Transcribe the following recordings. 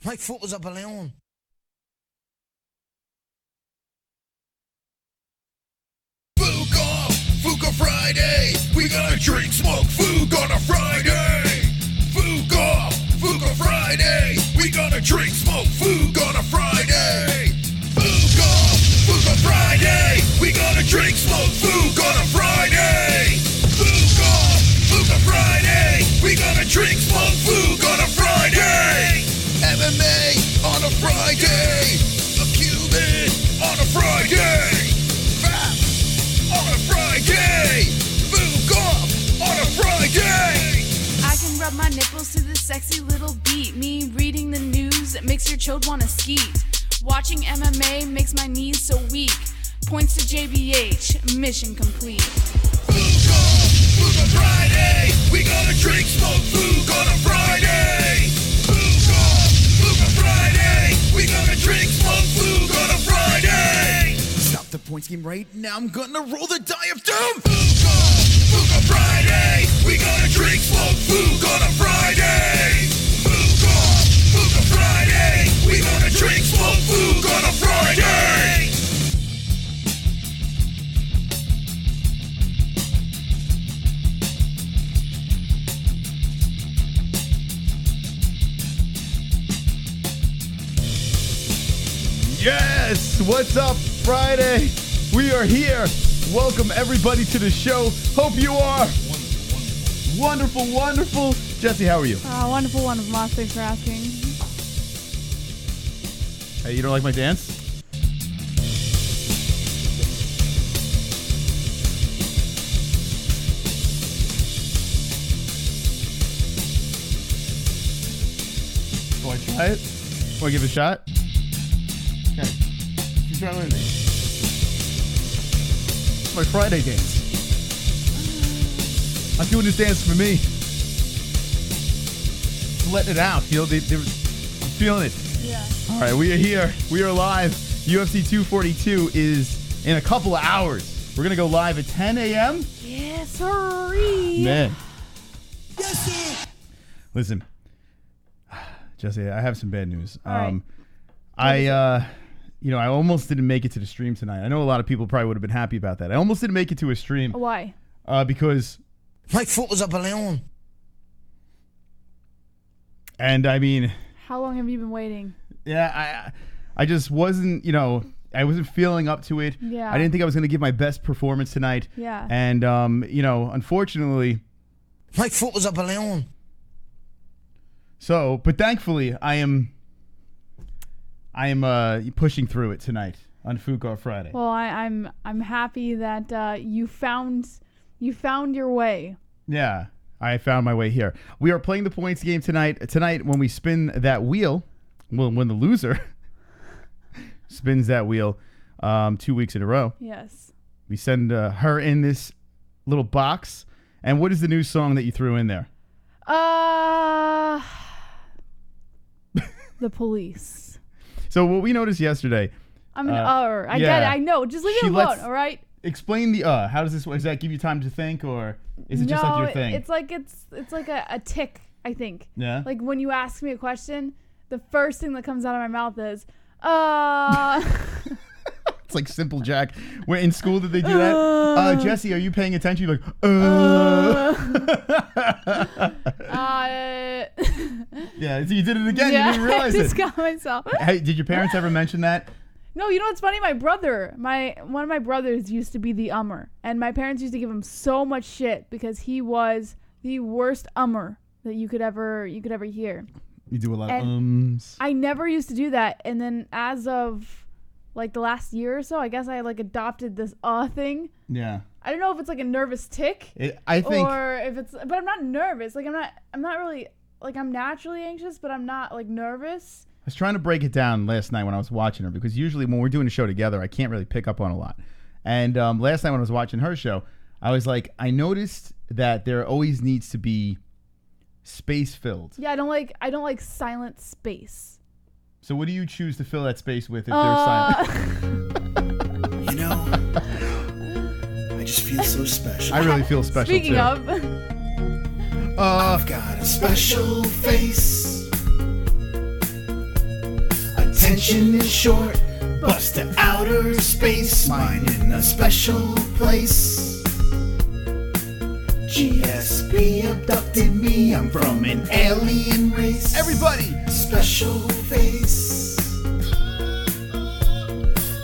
My foot was a balloon. Fuka Friday, we gonna drink, smoke, food on a Friday. Fuka Friday, we gonna drink, smoke, food on a Friday. Fuka Friday, we gonna drink, smoke, food on a Friday. Fuka Friday, we gonna drink, smoke, food on a Friday. MMA on a Friday, a Cuban on a Friday. On a Friday, book off on a Friday. I can rub my nipples to this sexy little beat. Me reading the news makes your chode wanna skeet. Watching MMA makes my knees so weak. Points to JBH, mission complete. Book on Friday, we gonna drink, smoke, food on a Friday. Book on Friday, we gonna drink, smoke, food on a Friday. Stop the point scheme right now. I'm gonna roll the die of doom. Fuka Friday, we gonna drink, smoke, food on a Friday. Fuka Friday, we gonna drink, smoke, food on a Friday. Yes! What's up, Friday? We are here. Welcome, everybody, to the show. Hope you are wonderful. Jesse, how are you? Wonderful. Moss, thanks for asking. Hey, you don't like my dance? Want to try it? Want to give it a shot? Okay. You try with me. It's my Friday dance. I'm doing this dance for me. Just letting it out. You know, I'm feeling it. Yeah. All right, we are here. We are live. UFC 242 is in a couple of hours. We're going to go live at 10 a.m. Yes, sorry. Man. Listen, Jesse, I have some bad news. Right. I almost didn't make it to the stream tonight. I know a lot of people probably would have been happy about that. I almost didn't make it to a stream. Why? Because My foot was a balloon. And I mean, How long have you been waiting? yeah, I just wasn't, I wasn't feeling up to it. Yeah. I didn't think I was going to give my best performance tonight. Yeah. And, unfortunately. My foot was a balloon. So, but thankfully, I am pushing through it tonight on Fuka Friday. Well, I'm happy that you found your way. Yeah, I found my way here. We are playing the points game tonight. Tonight, when we spin that wheel, when the loser spins that wheel 2 weeks in a row, Yes. we send her in this little box. And what is the new song that you threw in there? The Police. So what we noticed yesterday. I get it. I know. Just leave it alone, all right? Explain the How does that give you time to think, or is it just like your thing? It's like a tick, I think. Yeah. Like when you ask me a question, the first thing that comes out of my mouth is, It's like Simple Jack. Where in school did they do that? Jesse, are you paying attention? You're like, Yeah, so you did it again. Yeah, You didn't realize I just it. got myself. Hey, did your parents ever mention that? No, you know what's funny? My brother, one of my brothers used to be the ummer, and my parents used to give him so much shit because he was the worst ummer that you could ever hear. You do a lot of And I never used to do that, and then as of like the last year or so, I guess I like adopted this thing. Yeah. I don't know if it's like a nervous tick, I think, or if it's, but I'm not nervous. Like I'm not really, like, I'm naturally anxious, but I'm not like nervous. I was trying to break it down last night when I was watching her, because usually when we're doing a show together, I can't really pick up on a lot. And last night when I was watching her show, I was like, I noticed that there always needs to be space filled. Yeah, I don't like silent space. So what do you choose to fill that space with if there's silent? You know, I just feel so special. I really feel special Speaking too. of, I've got a special face. Attention is short, bust to outer space, mine in a special place. GSP abducted me, I'm from an alien race. Everybody! Special face.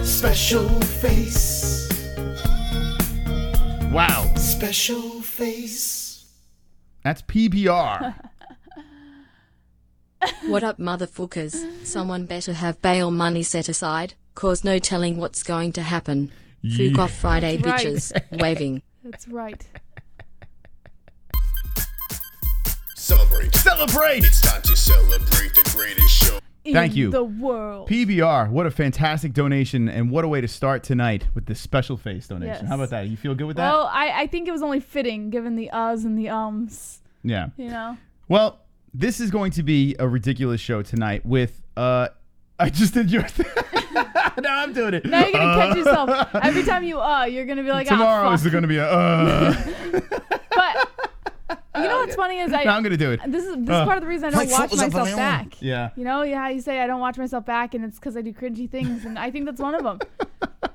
Special face. Wow. Special face. That's PBR. What up, motherfuckers? Someone better have bail money set aside, cause no telling what's going to happen. Fuck off Friday, That's right. bitches. Waving. That's right. Celebrate. Celebrate! It's time to celebrate the greatest show. Thank In you. the world. PBR, what a fantastic donation, and what a way to start tonight with this special face donation. Yes. How about that? You feel good with that? Well, I think it was only fitting given the uhs and the ums. Yeah. You know? Well, this is going to be a ridiculous show tonight with, I just did yours. No, I'm doing it. Now you're going to catch yourself. Every time you you're going to be like, Tomorrow oh, is fuck. going to be a, But you know what's funny is No, I'm going to do it. This is part of the reason I don't Like, what watch was up on myself my own? back. Yeah. You know how you say I don't watch myself back, and it's because I do cringy things, and I think that's one of them.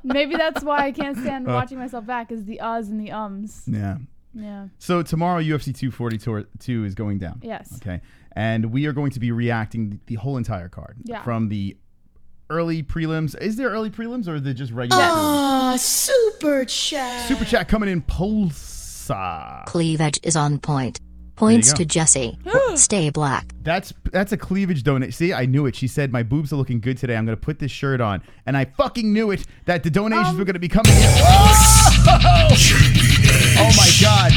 Maybe that's why I can't stand watching myself back, is the uhs and the ums. Yeah. Yeah. So tomorrow, UFC 242 is going down. Yes. Okay. And we are going to be reacting the whole entire card. Yeah. From the early prelims. Is there early prelims or are they just regular prelims? Ah, super chat. Super chat coming in Pulsar. Cleavage is on point. Points go. to Jesse. Stay black. That's a cleavage donate. See, I knew it. She said my boobs are looking good today. I'm going to put this shirt on. And I fucking knew it that the donations were going to be coming in. Oh! Oh my God.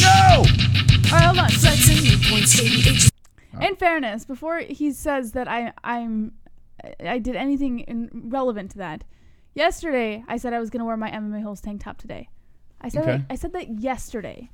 No! All right, hold on. In fairness, before he says that I did anything relevant to that, yesterday I said I was going to wear my MMA-Holes tank top today. I said Okay. I said that yesterday.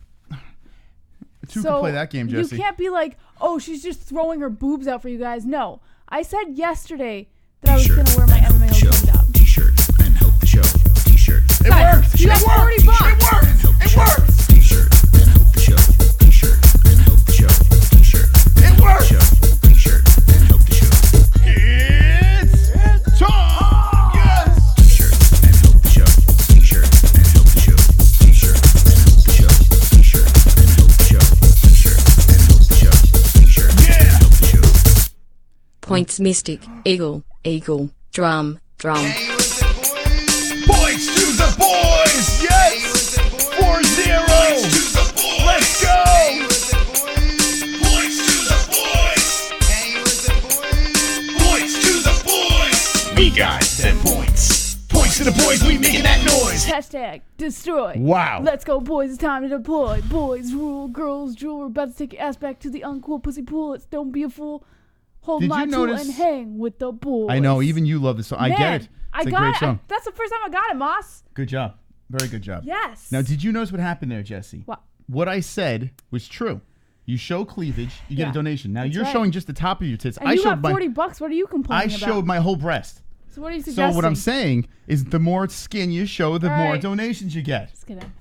Two can play that game, Jesse. You can't be like, oh, she's just throwing her boobs out for you guys. No, I said yesterday that I was going to wear my MMA-Holes tank top. T-shirt and help the show. T-shirt. It Guys, worked! you got $40. It works. T-shirt and help the show. T-shirt and help the show. T-shirt. It worked! T-shirt and help the show. It's time! Yes! T-shirt and help the show. T-shirt and help the show. T-shirt and help the show. T-shirt and help the show. T-shirt and help the show. T-shirt and help the show. Points mystic. Eagle. Eagle. Drum. Drum. Points to the boys! Yes! 4-0! Let's go! Points to the boys. Points to the boys. We got them points. Points to the boys. We making that noise. Hashtag destroy. Wow. Let's go, boys. It's time to deploy. Boys rule, girls drool. We're about to take your ass back to the uncool pussy pool. It's don't be a fool. Hold Did my you tool notice- and hang with the boys. I know, even you love this song. I Man, get it. I It's a got great it. song. That's the first time I got it, Moss. Good job. Very good job. Yes. Now, did you notice what happened there, Jesse? What? What I said was true. You show cleavage, you get Yeah. a donation. Now, you're right. showing just the top of your tits. And I you showed got $40. What are you I complaining about? showed my whole breast. So what are you suggesting? So what I'm saying is the more skin you show, the All more right. donations you get. Just kidding.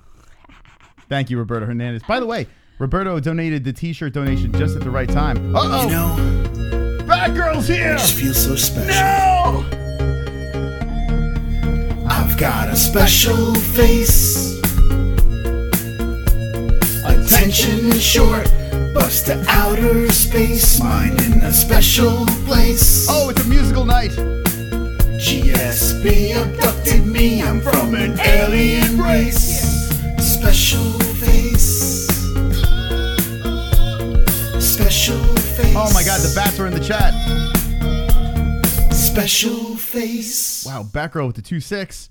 Thank you, Roberto Hernandez. By the way, Roberto donated the t-shirt donation just at the right time. Uh-oh! You know, Batgirl's here! I just feel so special. No! I've got a special face. Attention is short, bust to outer space. Mine in a special place. Oh, it's a musical night. GSP abducted me. I'm from an alien race. Special face. Special face. Oh my God, the bats are in the chat. Special face. Wow, Batgirl with the 2-6.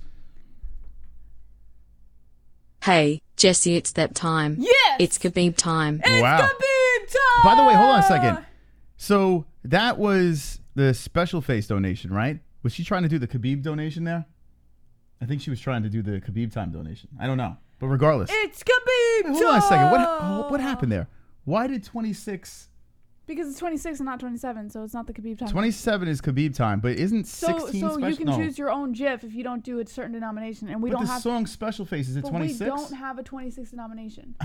Hey, Jesse, it's that time. Yes. It's Khabib time. Wow. Khabib time! By the way, hold on a second. So that was the special face donation, right? Was she trying to do the Khabib donation there? I think she was trying to do the Khabib time donation. I don't know. But regardless. It's Khabib time! Hold on a second. What happened there? Why did 26... Because it's 26 and not 27, so it's not the Khabib time. 27 is Khabib time, but isn't 16 so special? you can No. choose your own GIF if you don't do a certain denomination, and we But don't the have. song Special Face is at But 26? we don't have a 26 denomination.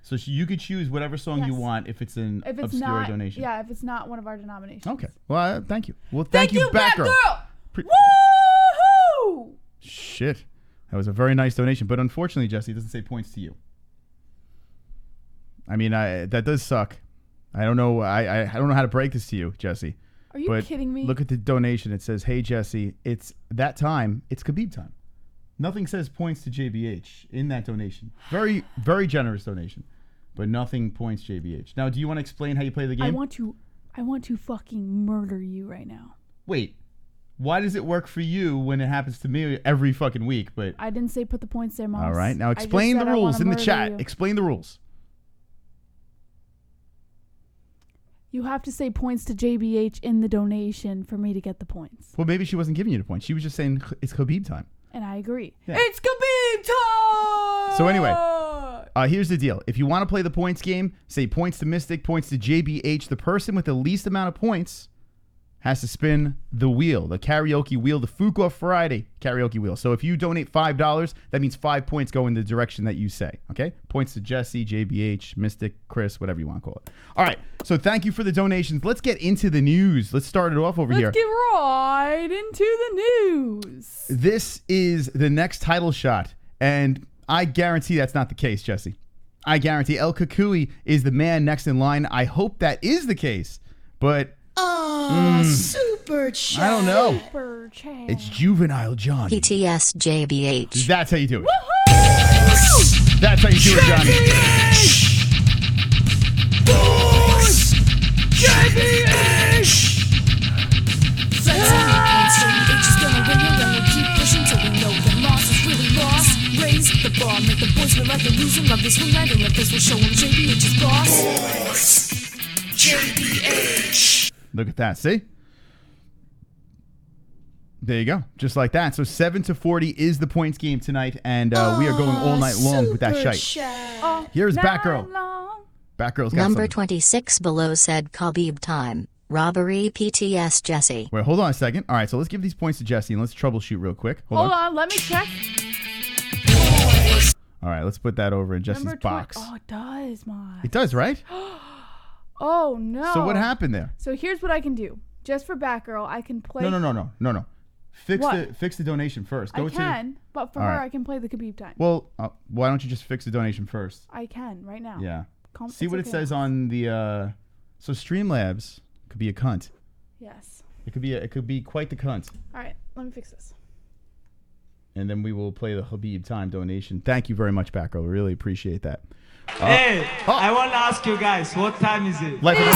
So you could choose whatever song you Yes. want if it's an If it's obscure not, donation. yeah, if it's not one of our denominations. Okay. Well, thank you. Well, thank you, Batgirl. Pre- Woohoo! Shit. That was a very nice donation. But unfortunately, Jesse, it doesn't say points to you. I mean, that does suck. I don't know. I don't know how to break this to you, Jesse. Are you kidding me? Look at the donation. It says, "Hey Jesse, it's that time. It's Khabib time." Nothing says points to JBH in that donation. Very, very generous donation, but nothing points JBH. Now, do you want to explain how you play the game? I want to fucking murder you right now. Wait. Why does it work for you when it happens to me every fucking week? But I didn't say put the points there, Mom. all right, now explain the rules in the chat. Explain the rules. You have to say points to JBH in the donation for me to get the points. Well, maybe she wasn't giving you the points. She was just saying it's Khabib time. And I agree. Yeah. It's Khabib time! So anyway, here's the deal. If you want to play the points game, say points to Mystic, points to JBH. The person with the least amount of points has to spin the wheel, the karaoke wheel, the Fuqua Friday karaoke wheel. So if you donate $5, that means 5 points go in the direction that you say, okay? Points to Jesse, JBH, Mystic, Chris, whatever you want to call it. All right, so thank you for the donations. Let's get into the news. Let's start it off over here. Let's get right into the news. This is the next title shot, and I guarantee that's not the case, Jesse. I guarantee El Kukui is the man next in line. I hope that is the case, but Super chat. I don't know. Super chat. It's Juvenile Johnny. PTS JBH. That's how you do it. That's how you do it, Johnny. JBH is gonna win it, and we'll keep pushing till we know the loss is really lost. Raise the bar, make the boys feel like they're losing. Love this one landing like this will show them JBH is boss. JBH. Look at that. See? There you go. Just like that. So 7-40 is the points game tonight, and we are going all night long with that shite. Here's Batgirl. Batgirl's got Number something. 26 below said Khabib time. Robbery PTS Jesse. Wait, hold on a second. All right, so let's give these points to Jesse, and let's troubleshoot real quick. Hold on, let me check. All right, let's put that over in Jesse's Number box. Oh, it does, Mom. It does, right? Oh, no. So what happened there? So here's what I can do. Just for Batgirl, I can play... No. Fix What? the donation first. I can, but for All her, right. I can play the Khabib time. Well, why don't you just fix the donation first? I can, right now. Yeah. See It's what it okay. says on the. So Streamlabs could be a cunt. Yes. It could be quite the cunt. All right, let me fix this. And then we will play the Habib time donation. Thank you very much, Batgirl. We really appreciate that. Hey, I want to ask you guys, what time is it? Like it's $27,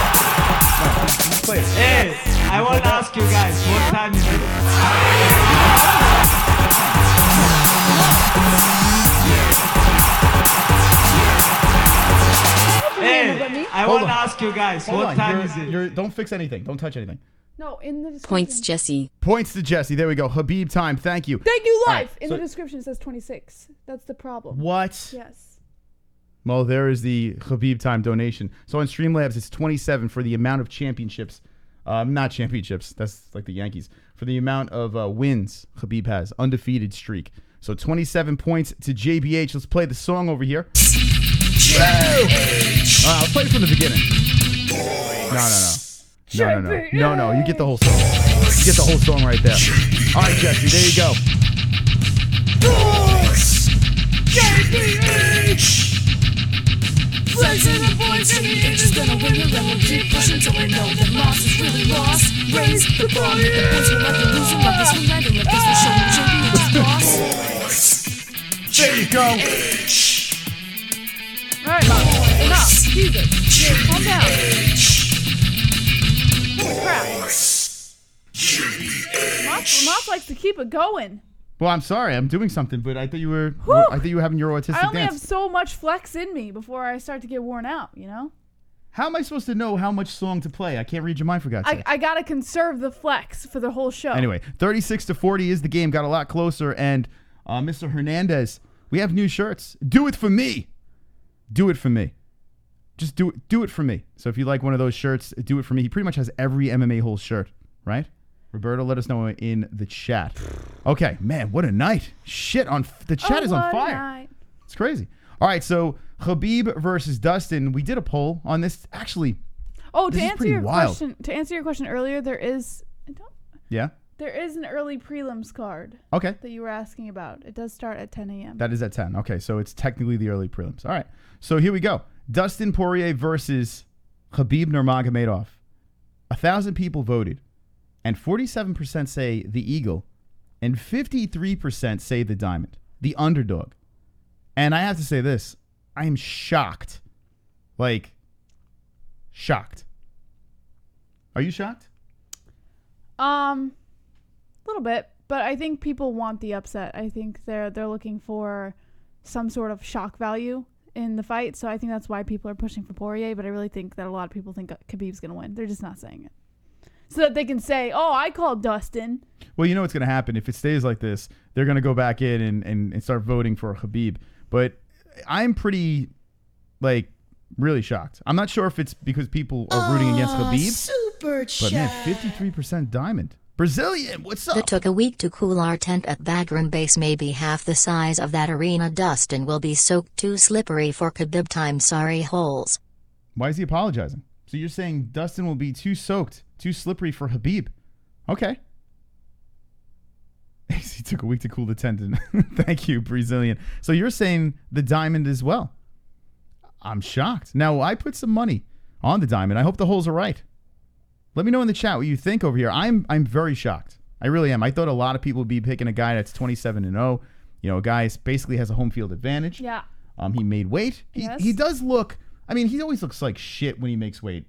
$27. Play it. Hey, I want to ask you guys, what time is it? Hey, I Hold want on. to ask you guys, Hold what on. time is it? Don't fix anything. Don't touch anything. No, in the description. Points Jesse. Points to Jesse. There we go. Habib time. Thank you. Thank you, All life. right, In so- the description, it says 26. That's the problem. What? Yes. Well, there is the Habib time donation. So on Streamlabs, it's 27 for the amount of championships. Not championships. That's like the Yankees. For the amount of wins Habib has. Undefeated streak. So 27 points to JBH. Let's play the song over here. All right, I'll play it from the beginning. No. You get the whole song. You get the whole song right there. All right, Jesse. There you go. Flexing the boys, JBH is gonna win it, and we'll keep pushing till we know the loss is really lost. Raise the bar, make the boys feel like they're losing. Love this one landing like this will show them JBH is boss. There you go. All right, Mom. Enough. Jesus. Calm down. Holy crap. Moth likes to keep it going. Well, I'm sorry. I'm doing something, but I thought you were. Whew. I thought you were having your autistic I only dance. have so much flex in me before I start to get worn out, you know? How am I supposed to know how much song to play? I can't read your mind, for God's sake. I gotta conserve the flex for the whole show. Anyway, 36-40 is the game. Got a lot closer. And Mr. Hernandez, we have new shirts. Do it for me. Do it for me. Just do it for me. So if you like one of those shirts, do it for me. He pretty much has every MMA Holes shirt, right? Roberto, let us know in the chat. Okay, man, what a night. Shit, the chat is on fire. Night. It's crazy. All right, so Khabib versus Dustin. We did a poll on this. Actually, to answer your question earlier, there is an early prelims card. Okay. That you were asking about. It does start at 10 a.m. That is at 10. Okay, so it's technically the early prelims. All right. So here we go. Dustin Poirier versus Khabib Nurmagomedov. 1,000 people voted, and 47% say the Eagle, and 53% say the Diamond, the underdog. And I have to say this. I am shocked. Like, shocked. Are you shocked? A little bit, but I think people want the upset. I think they're looking for some sort of shock value in the fight, so I think that's why people are pushing for Poirier, but I really think that a lot of people think Khabib's going to win. They're just not saying it. So that they can say, oh, I called Dustin. Well, you know what's going to happen. If it stays like this, they're going to go back in and start voting for Habib. But I'm pretty, really shocked. I'm not sure if it's because people are rooting against Habib. Super chat. But man, 53% Diamond. Brazilian, what's up? It took a week to cool our tent at Bagram Base, maybe half the size of that arena. Dustin will be soaked too slippery for Khabib time. Sorry, Holes. Why is he apologizing? So you're saying Dustin will be too soaked, too slippery for Habib. Okay. He took a week to cool the tent. Thank you, Brazilian. So you're saying the Diamond as well. I'm shocked. Now, I put some money on the Diamond. I hope the Holes are right. Let me know in the chat what you think over here. I'm very shocked. I really am. I thought a lot of people would be picking a guy that's 27-0. You know, a guy basically has a home field advantage. Yeah. He made weight. He does look. I mean, he always looks like shit when he makes weight.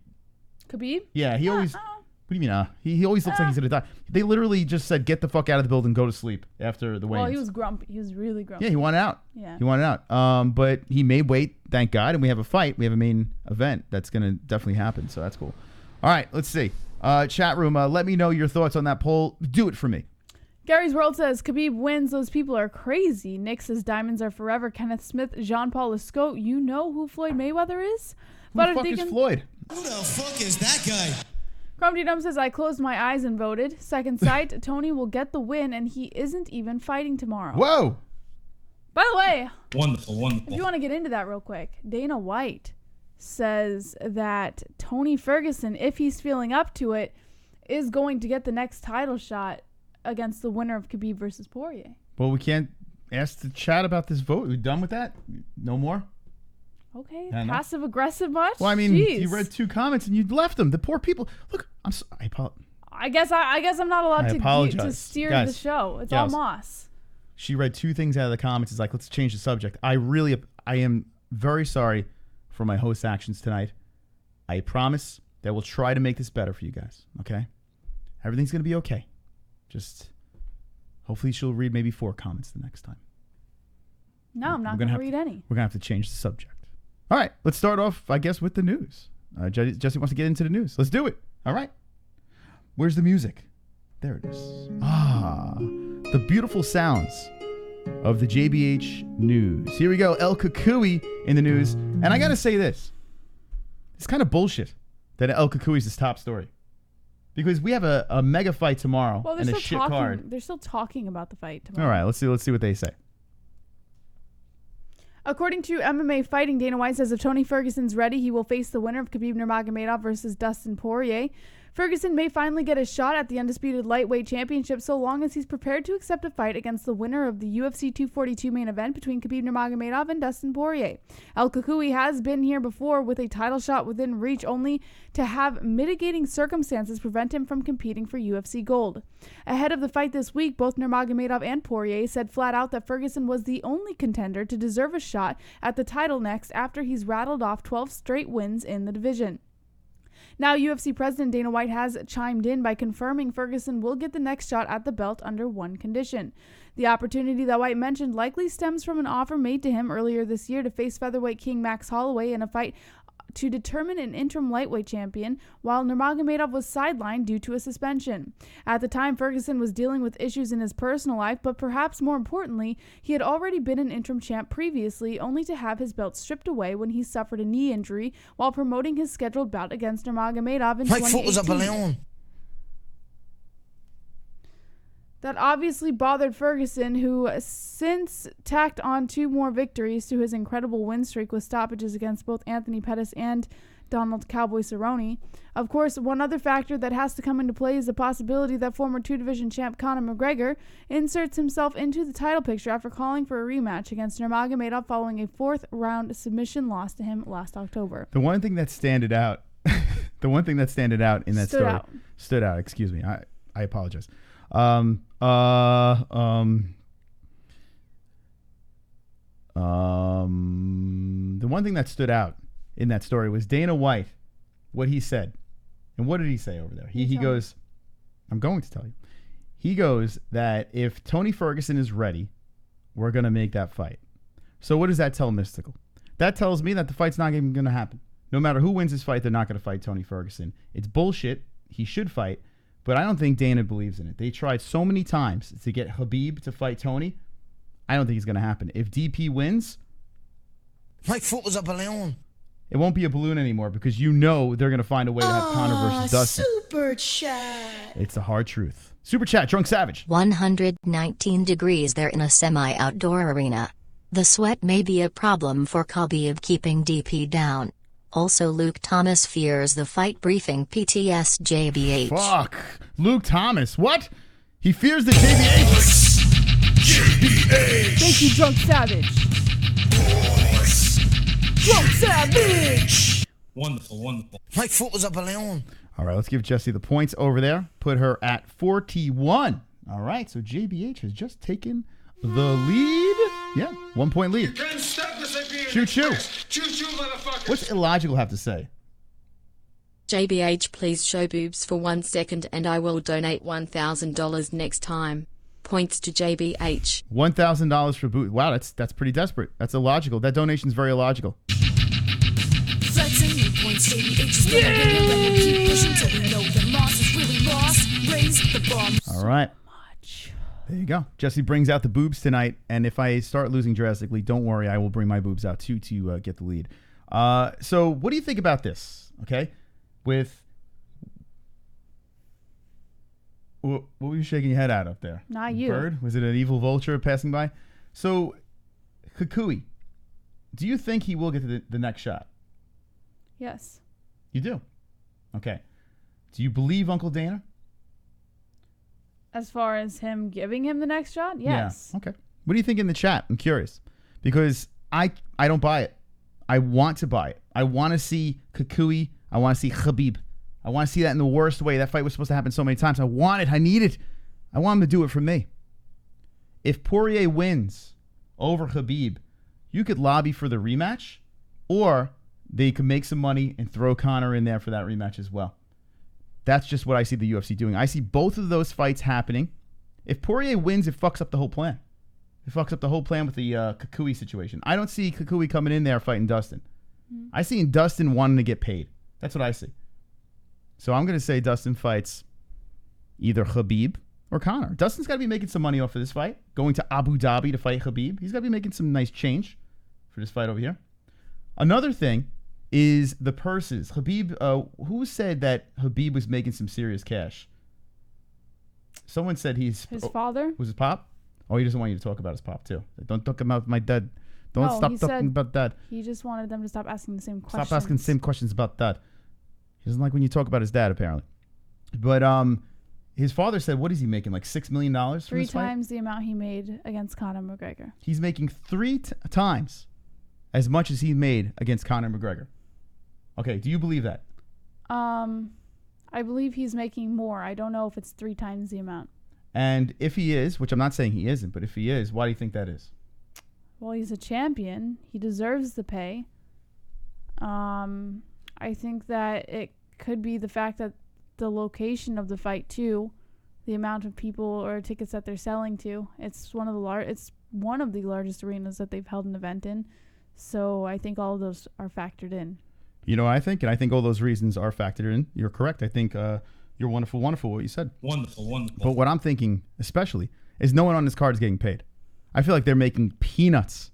Khabib? Yeah, he always. What do you mean? He always looks like he's gonna die. They literally just said, "Get the fuck out of the building, go to sleep." After the weigh-ins. Well, he was grumpy. He was really grumpy. Yeah, he wanted out. Yeah. He wanted out. But he made weight, thank God, and we have a fight. We have a main event that's gonna definitely happen. So that's cool. All right, let's see. Chat room, let me know your thoughts on that poll. Do it for me. Gary's World says Khabib wins. Those people are crazy. Nick says diamonds are forever. Kenneth Smith, Jean-Paul Lescaut. You know who Floyd Mayweather is? Who the fuck is Floyd? Who the fuck is that guy? Grumpy Dum says, I closed my eyes and voted. Second sight, Tony will get the win, and he isn't even fighting tomorrow. Whoa. By the way, wonderful. If you want to get into that real quick, Dana White says that Tony Ferguson, if he's feeling up to it, is going to get the next title shot against the winner of Khabib versus Poirier. Well, we can't ask the chat about this vote. We done with that? No more? Okay, passive aggressive much? Well, I mean, Jeez. you read 2 comments and you left them. The poor people. Look, I guess I'm not allowed to steer the show. It's all Moss. She read 2 things out of the comments. It's like, let's change the subject. I am very sorry for my host actions tonight. I promise that we'll try to make this better for you guys. Okay, everything's gonna be okay. Just hopefully she'll read maybe 4 comments the next time. No, I'm not gonna read any. We're gonna have to change the subject. All right, let's start off, I guess, with the news. Jesse wants to get into the news. Let's do it. All right. Where's the music? There it is. The beautiful sounds of the JBH news. Here we go. El Kukui in the news. And I got to say this. It's kind of bullshit that El Kukui is his top story. Because we have a mega fight tomorrow and a shit card. They're still talking about the fight tomorrow. All right, let's see what they say. According to MMA Fighting, Dana White says if Tony Ferguson's ready, he will face the winner of Khabib Nurmagomedov versus Dustin Poirier. Ferguson may finally get a shot at the undisputed lightweight championship so long as he's prepared to accept a fight against the winner of the UFC 242 main event between Khabib Nurmagomedov and Dustin Poirier. El Kukui has been here before with a title shot within reach, only to have mitigating circumstances prevent him from competing for UFC gold. Ahead of the fight this week, both Nurmagomedov and Poirier said flat out that Ferguson was the only contender to deserve a shot at the title next after he's rattled off 12 straight wins in the division. Now, UFC President Dana White has chimed in by confirming Ferguson will get the next shot at the belt under one condition. The opportunity that White mentioned likely stems from an offer made to him earlier this year to face featherweight king Max Holloway in a fight to determine an interim lightweight champion, while Nurmagomedov was sidelined due to a suspension. At the time, Ferguson was dealing with issues in his personal life, but perhaps more importantly, he had already been an interim champ previously, only to have his belt stripped away when he suffered a knee injury while promoting his scheduled bout against Nurmagomedov in 2018. My foot was up a balloon. That obviously bothered Ferguson, who since tacked on 2 more victories to his incredible win streak with stoppages against both Anthony Pettis and Donald Cowboy Cerrone. Of course, one other factor that has to come into play is the possibility that former 2-division champ Conor McGregor inserts himself into the title picture after calling for a rematch against Nurmagomedov following a 4th-round submission loss to him last October. The one thing that stood out in that story stood out. Excuse me, I apologize. The one thing that stood out in that story was Dana White, what he said. And what did he say over there? He goes, I'm going to tell you. He goes that if Tony Ferguson is ready, we're going to make that fight. So what does that tell Mystical? That tells me that the fight's not even going to happen. No matter who wins this fight, they're not going to fight Tony Ferguson. It's bullshit. He should fight. But I don't think Dana believes in it. They tried so many times to get Habib to fight Tony. I don't think it's going to happen. If DP wins, My foot was a balloon. it won't be a balloon anymore because you know they're going to find a way to have Conor versus Dustin. Super chat. It's the hard truth. Super chat, Drunk Savage. 119 degrees there in a semi-outdoor arena. The sweat may be a problem for Khabib keeping DP down. Also, Luke Thomas fears the fight briefing PTS JBH. Fuck. Luke Thomas. What? He fears the JBH. JBH. Thank you, Drunk Savage. Drunk Savage! Wonderful. My foot was a balloon. All right, let's give Jessie the points over there. Put her at 41. All right, so JBH has just taken the lead. Yeah, 1 point lead. Choo choo. What's illogical have to say? JBH, please show boobs for 1 second and I will donate $1,000 next time. Points to JBH. $1,000 for boot. Wow, that's pretty desperate. That's illogical. That donation's very illogical. Flexing new points, JBH is gonna win it. Then we'll keep pushing till we know the loss is really lost. Raise the bar. All right. There you go. Jesse brings out the boobs tonight, and if I start losing drastically, don't worry. I will bring my boobs out too to get the lead. So what do you think about this? Okay, with what were you shaking your head at up there? Not you. Bird? Was it an evil vulture passing by? So Kukui, do you think he will get to the next shot? Yes. You do. Okay. Do you believe Uncle Dana? As far as him giving him the next shot, yes. Yeah. Okay. What do you think in the chat? I'm curious. Because I don't buy it. I want to buy it. I want to see Kukui. I want to see Habib. I want to see that in the worst way. That fight was supposed to happen so many times. I want it. I need it. I want him to do it for me. If Poirier wins over Habib, you could lobby for the rematch, or they could make some money and throw Conor in there for that rematch as well. That's just what I see the UFC doing. I see both of those fights happening. If Poirier wins, it fucks up the whole plan. It fucks up the whole plan with the Kukui situation. I don't see Kukui coming in there fighting Dustin. I see Dustin wanting to get paid. That's what I see. So I'm going to say Dustin fights either Habib or Conor. Dustin's got to be making some money off of this fight. Going to Abu Dhabi to fight Habib. He's got to be making some nice change for this fight over here. Another thing is the purses. Habib, who said that Habib was making some serious cash? Someone said his father? Was his pop? Oh, he doesn't want you to talk about his pop, too. Don't talk about my dad. Don't stop talking about that. He just wanted them to stop asking the same questions. Stop asking the same questions about that. He doesn't like when you talk about his dad, apparently. But his father said, what is he making, like $6 million from this fight? 3 times the amount he made against Conor McGregor. He's making 3 times as much as he made against Conor McGregor. Okay, do you believe that? I believe he's making more. I don't know if it's 3 times the amount. And if he is, which I'm not saying he isn't, but if he is, why do you think that is? Well, he's a champion. He deserves the pay. I think that it could be the fact that the location of the fight too, the amount of people or tickets that they're selling to. It's one of the largest arenas that they've held an event in. So I think all of those are factored in. You know what I think? And I think all those reasons are factored in. You're correct. I think you're wonderful what you said. Wonderful. But what I'm thinking, especially, is no one on this card is getting paid. I feel like they're making peanuts.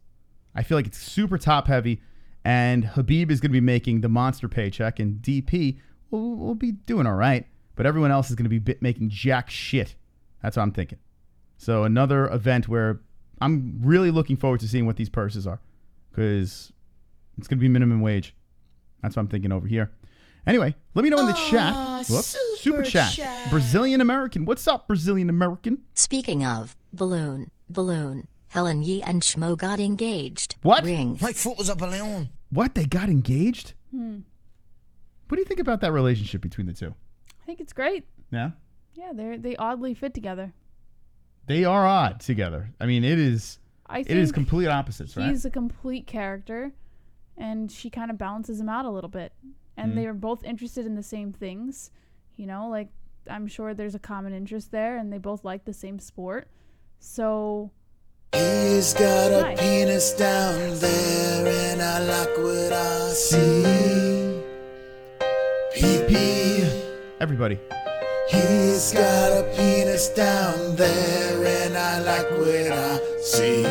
I feel like it's super top heavy, and Habib is going to be making the monster paycheck, and DP will be doing all right, but everyone else is going to be making jack shit. That's what I'm thinking. So another event where I'm really looking forward to seeing what these purses are, because it's going to be minimum wage. That's what I'm thinking over here. Anyway, let me know in the chat. Whoops. Super chat. Brazilian American. What's up, Brazilian American? Speaking of balloon, Helen Yee and Schmo got engaged. What? Ring. My foot was a balloon. What? They got engaged? What do you think about that relationship between the two? I think it's great. Yeah? Yeah, they oddly fit together. They are odd together. I mean, it is complete opposites, right? He's a complete character, and she kind of balances him out a little bit. And they are both interested in the same things. You know, like, I'm sure there's a common interest there, and they both like the same sport. So... He's got a nice. penis down there, and I like what I see. Pee-pee. Everybody. He's got a penis down there, and I like what I see.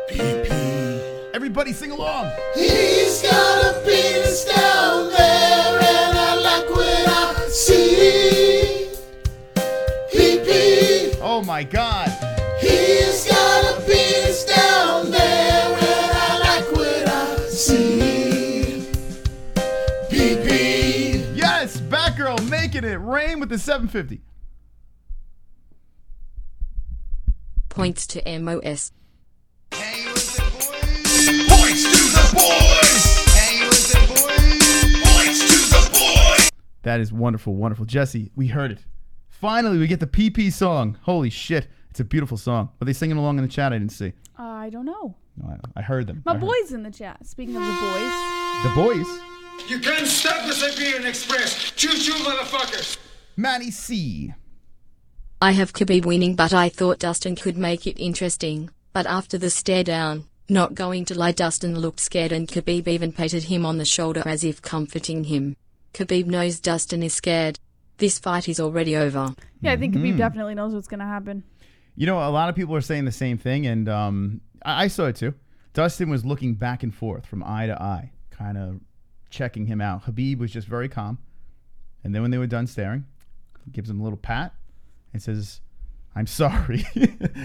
Pee-pee. Everybody sing along. He's got a penis down there, and I like what I see. Pee-pee. Oh, my God. He's got a penis down there, and I like what I see. Pee-pee. Yes, Batgirl making it rain with the 750. Points to MOS. Points to the boys. Points to the boys. That is wonderful, wonderful. Jesse, we heard it. Finally, we get the PP song. Holy shit. It's a beautiful song. Are they singing along in the chat? I didn't see. I don't know. No, I heard them. My boy's in the chat. Speaking of the boys. The boys. You can't stop the Siberian Express. Choo-choo, motherfuckers. Manny C. I have Khabib winning, but I thought Dustin could make it interesting. But after the stare down, not going to lie, Dustin looked scared and Khabib even patted him on the shoulder as if comforting him. Khabib knows Dustin is scared. This fight is already over. Yeah, I think Khabib definitely knows what's going to happen. You know, a lot of people are saying the same thing, and I saw it too. Dustin was looking back and forth from eye to eye, kind of checking him out. Habib was just very calm. And then when they were done staring, he gives him a little pat and says, I'm sorry.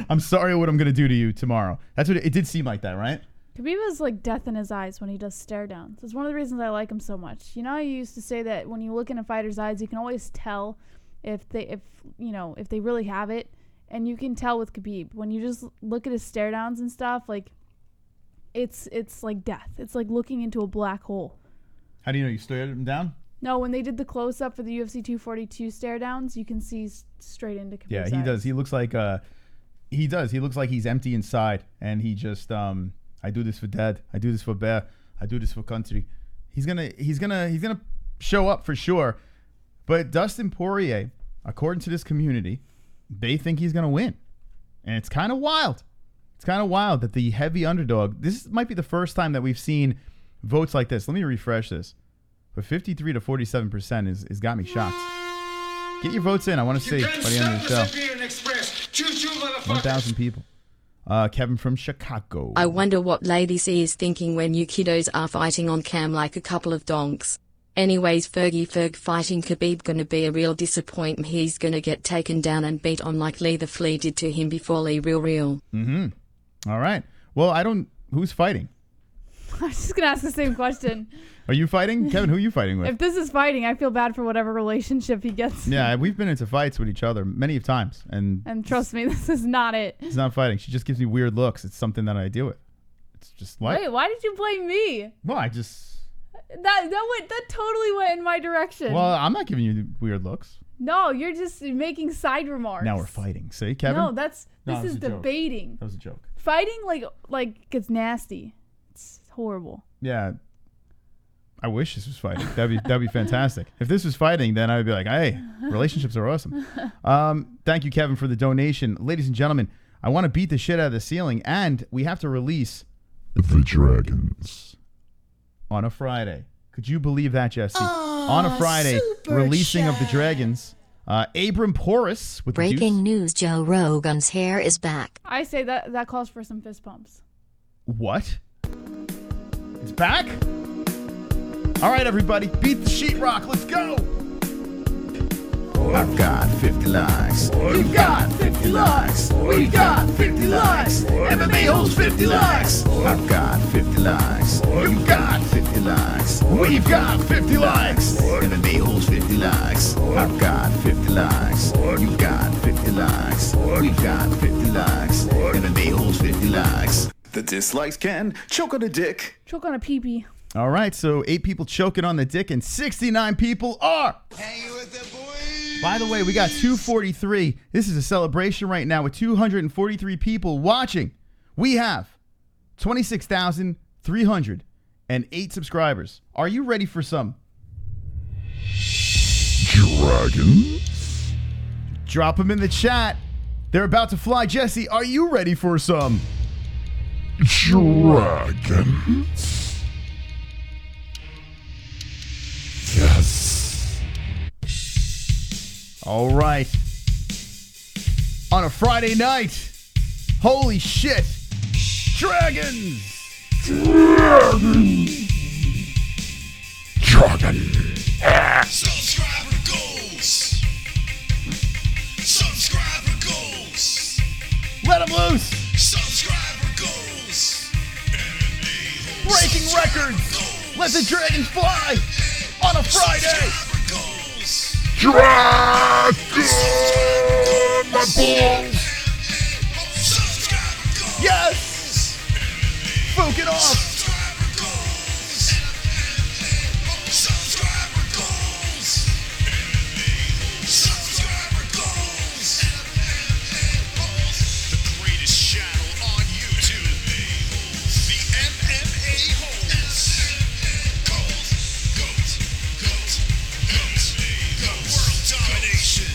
I'm sorry what I'm going to do to you tomorrow. That's what it did seem like that, right? Khabib has like death in his eyes when he does stare downs. It's one of the reasons I like him so much. You know, you used to say that when you look in a fighter's eyes, you can always tell if they really have it. And you can tell with Khabib when you just look at his stare downs and stuff, like it's like death. It's like looking into a black hole. How do you know? You stared him down? No, when they did the close up for the UFC 242 stare downs, you can see straight into Khabib's eyes. Yeah, he does. He looks like he does. He looks like he's empty inside, and he just I do this for dad. I do this for bear. I do this for country. He's gonna show up for sure. But Dustin Poirier, according to this community, they think he's going to win. And it's kind of wild. It's kind of wild that the heavy underdog, this might be the first time that we've seen votes like this. Let me refresh this. But 53 to 47% is got me shocked. Get your votes in. I want to see by the end of the show. 1,000 people. Kevin from Chicago. I wonder what Lady C is thinking when you kiddos are fighting on cam like a couple of donks. Anyways, Ferg fighting Khabib gonna be a real disappointment. He's gonna get taken down and beat on like Lee the Flea did to him before Lee real. Mm-hmm. All right. Well, who's fighting? I was just going to ask the same question. Are you fighting? Kevin, who are you fighting with? If this is fighting, I feel bad for whatever relationship he gets. Yeah, we've been into fights with each other many times. And trust me, this is not it. It's not fighting. She just gives me weird looks. It's something that I deal with. It's just like... Wait, why did you blame me? Well, I just... That totally went in my direction. Well, I'm not giving you weird looks. No, you're just making side remarks. Now we're fighting. See, Kevin? No, this is debating. That was a joke. Fighting like gets nasty. It's horrible. Yeah. I wish this was fighting. That'd be fantastic. If this was fighting, then I would be like, hey, relationships are awesome. Thank you, Kevin, for the donation. Ladies and gentlemen, I want to beat the shit out of the ceiling, and we have to release The Dragons on a Friday. Could you believe that, Jesse? On a Friday, releasing of the Dragons. Abram Porras with breaking news: Joe Rogan's hair is back. I say that calls for some fist pumps. What? It's back? All right, everybody, beat the sheetrock. Let's go. I've got 50 likes. You've got 50 likes. We've got 50 likes. MMA-Holes 50 likes. I've got 50 likes. You've got 50 likes. We've got 50 likes. MMA-Holes 50 likes. I've got 50 likes. You've got 50 likes. We've got 50 likes. MMA-Holes 50 likes. The dislikes can choke on a dick. Choke on a pee-pee. All right, so 8 people choking on the dick and 69 people are. Hang with the boys. By the way, we got 243. This is a celebration right now with 243 people watching. We have 26,308 subscribers. Are you ready for some Dragons? Drop them in the chat. They're about to fly. Jesse, are you ready for some Dragons? Yes. All right. On a Friday night. Holy shit. Dragons. Dragon. Subscriber goals. Subscriber goals. Let them loose. Subscriber goals. Breaking records. Let the dragons fly on a Friday. Dragon. My balls. Yes. Spook it off. The greatest channel on YouTube. The MMA-Holes. World domination.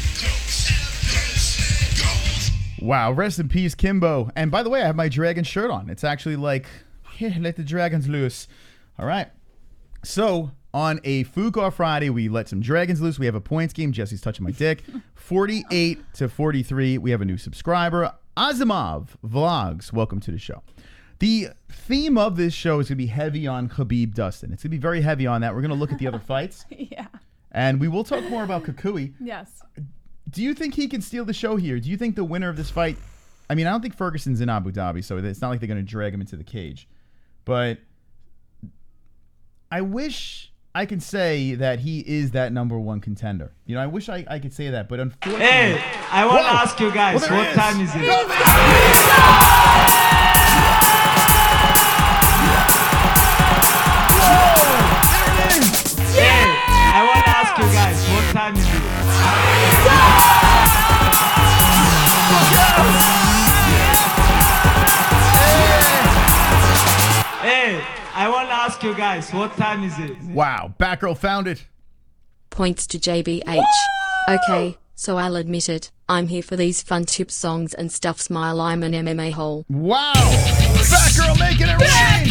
Wow, rest in peace, Kimbo. And by the way, I have my dragon shirt on. It's actually like, here, let the dragons loose. All right. So, on a Fuka Friday, we let some dragons loose. We have a points game. Jesse's touching my dick. 48-43. We have a new subscriber. Azimov Vlogs, welcome to the show. The theme of this show is going to be heavy on Khabib Dustin. It's going to be very heavy on that. We're going to look at the other fights. Yeah. And we will talk more about Kukui. Yes. Do you think he can steal the show here? Do you think the winner of this fight... I mean, I don't think Ferguson's in Abu Dhabi, so it's not like they're going to drag him into the cage. But I wish I could say that he is that #1 contender. You know, I wish I could say that, but unfortunately... Hey, I want to Whoa. ask you guys, Well, there what is. time is it? Hey, I want to ask you guys, what time is it? Hey, I want to ask you guys, what time is it? Wow, Batgirl found it. Points to JBH. Okay, so I'll admit it. I'm here for these fun tip songs and stuff. Smile, I'm an MMA hole. Wow, Batgirl making it rain.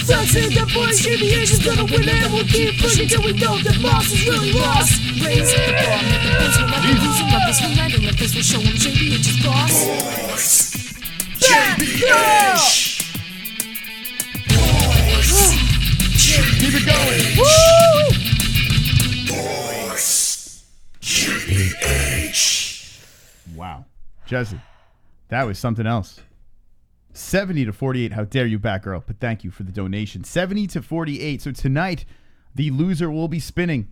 Sucks in the boys, JBH is gonna win it. We'll keep pushing till we know that Moss is really lost. Raise the bar, make the best one like the losing. Love this one, random, let this will show him JBH is boss. JBH. Keep it going. Boys. JBH. Wow, Jesse, that was something else. 70-48. How dare you, Batgirl? But thank you for the donation. 70-48. So tonight, the loser will be spinning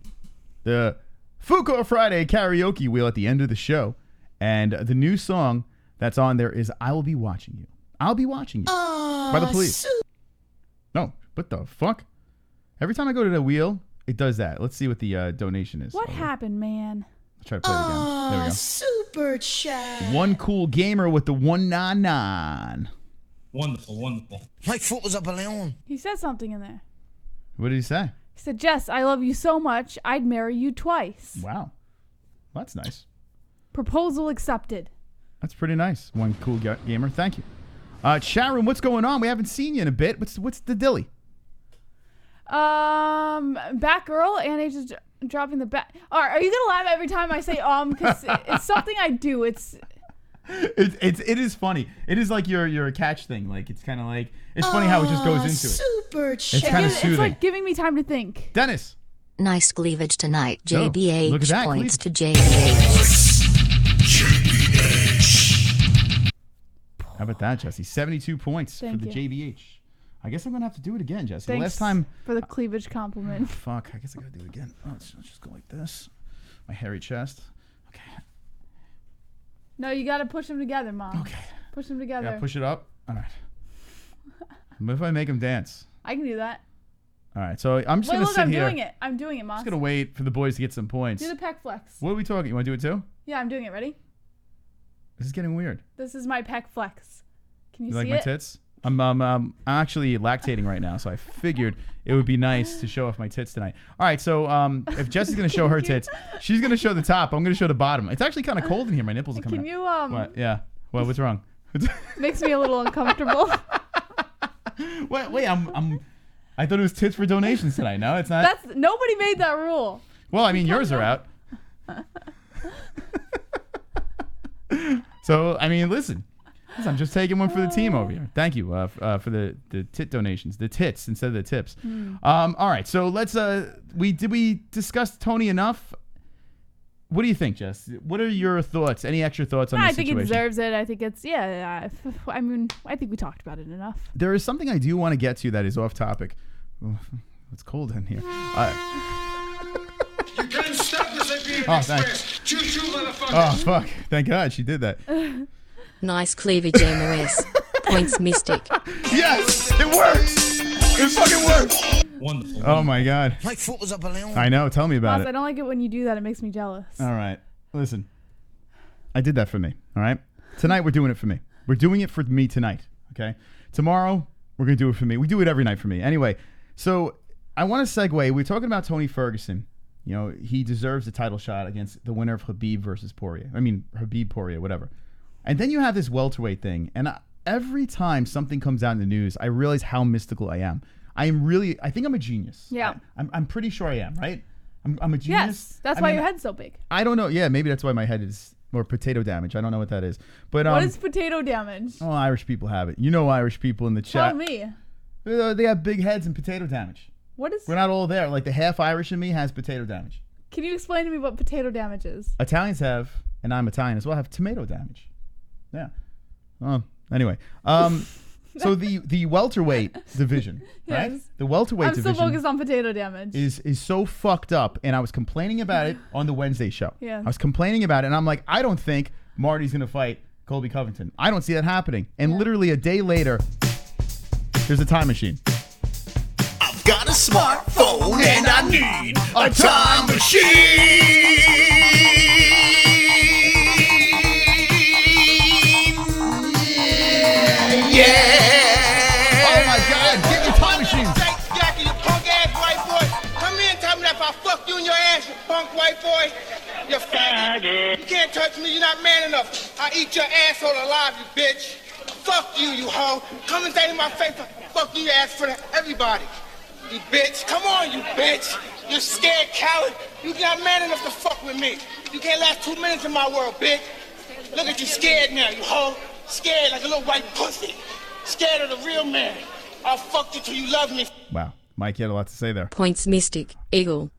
the Fuka Friday karaoke wheel at the end of the show. And the new song that's on there is I Will Be Watching You. I'll Be Watching You. By the Police. No, what the fuck? Every time I go to the wheel, it does that. Let's see what the donation is. What happened, man? I'll try to play it again. There we go. Super chat. One cool gamer with the 199. Wonderful, wonderful. My foot was up a balloon. He said something in there. What did he say? He said, Jess, I love you so much, I'd marry you twice. Wow. Well, that's nice. Proposal accepted. That's pretty nice. One cool gamer. Thank you. Chat room, what's going on? We haven't seen you in a bit. What's the dilly? Batgirl, and he's just dropping the bat. Are you gonna laugh every time I say because it's something I do. It is funny. It is like your catch thing. Like it's kind of like it's funny how it just goes into it. It's kind of soothing. It's like giving me time to think. Dennis. Nice cleavage tonight. Oh, look at JBH that points cleavage. to JBH. How about that, Jesse? 72 points Thank for the you. JBH. I guess I'm going to have to do it again, Jesse. Thanks Last time... for the cleavage compliment. Fuck, I guess I got to do it again. Oh, let's just go like this. My hairy chest. Okay. No, you got to push them together, Mom. Okay. Push them together. Yeah, push it up. All right. What if I make him dance? I can do that. All right, so I'm just Wait, going to look, sit I'm here. doing it. I'm doing it, Mom. I'm just going to wait for the boys to get some points. Do the pec flex. What are we talking? You want to do it too? Yeah, I'm doing it. Ready? This is getting weird. This is my pec flex. Can you You see like my it? tits? I'm actually lactating right now, so I figured it would be nice to show off my tits tonight. All right, so if Jessie's gonna show her tits, she's gonna show the top. I'm gonna show the bottom. It's actually kind of cold in here. My nipples are coming Can out. you What? Yeah. What? What's wrong? Makes me a little uncomfortable. Wait. I thought it was tits for donations tonight. No, it's not. That's nobody made that rule. Well, I mean, yours are out. So, I mean, listen, I'm just taking one for the team over here. Thank you for the tit donations, the tits instead of the tips. All right, so let's. We discuss Tony enough? What do you think, Jess? What are your thoughts? Any extra thoughts on this I think situation? it deserves it. I think it's I mean, I think we talked about it enough. There is something I do want to get to that is off topic. Ooh, it's cold in here. You can't stop this like Oh, thanks. Choo-choo, motherfucker. Oh, fuck. Thank God she did that. Nice cleavage, MOS. Points Mystic. Yes! It works! It fucking works! Wonderful. Oh, my God. My foot was up a balloon. I know. Tell me about Boss, I it. don't like it when you do that. It makes me jealous. All right. Listen. I did that for me. All right? Tonight, we're doing it for me. We're doing it for me tonight. Okay? Tomorrow, we're going to do it for me. We do it every night for me. Anyway, so I want to segue. We're talking about Tony Ferguson. You know, he deserves a title shot against the winner of Habib versus Poirier. I mean, Habib, Poirier, whatever. And then you have this welterweight thing. And every time something comes out in the news, I realize how mystical I am. I think I'm a genius. Yeah. I'm pretty sure I am, right? I'm a genius. Yes, that's why your head's so big. I don't know. Yeah, maybe that's why my head is more potato damage. I don't know what that is. But What is potato damage? oh, Irish people have it. You know Irish people in the chat. Tell me. They have big heads and potato damage. What is? We're not all there. Like the half Irish in me has potato damage. Can you explain to me what potato damage is? Italians have, and I'm Italian as well, have tomato damage. Yeah. Anyway. So the welterweight division, right? Yes. The welterweight I'm division still focused on potato damage. is so fucked up, and I was complaining about it on the Wednesday show. Yeah. I was complaining about it, and I'm like, I don't think Marty's gonna fight Colby Covington. I don't see that happening. And literally a day later, there's a time machine. I've got a smartphone and I need a time machine. Yeah. Oh my God! Get your time machine. Jackie, you punk ass white boy. Come here and tell me that if I fuck you in your ass, you punk white boy. You faggot. You can't touch me. You're not man enough. I eat your asshole alive, you bitch. Fuck you, you hoe. Come and say to my face, fuck you, ass for everybody. You bitch. Come on, you bitch. You scared coward. You're not man enough to fuck with me. You can't last 2 minutes in my world, bitch. Look at you scared now, you hoe. Scared like a little white pussy. Scared of the real man. I'll fuck you till you love me. Wow, Mike, you had a lot to say there. Points Mystic. Eagle.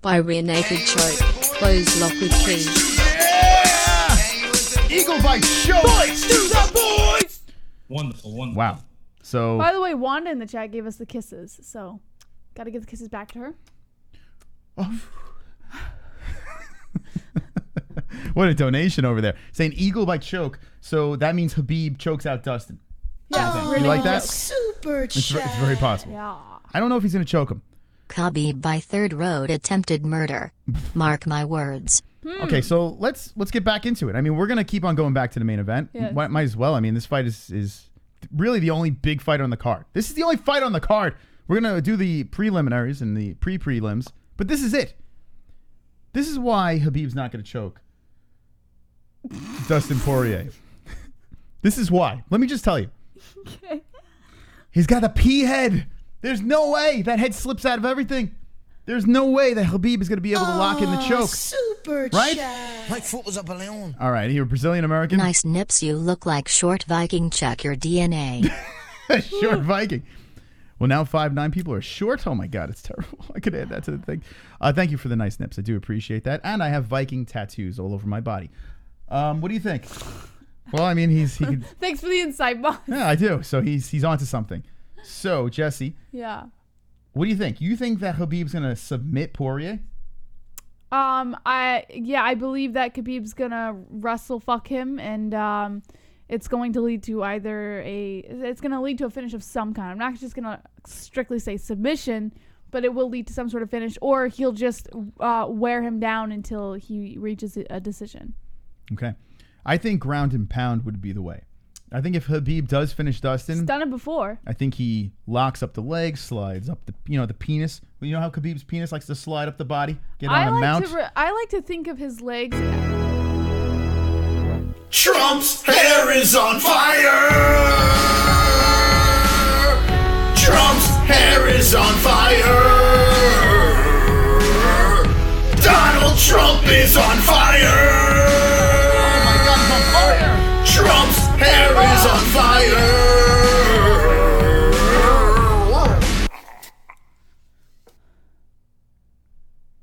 By rear naked choke. Close lock with key. Yeah! Eagle by choke. Boys, do the boys. Wonderful. Wow. So. By the way, Wanda in the chat gave us the kisses, so gotta give the kisses back to her. Oh. What a donation over there. Saying eagle by choke. So that means Habib chokes out Dustin. Yeah, You like that? Super It's very possible. Yeah. I don't know if he's going to choke him. Khabib by third road attempted murder. Mark my words. Okay, so let's get back into it. I mean, we're going to keep on going back to the main event. Yes. Might as well. I mean, this fight is really the only big fight on the card. This is the only fight on the card. We're going to do the preliminaries and the pre-prelims, but this is it. This is why Habib's not going to choke Dustin Poirier. This is why. Let me just tell you. Okay. He's got a pea head. There's no way that head slips out of everything. There's no way that Habib is going to be able to lock in the choke. Super Right? My foot was up a balloon. All right, you're Brazilian American. Nice nips, you look like short Viking. Check your DNA. Short Viking. Well, now 5'9" people are short. Oh my God, it's terrible. I could add that to the thing. Thank you for the nice nips. I do appreciate that. And I have Viking tattoos all over my body. What do you think? Well, I mean, he could. Thanks for the insight, boss. Yeah, I do. So he's onto something. So Jesse. Yeah. What do you think? You think that Khabib's gonna submit Poirier? I believe that Khabib's gonna wrestle fuck him, and it's going to lead to a finish of some kind. I'm not just gonna strictly say submission, but it will lead to some sort of finish, or he'll just wear him down until he reaches a decision. Okay, I think ground and pound would be the way. I think if Habib does finish Dustin, he's done it before. I think he locks up the legs, slides up the penis. You know how Khabib's penis likes to slide up the body, get on a mount. I like to think of his legs. Trump's hair is on fire. Trump's hair is on fire. Donald Trump is on fire. Oh my God, he's on fire. Trump's hair is on fire.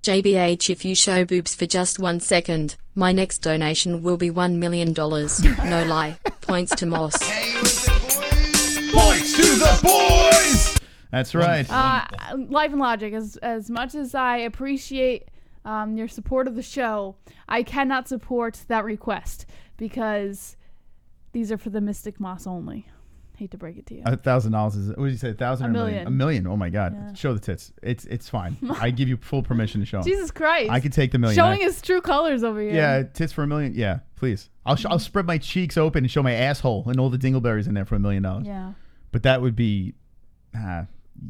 JBH, if you show boobs for just 1 second, my next donation will be $1 million. No lie. Points to Moss. Points to the boys. That's right. Life and Logic, as much as I appreciate your support of the show, I cannot support that request because these are for the Mystic Moss only. Hate to break it to you. $1,000 is, what did you say? 1,000 or $1 million. $1 million. Oh my God. Yeah. Show the tits. It's fine. I give you full permission to show them. Jesus Christ. I could take the $1 million. Showing his true colors over here. Yeah, tits for $1 million. Yeah, please. I'll spread my cheeks open and show my asshole and all the dingleberries in there for $1 million. Yeah. But that would be,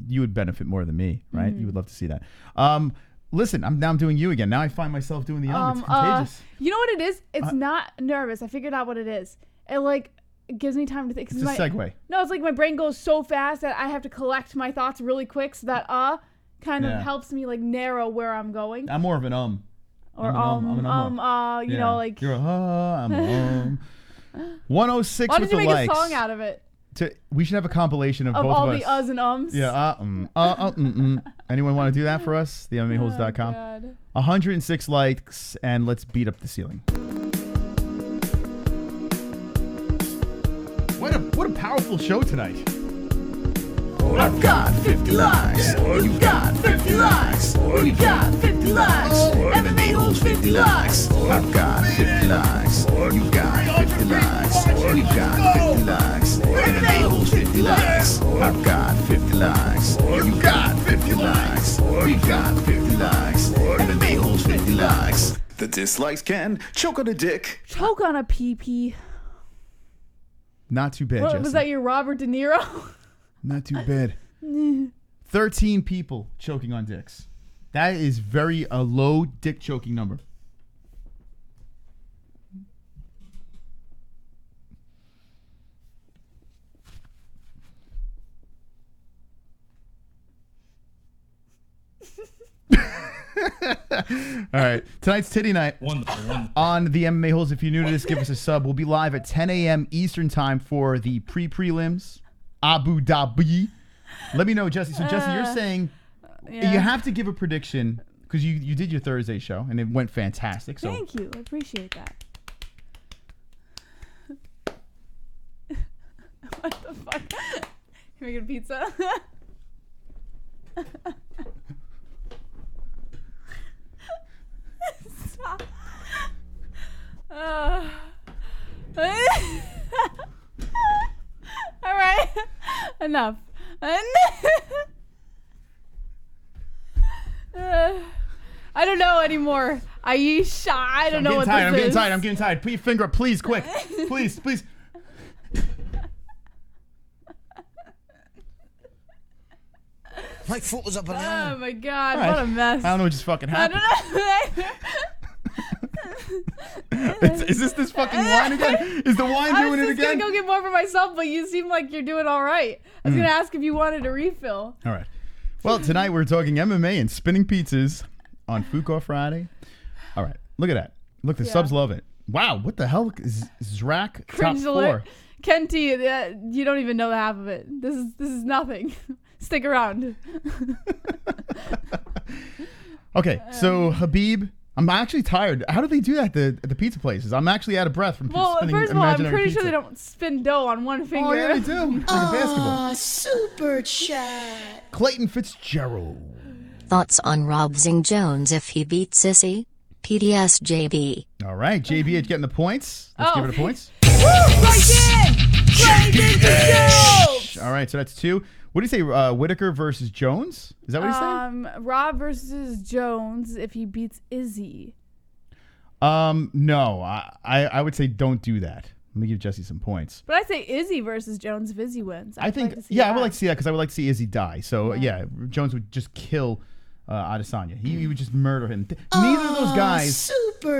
you would benefit more than me, right? You would love to see that. Listen, I'm doing you again. Now I find myself doing the It's contagious. You know what it is? It's not nervous. I figured out what it is. It gives me time to think. It's a segue. No, it's like my brain goes so fast that I have to collect my thoughts really quick, so that kind of helps me like narrow where I'm going. I'm more of an Or I'm you know, like you're I'm an 106 why with did the you make likes. a song out of it? We should have a compilation of both all of us. the uhs and ums. Yeah. Anyone want to do that for us? The MMA-Holes.com. 106 likes, and let's beat up the ceiling. What a powerful show tonight. I've got 50 likes. You got 50 likes. We got 50 likes. MMA-Holes 50 likes. I've got 50 likes. You got 50 likes. We got 50 likes. MMA-Holes 50 likes. I've got 50 likes. You got 50 likes. We got 50 likes. MMA-Holes 50 likes. The dislikes can choke on a dick. Choke on a pee-pee. Not too bad, Jesse. Was that your Robert De Niro? Not too bad. 13 people choking on dicks. That is a low dick choking number. All right. Tonight's Titty Night. Wonderful. On the MMA Holes. If you're new to this, give us a sub. We'll be live at 10 a.m. Eastern time for the prelims. Abu Dhabi. Let me know, Jesse. So, Jesse, you're saying you have to give a prediction because you did your Thursday show and it went fantastic. So thank you. I appreciate that. What the fuck? You're making pizza? Stop. All right. Enough. I don't know anymore. Aisha, I don't know what this is. I'm getting tired. Put your finger up, please, quick. Please. My foot was up and down. Oh my God, right. what a mess. I don't know what just fucking happened. I don't know. Is this fucking wine again? Is the wine doing it again? I was just going to go get more for myself, but you seem like you're doing all right. I was going to ask if you wanted a refill. All right. Well, tonight we're talking MMA and spinning pizzas on Fuko Friday. All right. Look at that. Look, the subs love it. Wow. What the hell is Zrak top Cringe 4? alert. Kenty, you don't even know the half of it. This is nothing. Stick around. Okay, so Habib, I'm actually tired. How do they do that at the pizza places? I'm actually out of breath from spinning first of all, I'm pretty pizza. sure they don't spin dough on one finger. Oh, yeah, they do. Like basketball. Super chat. Clayton Fitzgerald. Thoughts on Robsing Jones if he beats Sissy? PDS JB. All right, JB getting the points. Let's give her the points. All right, so that's 2. What do you say, Whitaker versus Jones? Is that what he's saying? Rob versus Jones if he beats Izzy. No, I would say don't do that. Let me give Jesse some points. But I'd say Izzy versus Jones if Izzy wins. I think, I would like to see that because I would like to see Izzy die. So, yeah Jones would just kill Adesanya. He would just murder him. Neither of those guys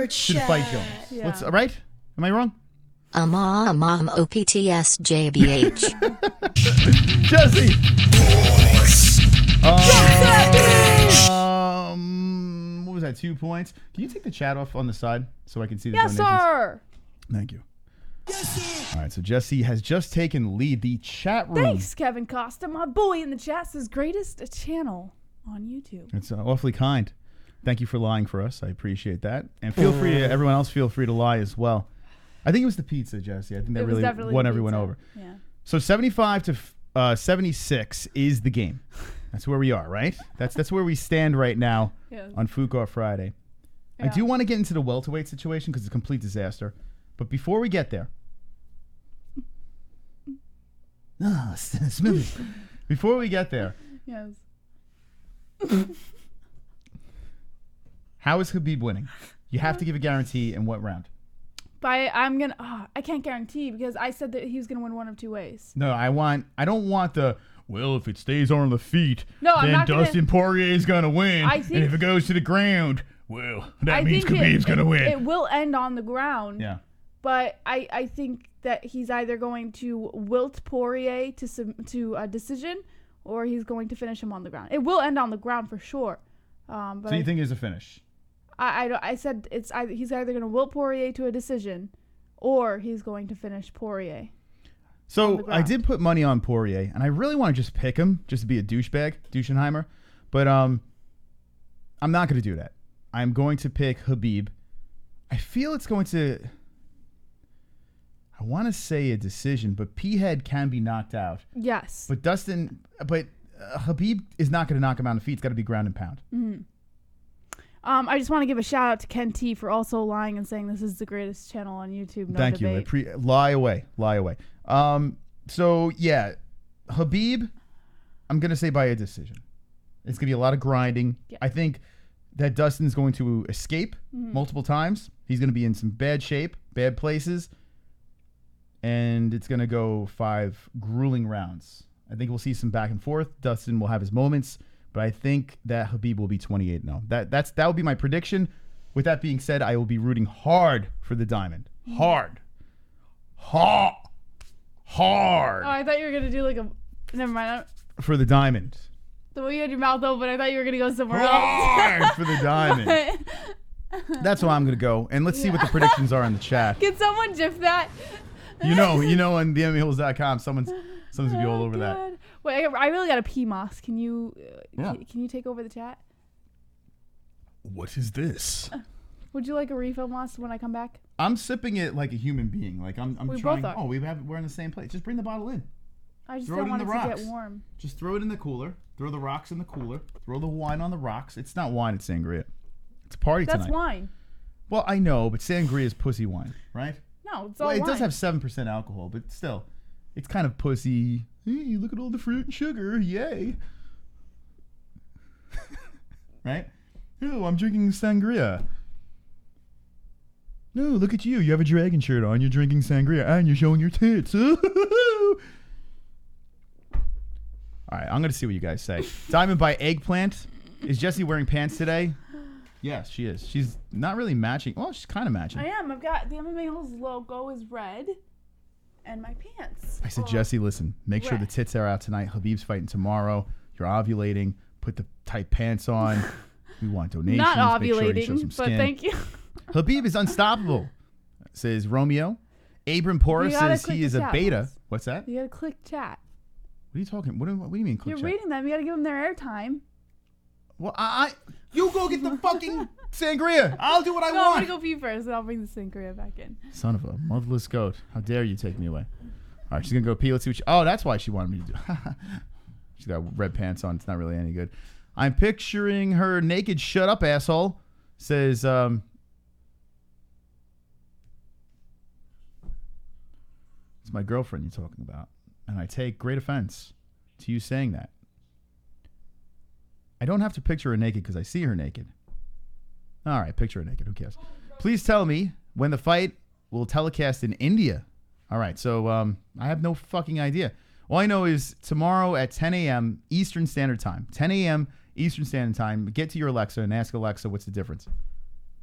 should fight Jones. Yeah. Right? Am I wrong? OPTS JBH. Jesse! What was that, 2 points? Can you take the chat off on the side so I can see the donations? Yes, sir. Thank you. Yes, sir. All right, so Jesse has just taken the lead. The chat room. Thanks, Kevin Costa. My boy in the chat says greatest channel on YouTube. It's awfully kind. Thank you for lying for us. I appreciate that. And feel free, everyone else, feel free to lie as well. I think it was the pizza, Jesse. I think that really won everyone over. Yeah. So 75 to 76 is the game. That's where we are, right? That's where we stand right now on Food Court Friday. Yeah. I do want to get into the welterweight situation because it's a complete disaster. But before we get there, smooth. Before we get there, yes. How is Habib winning? You have to give a guarantee in what round? I can't guarantee because I said that he was gonna win one of 2 ways. No, I don't want the, well, if it stays on the feet, then Dustin Poirier is gonna win. And if it goes to the ground, well, that means Khabib's gonna win. It will end on the ground. Yeah. But I think that he's either going to wilt Poirier to a decision, or he's going to finish him on the ground. It will end on the ground for sure. But so you think it's a finish? I said he's either going to wilt Poirier to a decision, or he's going to finish Poirier. So I did put money on Poirier, and I really want to just pick him, just to be a doucheheimer. But I'm not going to do that. I'm going to pick Habib. I feel it's going to. I want to say a decision, but P-Head can be knocked out. Yes. But Habib is not going to knock him out on the feet. It's got to be ground and pound. Mm-hmm. I just want to give a shout out to Ken T for also lying and saying this is the greatest channel on YouTube. No Thank debate. you. Lie away. So yeah, Habib, I'm going to say by a decision. It's going to be a lot of grinding. Yeah. I think that Dustin's going to escape multiple times. He's going to be in some bad shape, bad places. And it's going to go 5 grueling rounds. I think we'll see some back and forth. Dustin will have his moments, but I think that Habib will be 28-0. That would be my prediction. With that being said, I will be rooting hard for the diamond. Hard. Oh, I thought you were going to do like a... Never mind. For the diamond. The way you had your mouth open, I thought you were going to go somewhere else. Hard for the diamond. That's where I'm going to go. And let's see what the predictions are in the chat. Can someone gif that? You know, on the MMA-Holes.com, someone's going to be all over that. Wait, I really got a pee, Moss. Can you can you take over the chat? What is this? Would you like a refill, Moss, when I come back? I'm sipping it like a human being. Like I'm we trying. Both are. Oh, we're in the same place. Just bring the bottle in. I just don't want it to get warm. Just throw it in the cooler. Throw the rocks in the cooler. Throw the wine on the rocks. It's not wine. It's sangria. It's a party tonight. That's wine. Well, I know, but sangria is pussy wine, right? No, it's all wine. It does have 7% alcohol, but still, it's kind of pussy. Hey, look at all the fruit and sugar. Yay. Right? Oh, I'm drinking sangria. No, look at you. You have a dragon shirt on. You're drinking sangria, and you're showing your tits. All right, I'm going to see what you guys say. Diamond by Eggplant. Is Jessie wearing pants today? Yes, she is. She's not really matching. Well, she's kind of matching. I am. I've got the MMA-Holes logo is red, and my pants. I said, Jessie, listen, make sure the tits are out tonight. Habib's fighting tomorrow. You're ovulating. Put the tight pants on. We want donations. Not make sure you ovulating, show some but skin. thank you. Habib is unstoppable, says Romeo. Abram Porras says he is a beta. What's that? You gotta click chat. What are you talking? What do you mean? Click You're chat? reading them. You got to give them their airtime. Well, you go get the fucking sangria. I'll do what I I'm want. going to go pee first, and I'll bring the sangria back in. Son of a motherless goat. How dare you take me away? All right, she's going to go pee. Let's see what oh, that's why she wanted me to do. She's got red pants on. It's not really any good. I'm picturing her naked. Shut up, asshole. Says, it's my girlfriend you're talking about. And I take great offense to you saying that. I don't have to picture her naked because I see her naked. All right, picture her naked. Who cares? Please tell me when the fight will telecast in India. All right, so I have no fucking idea. All I know is tomorrow at 10 a.m. Eastern Standard Time. 10 a.m. Eastern Standard Time. Get to your Alexa and ask Alexa what's the difference.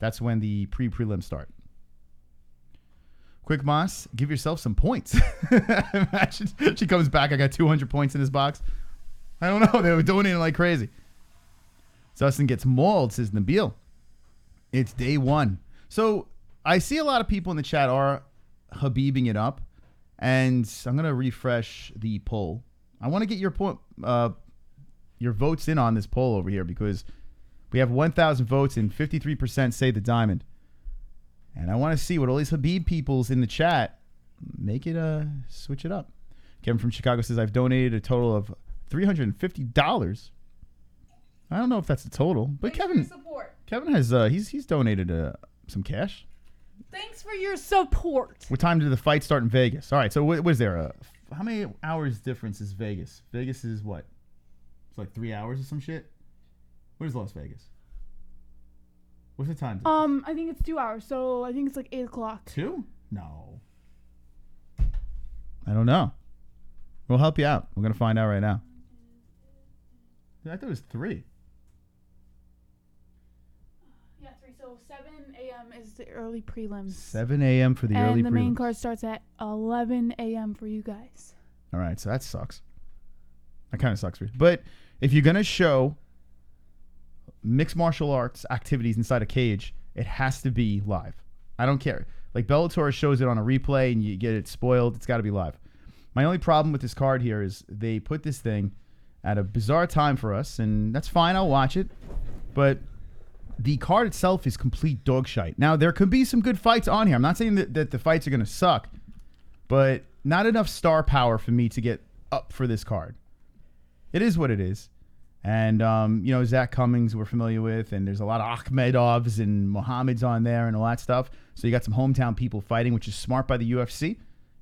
That's when the prelims start. Quick Moss, give yourself some points. Imagine she comes back. I got 200 points in this box. I don't know. They were donating like crazy. Dustin gets mauled, says Nabil. It's day one. So I see a lot of people in the chat are Habibing it up. And I'm going to refresh the poll. I want to get your votes in on this poll over here because we have 1,000 votes and 53% say the diamond. And I want to see what all these Habib peoples in the chat make it switch it up. Kevin from Chicago says I've donated a total of $350. I don't know if that's the total, but Kevin has he's donated some cash. Thanks for your support. What time did the fight start in Vegas? All right, so what was there? How many hours difference is Vegas? Vegas is what? It's like 3 hours or some shit. What is Las Vegas? What's the time difference? I think it's 2 hours, so I think it's like 8 o'clock. 2? No. I don't know. We'll help you out. We're gonna find out right now. I thought it was 3. Yeah, 3. So 7 a.m. is the early prelims. 7 a.m. for the early prelims. And the main card starts at 11 a.m. for you guys. All right, so that sucks. That kind of sucks for you. But if you're gonna show mixed martial arts activities inside a cage, it has to be live. I don't care. Like Bellator shows it on a replay and you get it spoiled. It's got to be live. My only problem with this card here is they put this thing at a bizarre time for us, and that's fine. I'll watch it. But the card itself is complete dog shite. Now, there could be some good fights on here. I'm not saying that the fights are going to suck, but not enough star power for me to get up for this card. It is what it is. And, Zach Cummings we're familiar with, and there's a lot of Akhmedovs and Mohammeds on there and all that stuff. So you got some hometown people fighting, which is smart by the UFC.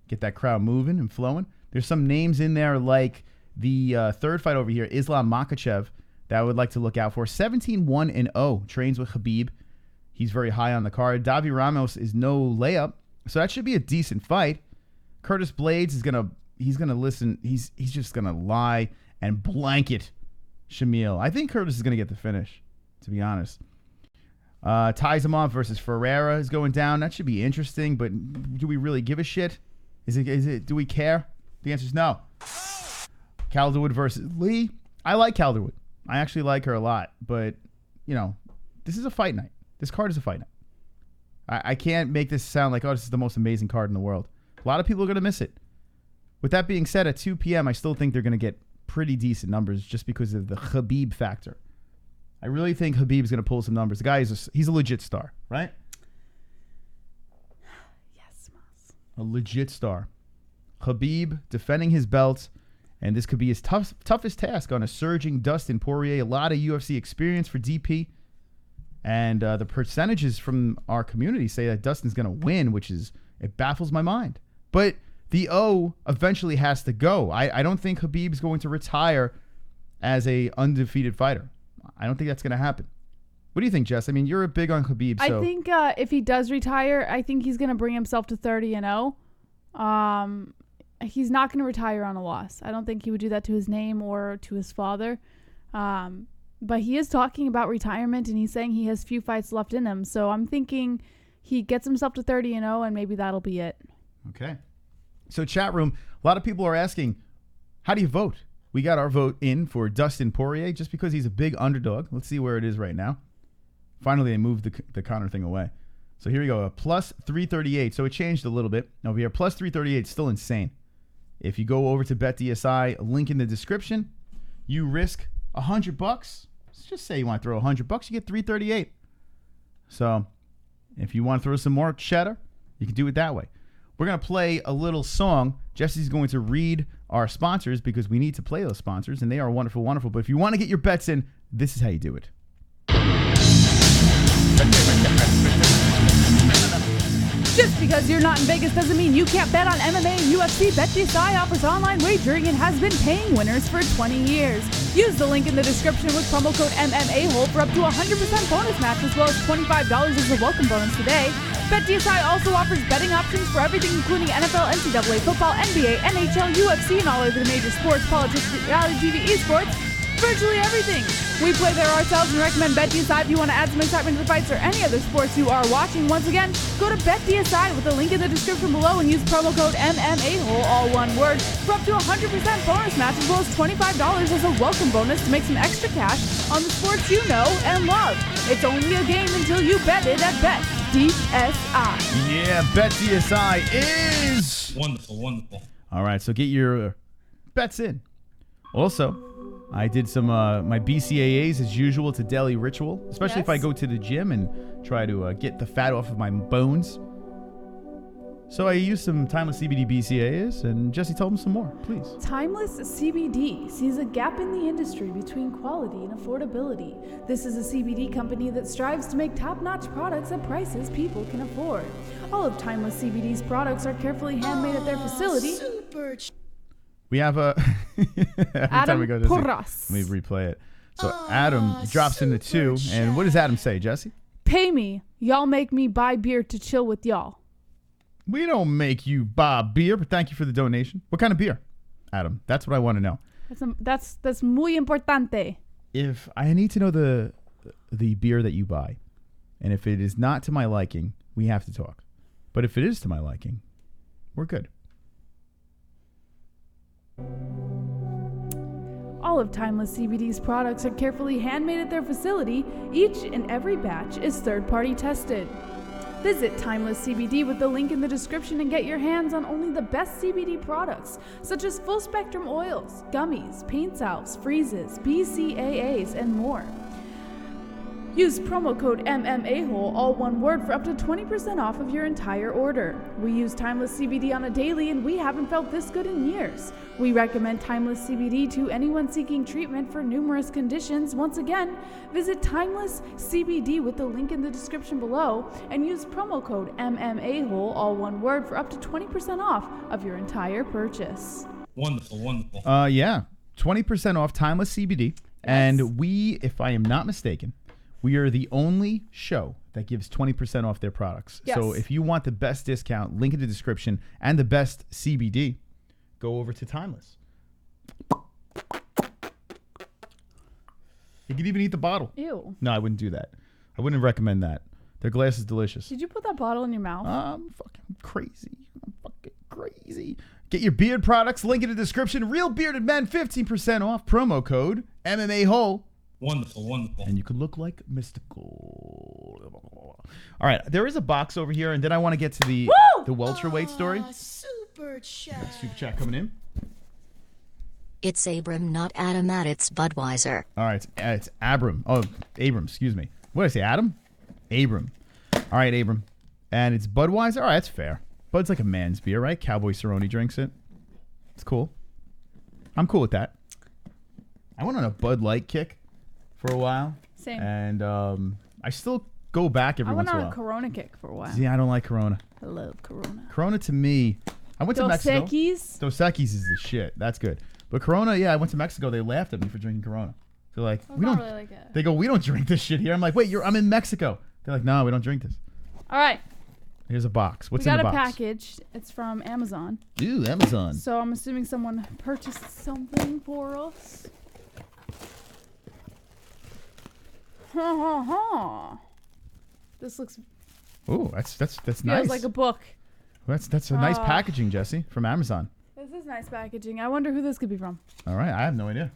Get that crowd moving and flowing. There's some names in there like the third fight over here, Islam Makhachev, that I would like to look out for. 17-1-0, trains with Habib. He's very high on the card. Davi Ramos is no layup, so that should be a decent fight. Curtis Blades is he's gonna listen. He's just gonna lie and blanket Shamil. I think Curtis is going to get the finish, to be honest. Tizamov versus Ferreira is going down. That should be interesting, but do we really give a shit? Do we care? The answer is no. Kaldur Wood versus Lee. I like Kaldur Wood. I actually like her a lot, but, this is a fight night. This card is a fight night. I can't make this sound like, this is the most amazing card in the world. A lot of people are going to miss it. With that being said, at 2 p.m., I still think they're going to get pretty decent numbers just because of the Habib factor. I really think Habib's going to pull some numbers. The guy he's a legit star, right? Yes, Moss. A legit star. Habib defending his belt, and this could be his toughest task on a surging Dustin Poirier. A lot of UFC experience for DP, and the percentages from our community say that Dustin's going to win, it baffles my mind. But the O eventually has to go. I don't think Habib's going to retire as a undefeated fighter. I don't think that's going to happen. What do you think, Jess? I mean, you're big on Habib. So. I think if he does retire, I think he's going to bring himself to 30-0. He's not going to retire on a loss. I don't think he would do that to his name or to his father. But he is talking about retirement, and he's saying he has few fights left in him. So I'm thinking he gets himself to 30-0, and maybe that'll be it. Okay. So chat room, a lot of people are asking, how do you vote? We got our vote in for Dustin Poirier just because he's a big underdog. Let's see where it is right now. Finally, they moved the Conor thing away. So here we go, a plus 338. So it changed a little bit over here. Plus 338, still insane. If you go over to BetDSI, link in the description, you risk $100. Let's just say you want to throw $100, you get $338. So if you want to throw some more cheddar, you can do it that way. We're going to play a little song. Jesse's going to read our sponsors because we need to play those sponsors, and they are wonderful, wonderful. But if you want to get your bets in, this is how you do it. Just because you're not in Vegas doesn't mean you can't bet on MMA and UFC. BetDSI offers online wagering and has been paying winners for 20 years. Use the link in the description with promo code MMA-Hole for up to 100% bonus match as well as $25 as a welcome bonus today. BetDSI also offers betting options for everything including NFL, NCAA, football, NBA, NHL, UFC, and all other major sports, politics, reality TV, esports. Virtually everything. We play there ourselves and recommend BetDSI if you want to add some excitement to the fights or any other sports you are watching. Once again, go to BetDSI with the link in the description below and use promo code MMA-Hole, all one word, for up to 100% bonus match as well as $25 as a welcome bonus to make some extra cash on the sports you know and love. It's only a game until you bet it at BetDSI. Yeah, BetDSI is wonderful, wonderful. All right, so get your bets in. Also, I did some my BCAAs as usual. It's a daily ritual, especially if I go to the gym and try to get the fat off of my bones. So I used some Timeless CBD BCAAs, and Jesse told him some more, please. Timeless CBD sees a gap in the industry between quality and affordability. This is a CBD company that strives to make top-notch products at prices people can afford. All of Timeless CBD's products are carefully handmade at their facility. We have a every time we go to Porras. let me replay it. So Adam drops into 2, and what does Adam say, Jesse? Pay me. Y'all make me buy beer to chill with y'all. We don't make you buy beer, but thank you for the donation. What kind of beer, Adam? That's what I want to know. That's muy importante. If I need to know the beer that you buy, and if it is not to my liking, we have to talk. But if it is to my liking, we're good. All of Timeless CBD's products are carefully handmade at their facility. Each and every batch is third-party tested. Visit Timeless CBD with the link in the description and get your hands on only the best CBD products, such as full-spectrum oils, gummies, paint salves, freezes, BCAAs, and more. Use promo code MMA-Hole, all one word, for up to 20% off of your entire order. We use Timeless CBD on a daily, and we haven't felt this good in years. We recommend Timeless CBD to anyone seeking treatment for numerous conditions. Once again, visit Timeless CBD with the link in the description below and use promo code MMA-Hole, all one word, for up to 20% off of your entire purchase. Wonderful, wonderful. Yeah, 20% off Timeless CBD. Yes. And we, if I am not mistaken, we are the only show that gives 20% off their products. Yes. So if you want the best discount, link in the description, and the best CBD, go over to Timeless. You can even eat the bottle. Ew. No, I wouldn't do that. I wouldn't recommend that. Their glass is delicious. Did you put that bottle in your mouth? I'm fucking crazy. I'm fucking crazy. Get your beard products, link in the description. Real Bearded Men, 15% off. Promo code MMA-Hole. Wonderful, wonderful. And you could look like Mystical. All right, there is a box over here, and then I want to get to the welterweight story. Super chat. Yeah, super chat coming in. It's Abram, not Adam. It's Budweiser. All right, it's Abram. Oh, Abram, excuse me. What did I say, Adam? Abram. All right, Abram. And it's Budweiser? All right, that's fair. Bud's like a man's beer, right? Cowboy Cerrone drinks it. It's cool. I'm cool with that. I went on a Bud Light kick for a while. Same. And I still go back every once in a while. I went on a Corona kick for a while. Yeah, I don't like Corona. I love Corona. Corona to me, I went to Mexico. Dos Equis is the shit. That's good. But Corona, yeah, I went to Mexico. They laughed at me for drinking Corona. They're like, we don't. Really like it. They go, we don't drink this shit here. I'm like, wait, I'm in Mexico. They're like, no, we don't drink this. All right. Here's a box. What's in the box? We got a package. It's from Amazon. Ooh, Amazon. So I'm assuming someone purchased something for us. This looks. Ooh, that's feels nice. like a book. That's a nice packaging, Jesse, from Amazon. This is nice packaging. I wonder who this could be from. All right, I have no idea.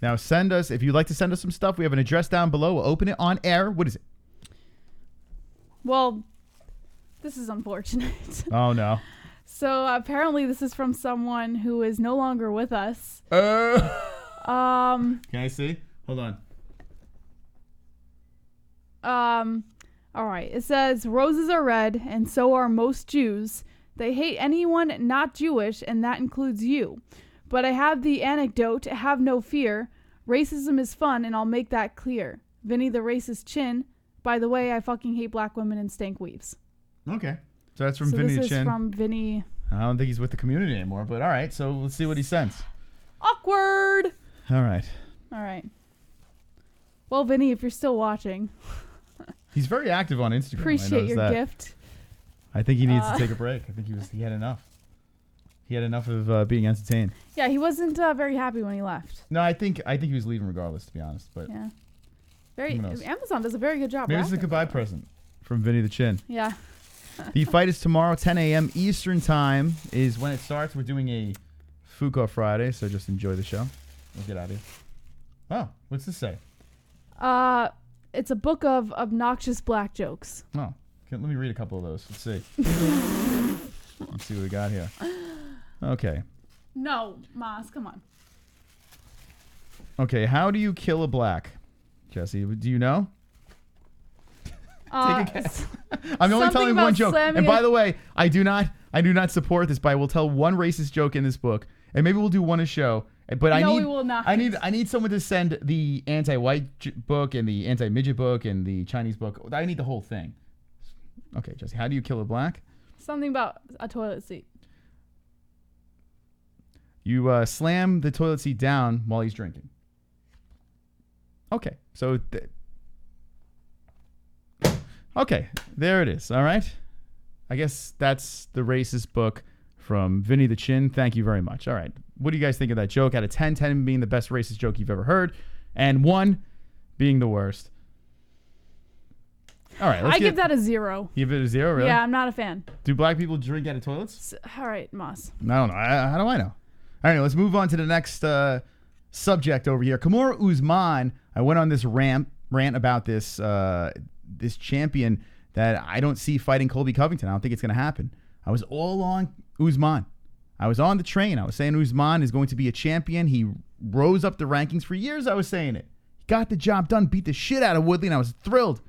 Now send us, if you'd like to send us some stuff, we have an address down below. We'll open it on air. What is it? Well, this is unfortunate. Oh no. So apparently this is from someone who is no longer with us. Can I see? Hold on. All right. It says, roses are red, and so are most Jews. They hate anyone not Jewish, and that includes you. But I have the anecdote, have no fear. Racism is fun, and I'll make that clear. Vinny the racist chin. By the way, I fucking hate black women and stank weaves. Okay. So that's from Vinny the this Chin. is from Vinny. I don't think he's with the community anymore, but all right. So let's see what he sends. Awkward. All right. All right. Well, Vinny, if you're still watching. He's very active on Instagram. Appreciate your gift. I think he needs to take a break. I think he had enough. He had enough of being entertained. Yeah, he wasn't very happy when he left. No, I think he was leaving regardless, to be honest. But yeah, Amazon does a very good job. Maybe it's a goodbye present from Vinny the Chin. Yeah. The fight is tomorrow, 10 a.m. Eastern time is when it starts. We're doing a Fuko Friday, so just enjoy the show. We'll get out of here. Oh, what's this say? It's a book of obnoxious black jokes. Oh, let me read a couple of those. Let's see. Let's see what we got here. Okay. No, Mas, come on. Okay, how do you kill a black? Jesse, do you know? Take a guess. I'm only telling one joke. And by the way, I do not support this, but I will tell one racist joke in this book, and maybe we'll do one a show. But we will not. I need someone to send the anti-white book and the anti-midget book and the Chinese book. I need the whole thing. Okay, Jesse, how do you kill a black? Something about a toilet seat. You slam the toilet seat down while he's drinking. Okay, so okay, there it is. All right, I guess that's the racist book from Vinny the Chin. Thank you very much. All right, what do you guys think of that joke? Out of 10, 10 being the best racist joke you've ever heard, and 1 being the worst. All right, I give that a 0. You give it a 0, really? Yeah, I'm not a fan. Do black people drink out of toilets? All right, Moss. I don't know. How do I know? All right, let's move on to the next subject over here. Kamaru Usman. I went on this rant about this this champion that I don't see fighting Colby Covington. I don't think it's going to happen. I was all on Usman. I was on the train. I was saying Usman is going to be a champion. He rose up the rankings for years. I was saying it. He got the job done, beat the shit out of Woodley, and I was thrilled.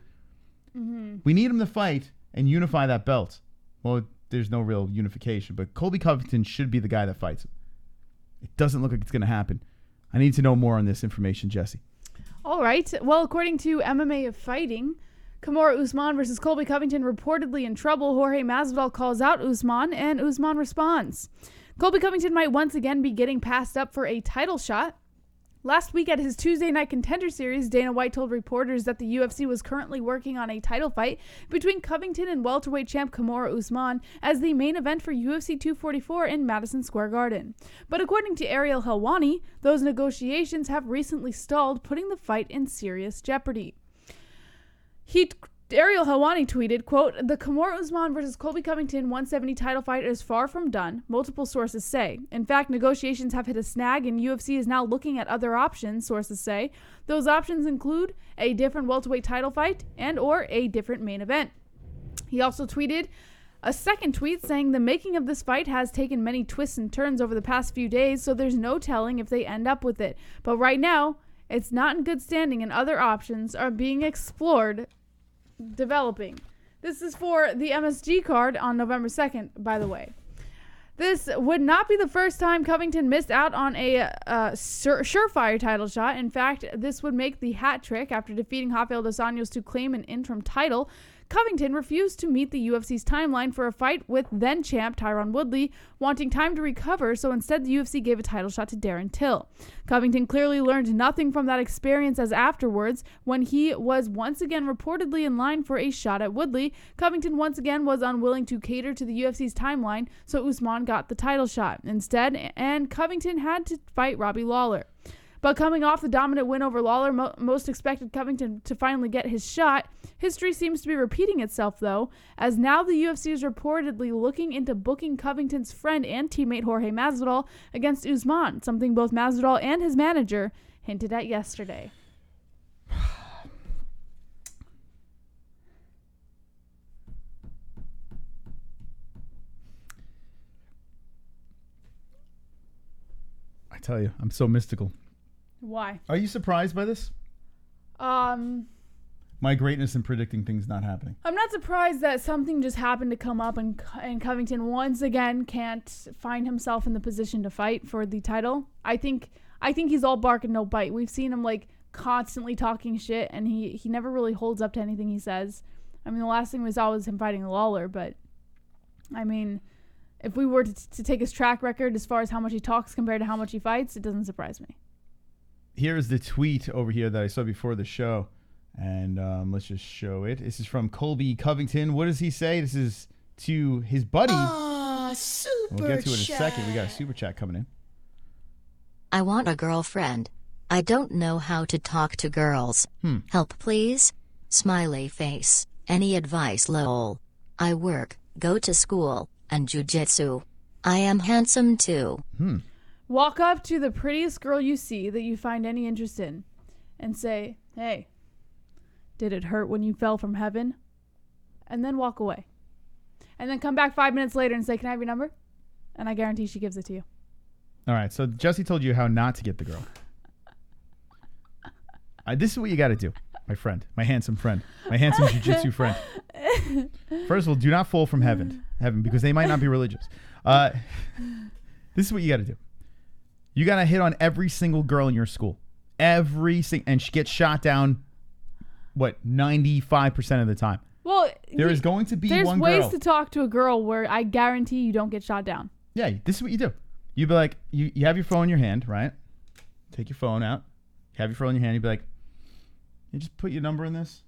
Mm-hmm. We need him to fight and unify that belt. Well, there's no real unification, but Colby Covington should be the guy that fights him. It doesn't look like it's going to happen. I need to know more on this information, Jesse. All right. Well, according to MMA Fighting, Kamaru Usman versus Colby Covington reportedly in trouble. Jorge Masvidal calls out Usman, and Usman responds. Colby Covington might once again be getting passed up for a title shot. Last week at his Tuesday Night Contender Series, Dana White told reporters that the UFC was currently working on a title fight between Covington and welterweight champ Kamaru Usman as the main event for UFC 244 in Madison Square Garden. But according to Ariel Helwani, those negotiations have recently stalled, putting the fight in serious jeopardy. Ariel Helwani tweeted, quote, "The Kamaru Usman versus Colby Covington 170 title fight is far from done, multiple sources say. In fact, negotiations have hit a snag and UFC is now looking at other options, sources say. Those options include a different welterweight title fight and or a different main event." He also tweeted a second tweet saying the making of this fight has taken many twists and turns over the past few days, so there's no telling if they end up with it. But right now, it's not in good standing and other options are being explored developing. This is for the MSG card on November 2nd, by the way. This would not be the first time Covington missed out on a surefire title shot. In fact, this would make the hat trick after defeating Rafael dos Anjos to claim an interim title. Covington refused to meet the UFC's timeline for a fight with then-champ Tyron Woodley, wanting time to recover, so instead the UFC gave a title shot to Darren Till. Covington clearly learned nothing from that experience, as afterwards, when he was once again reportedly in line for a shot at Woodley, Covington once again was unwilling to cater to the UFC's timeline, so Usman got the title shot instead, and Covington had to fight Robbie Lawler. But coming off the dominant win over Lawler, most expected Covington to finally get his shot. History seems to be repeating itself, though, as now the UFC is reportedly looking into booking Covington's friend and teammate Jorge Masvidal against Usman, something both Masvidal and his manager hinted at yesterday. I tell you, I'm so mystical. Why? Are you surprised by this? My greatness in predicting things not happening. I'm not surprised that something just happened to come up and Covington once again can't find himself in the position to fight for the title. I think he's all bark and no bite. We've seen him like constantly talking shit, and he never really holds up to anything he says. I mean, the last thing we saw was him fighting Lawler, but I mean, if we were to take his track record as far as how much he talks compared to how much he fights, it doesn't surprise me. Here's the tweet over here that I saw before the show. And let's just show it. This is from Colby Covington. What does he say? This is to his buddy. Super We'll get to it in a chat. second. We got a super chat coming in. I want a girlfriend. I don't know how to talk to girls. Help please? Smiley face. Any advice lol? I work, go to school, and jujitsu. I am handsome too. Walk up to the prettiest girl you see that you find any interest in and say, hey, did it hurt when you fell from heaven? And then walk away. And then come back 5 minutes later and say, can I have your number? And I guarantee she gives it to you. All right. So Jesse told you how not to get the girl. This is what you got to do, my friend, my handsome jiu-jitsu friend. First of all, do not fall from heaven, because they might not be religious. This is what you got to do. You got to hit on every single girl in your school. And she gets shot down, 95% of the time. Well, there is going to be one girl. There's ways to talk to a girl where I guarantee you don't get shot down. Yeah, this is what you do. You be like, you have your phone in your hand, right? Take your phone out. You have your phone in your hand. You be like, you just put your number in this,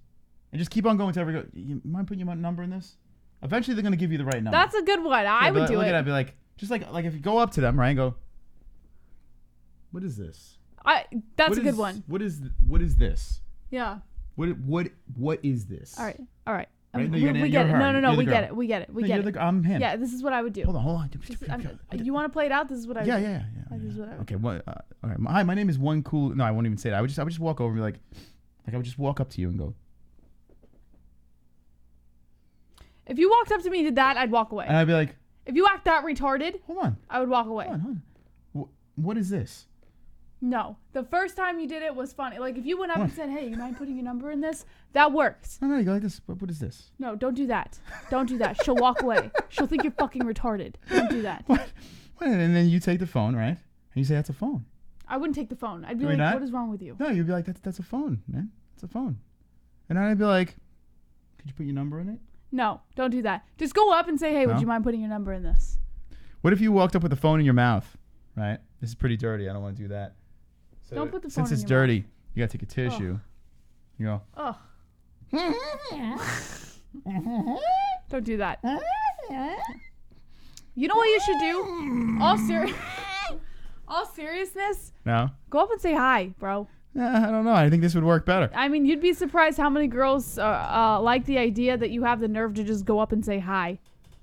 and just keep on going to every girl. You mind putting your number in this? Eventually, they're going to give you the right number. That's a good one. I would do look it. At it, be like, just like if you go up to them, right, and go, what is this? That's a good one. What is this? Yeah. What is this? All right. Right? We get it. No. We get it. We get it. I'm him. Yeah, this is what I would do. Hold on. You want to play it out? This is what I would do. Yeah. This is what I would Okay. What? All right. Hi, my name is One Cool. No, I won't even say that. I would just walk over and be like I would just walk up to you and go. If you walked up to me and did that, I'd walk away. And I'd be like, if you act that retarded, hold on, I would walk away. Hold on. What is this? No. The first time you did it was funny. Like, if you went up and said, hey, you mind putting your number in this? That works. No, you go like this. What is this? No, don't do that. Don't do that. She'll walk away. She'll think you're fucking retarded. Don't do that. What? And then you take the phone, right? And you say, that's a phone. I wouldn't take the phone. I'd be like, what is wrong with you? No, you'd be like, that's a phone, man. It's a phone. And I'd be like, could you put your number in it? No, don't do that. Just go up and say, hey, would you mind putting your number in this? What if you walked up with the phone in your mouth, right? This is pretty dirty. I don't want to do that. So don't put the phone in your mouth. Since it's dirty, you got to take a tissue. You go. Oh. Don't do that. You know what you should do? All seriousness? No. Go up and say hi, bro. I don't know. I think this would work better. I mean, you'd be surprised how many girls like the idea that you have the nerve to just go up and say hi.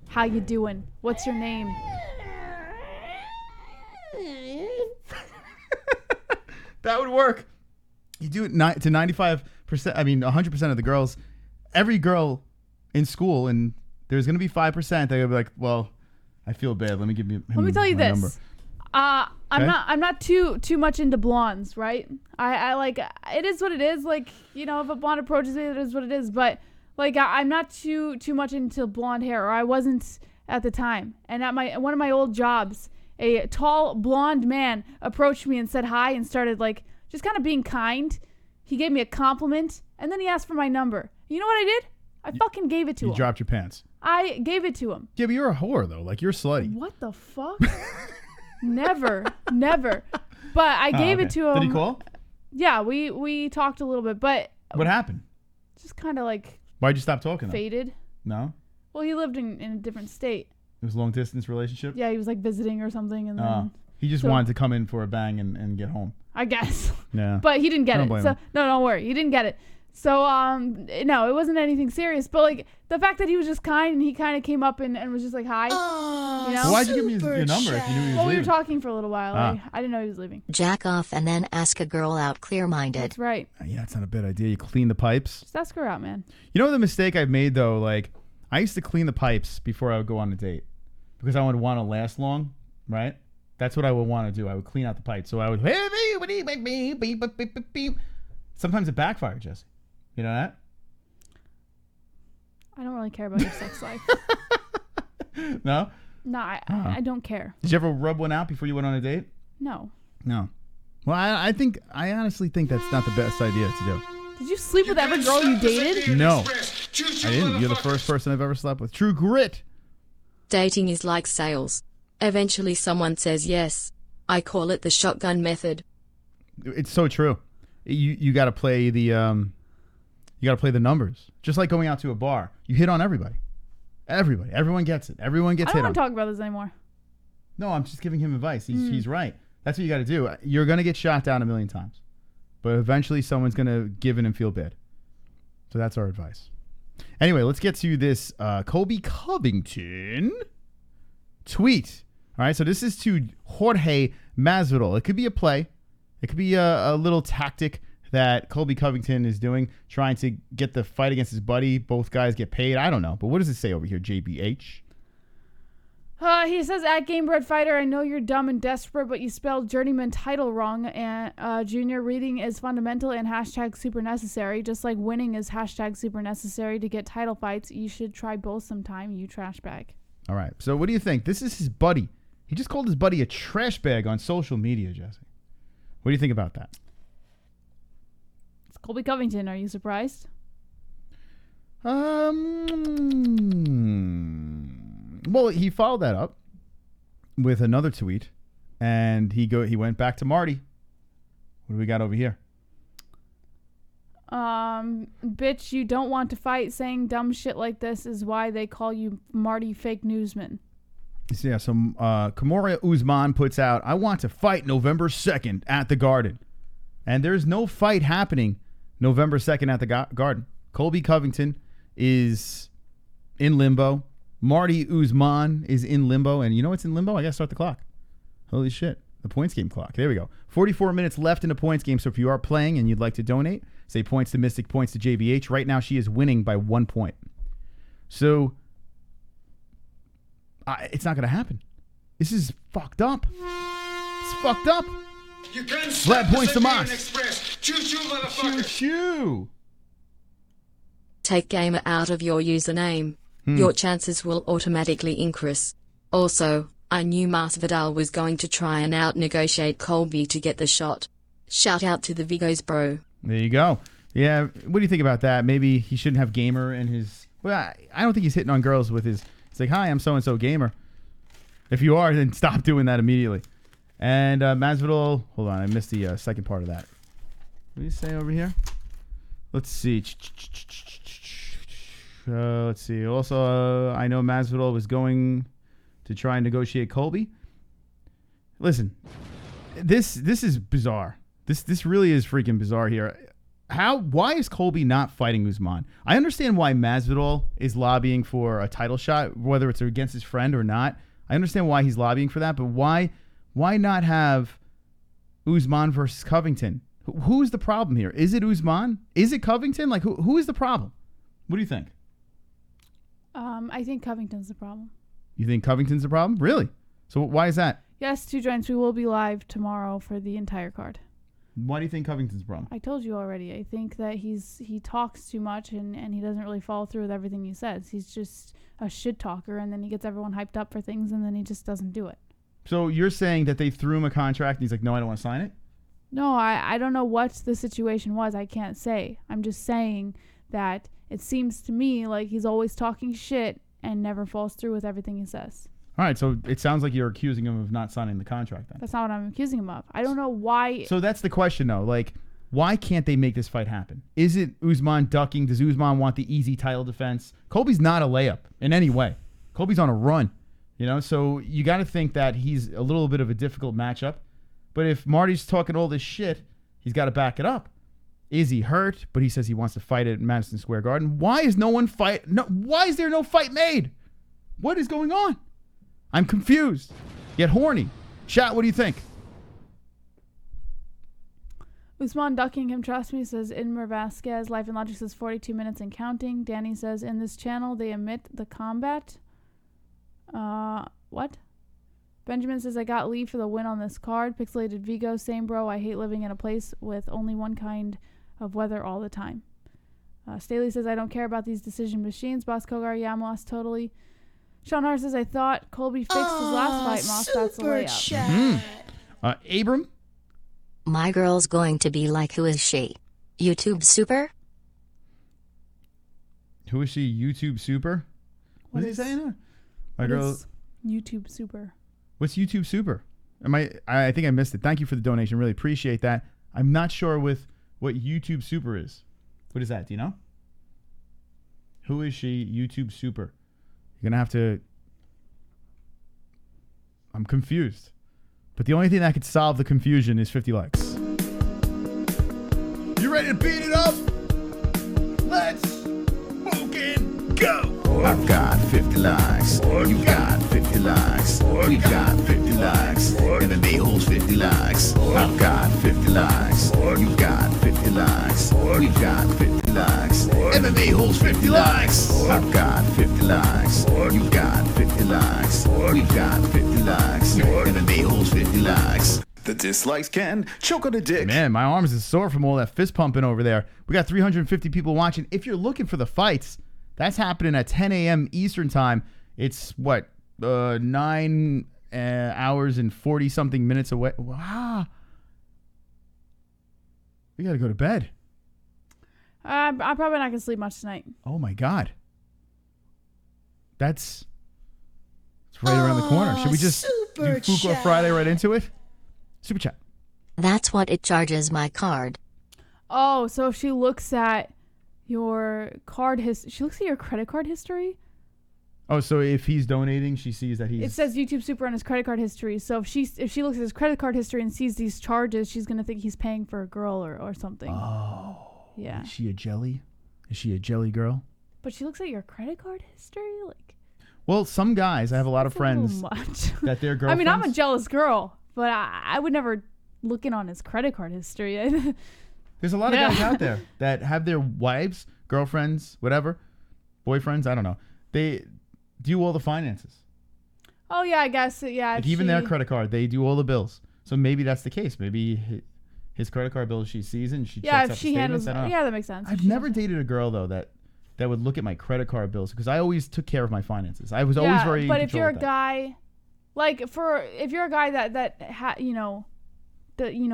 How you doing? What's your name? That would work. You do it to 95%. I mean, 100% of the girls. Every girl in school, and there's going to be 5%. They're going to be like, well, I feel bad. Let me give you. Let me tell you this. Number. I'm not too much into blondes, right? I like, it is what it is. Like, you know, if a blonde approaches me, it is what it is. But like, I'm not too much into blonde hair, or I wasn't at the time. And at one of my old jobs, a tall blonde man approached me and said hi and started like just kind of being kind. He gave me a compliment, and then he asked for my number. You know what I did? I fucking gave it to him. You dropped your pants. I gave it to him. Yeah, but you're a whore though. Like, you're slutty. What the fuck? Never. But I gave it to him. Did he call? Yeah, we talked a little bit, but what happened? Just kind of like. Why'd you stop talking? Faded. No. Well, he lived in a different state. It was a long distance relationship. Yeah, he was like visiting or something, and then he just wanted to come in for a bang and get home. I guess. Yeah. But he didn't get it. So him. no, don't worry, he didn't get it. So no, it wasn't anything serious. But like the fact that he was just kind and he kind of came up and was just like hi. You know? Well, why'd you give me your number if you knew he was leaving? We were talking for a little while. I didn't know he was leaving. Jack off and then ask a girl out clear-minded. That's right. Yeah, it's not a bad idea. You clean the pipes. Just ask her out, man. You know the mistake I've made though? Like, I used to clean the pipes before I would go on a date because I would want to last long, right? That's what I would want to do. I would clean out the pipe. So I would. Sometimes it backfires, Jesse. You know that? I don't really care about your sex life. No? No, I don't care. Did you ever rub one out before you went on a date? No. No. Well, I honestly think that's not the best idea to do. Did you sleep with every girl you dated? No. I didn't. You're the first person I've ever slept with. True grit. Dating is like sales. Eventually someone says yes. I call it the shotgun method. It's so true. You got to play the numbers. Just like going out to a bar. You hit on everybody. Everyone gets it. Everyone gets hit on. I don't want to talk about this anymore. No, I'm just giving him advice. He's right. That's what you got to do. You're going to get shot down a million times. But eventually someone's going to give in and feel bad. So that's our advice. Anyway, let's get to this Colby Covington tweet. All right, so this is to Jorge Masvidal. It could be a play. It could be a little tactic that Colby Covington is doing, trying to get the fight against his buddy. Both guys get paid. I don't know. But what does it say over here, JBH? He says, at Gamebred Fighter, I know you're dumb and desperate, but you spelled journeyman title wrong. And Junior, reading is fundamental and hashtag super necessary. Just like winning is hashtag super necessary to get title fights. You should try both sometime, you trash bag. All right. So what do you think? This is his buddy. He just called his buddy a trash bag on social media, Jesse. What do you think about that? It's Colby Covington. Are you surprised? Well, he followed that up with another tweet, and he went back to Marty. What do we got over here? Bitch, you don't want to fight. Saying dumb shit like this is why they call you Marty Fake Newsman. Yeah, so Kamaru Usman puts out, I want to fight November 2nd at the Garden. And there's no fight happening November 2nd at the Garden. Colby Covington is in limbo. Marty Usman is in limbo. And you know what's in limbo? I got to start the clock. Holy shit. The points game clock. There we go. 44 minutes left in the points game. So if you are playing and you'd like to donate, say points to Mystic, points to JBH. Right now she is winning by 1 point. So it's not going to happen. This is fucked up. It's fucked up. Flat points to Moss. Choo-choo. Take gamer out of your username. Your chances will automatically increase. Also, I knew Masvidal was going to try and out-negotiate Colby to get the shot. Shout out to the Vigos, bro. There you go. Yeah, what do you think about that? Maybe he shouldn't have gamer in his... Well, I don't think he's hitting on girls with his... It's like, hi, I'm so-and-so gamer. If you are, then stop doing that immediately. And Masvidal... Hold on, I missed the second part of that. What do you say over here? Let's see. Let's see. Also, I know Masvidal was going to try and negotiate Colby. Listen, this is bizarre. This really is freaking bizarre here. Why is Colby not fighting Usman? I understand why Masvidal is lobbying for a title shot, whether it's against his friend or not. I understand why he's lobbying for that, but why not have Usman versus Covington? Who's the problem here? Is it Usman? Is it Covington? Like, who is the problem? What do you think? I think Covington's the problem. You think Covington's the problem? Really? So why is that? Yes, 2 joints. We will be live tomorrow for the entire card. Why do you think Covington's the problem? I told you already. I think that he talks too much and he doesn't really follow through with everything he says. He's just a shit talker, and then he gets everyone hyped up for things, and then he just doesn't do it. So you're saying that they threw him a contract and he's like, no, I don't want to sign it? No, I don't know what the situation was. I can't say. I'm just saying that it seems to me like he's always talking shit and never falls through with everything he says. All right, so it sounds like you're accusing him of not signing the contract then. That's not what I'm accusing him of. I don't know why. So that's the question, though. Like, why can't they make this fight happen? Is it Usman ducking? Does Usman want the easy title defense? Colby's not a layup in any way. Colby's on a run, so you got to think that he's a little bit of a difficult matchup. But if Marty's talking all this shit, he's got to back it up. Is he hurt? But he says he wants to fight at Madison Square Garden. Why is why is there no fight made? What is going on? I'm confused. Yet horny. Chat, what do you think? Usman ducking him, trust me, says Inmer Vasquez. Life and Logic says 42 minutes and counting. Danny says, in this channel, they omit the combat. What? Benjamin says, I got Lee for the win on this card. Pixelated Vigo, same bro. I hate living in a place with only one kind of weather all the time. Staley says, I don't care about these decision machines. Boss Kogar, yeah, I'm lost totally. Sean Hart says, I thought Colby fixed his last fight. Moss, that's the layup. Abram? My girl's going to be like, who is she? YouTube super? Who is she? YouTube super? What is he saying? My girl. YouTube super. What's YouTube super? I think I missed it. Thank you for the donation. Really appreciate that. I'm not sure with what YouTube super is. What is that? Do you know? Who is she? YouTube super. You're going to have to... I'm confused. But the only thing that could solve the confusion is 50 likes. You ready to beat it up? Let's fucking go! I've got 50 likes. You got 50 likes. We got 50 likes. MMA-Holes 50 likes. I've got 50 likes. You got 50 likes. We got 50 likes. MMA-Holes 50 likes. I've got 50 likes. You got 50 likes. We got 50 likes. MMA-Holes 50 likes. The dislikes can choke on a dick. Man, my arms is sore from all that fist pumping over there. We got 350 people watching. If you're looking for the fights, that's happening at 10 a.m. Eastern time. It's, 9 hours and 40-something minutes away. Wow. We got to go to bed. I'm probably not going to sleep much tonight. Oh, my God. It's right around the corner. Should we just do Fuko Friday right into it? Super chat. That's what it charges my card. Oh, so if she looks at your card she looks at your credit card history? Oh, so if he's donating, she sees that he's... It says YouTube Super on his credit card history. So if she looks at his credit card history and sees these charges, she's going to think he's paying for a girl or something. Oh. Yeah. Is she a jelly? Is she a jelly girl? But she looks at your credit card history? Well, some guys, I have a lot of friends that their girlfriends... I mean, I'm a jealous girl, but I would never look in on his credit card history. There's a lot of guys out there that have their wives, girlfriends, whatever, boyfriends, I don't know. They do all the finances. Oh, yeah, I guess. Yeah. Like even their credit card, they do all the bills. So maybe that's the case. Maybe his credit card bill, she sees and she checks out the statements. Yeah, that makes sense. I've never dated a girl, though, that would look at my credit card bills because I always took care of my finances. I was always very in but control if you're of a that. guy, if you're a guy that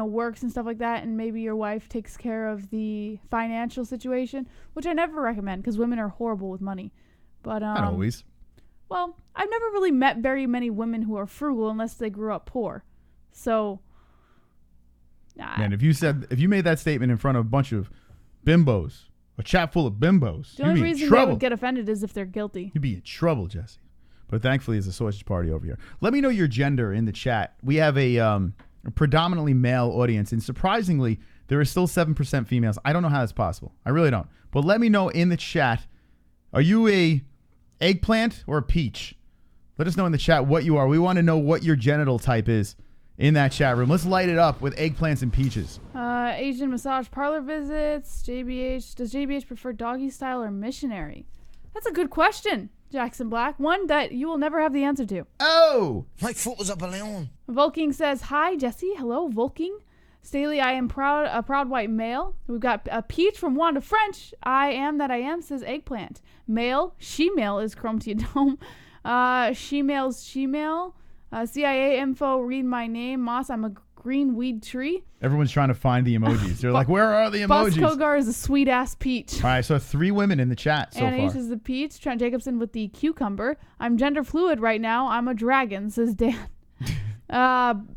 works and stuff like that, and maybe your wife takes care of the financial situation, which I never recommend because women are horrible with money. But not always. Well, I've never really met very many women who are frugal unless they grew up poor. So, man, if you made that statement in front of a bunch of bimbos, a chat full of bimbos, the only reason they would get offended is if they're guilty. You'd be in trouble, Jesse. But thankfully, it's a sausage party over here. Let me know your gender in the chat. We have a predominantly male audience, and surprisingly, there are still 7% females. I don't know how that's possible. I really don't. But let me know in the chat. Are you a eggplant or a peach? Let us know in the chat what you are. We want to know what your genital type is in that chat room. Let's light it up with eggplants and peaches. Asian massage parlor visits. JBH. Does JBH prefer doggy style or missionary? That's a good question, Jackson Black. One that you will never have the answer to. Oh! My foot was up a balloon. Volking says, hi, Jesse. Hello, Volking. Staley, I am a proud white male. We've got a peach from Wanda French. I am, says eggplant. Male, she-male is Chrome to your dome. She-male's she-male. CIA info, read my name. Moss, I'm a green weed tree. Everyone's trying to find the emojis. They're like, where are the emojis? Boss Kogar is a sweet-ass peach. All right, so 3 women in the chat so far. Anna is the peach. Trent Jacobson with the cucumber. I'm gender fluid right now. I'm a dragon, says Dan.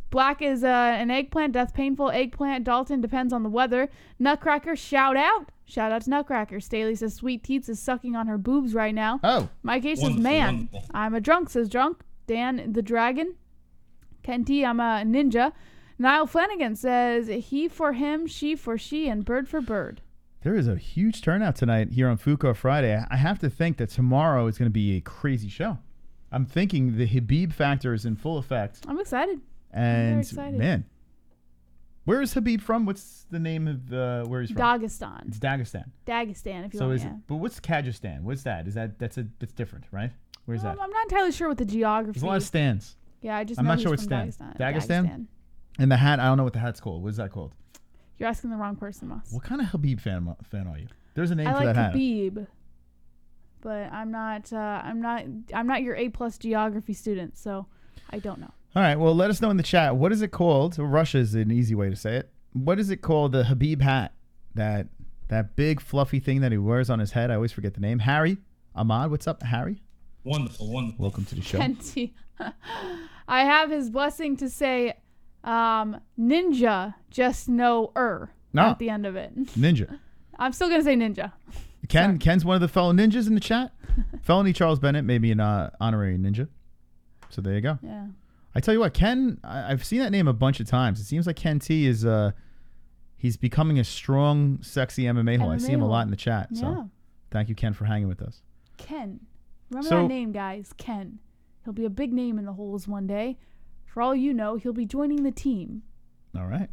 Black is an eggplant. Death painful eggplant. Dalton depends on the weather. Nutcracker, shout out. Shout out to Nutcracker. Staley says Sweet Teats is sucking on her boobs right now. Oh. Mike H says man. I'm a drunk, says drunk. Dan the dragon. Ken T, I'm a ninja. Niall Flanagan says he for him, she for she, and bird for bird. There is a huge turnout tonight here on Fuko Friday. I have to think that tomorrow is going to be a crazy show. I'm thinking the Habib factor is in full effect. I'm excited. And I'm very excited. Man, where is Habib from? What's the name of where he's from? Dagestan. It's Dagestan. Dagestan, if you so want. But what's Kyrgyzstan? What's that? That's different, right? Where's that? I'm not entirely sure what the geography. There's a lot of stands. Yeah, I just I'm know not sure he's what's from Dagestan. And the hat, I don't know what the hat's called. What is that called? You're asking the wrong person, Moss. What kind of Habib fan are you? There's a name for I like that hat. Khabib, but I'm not your A+ geography student, so I don't know. All right, well, let us know in the chat. What is it called? Russia is an easy way to say it. What is it called? The Habib hat, that big fluffy thing that he wears on his head. I always forget the name. Harry Ahmad, what's up, Harry? Wonderful. Welcome to the show. Kenty. I have his blessing to say, ninja, just no at the end of it. Ninja. I'm still gonna say ninja. Ken's one of the fellow ninjas in the chat. Felony Charles Bennett made me an honorary ninja. So there you go. Yeah. I tell you what, Ken, I've seen that name a bunch of times. It seems like Ken T is he's becoming a strong, sexy MMA hole. I see him a lot in the chat. Yeah. So thank you, Ken, for hanging with us. Ken. Remember that name, guys. Ken. He'll be a big name in the holes one day. For all you know, he'll be joining the team. All right.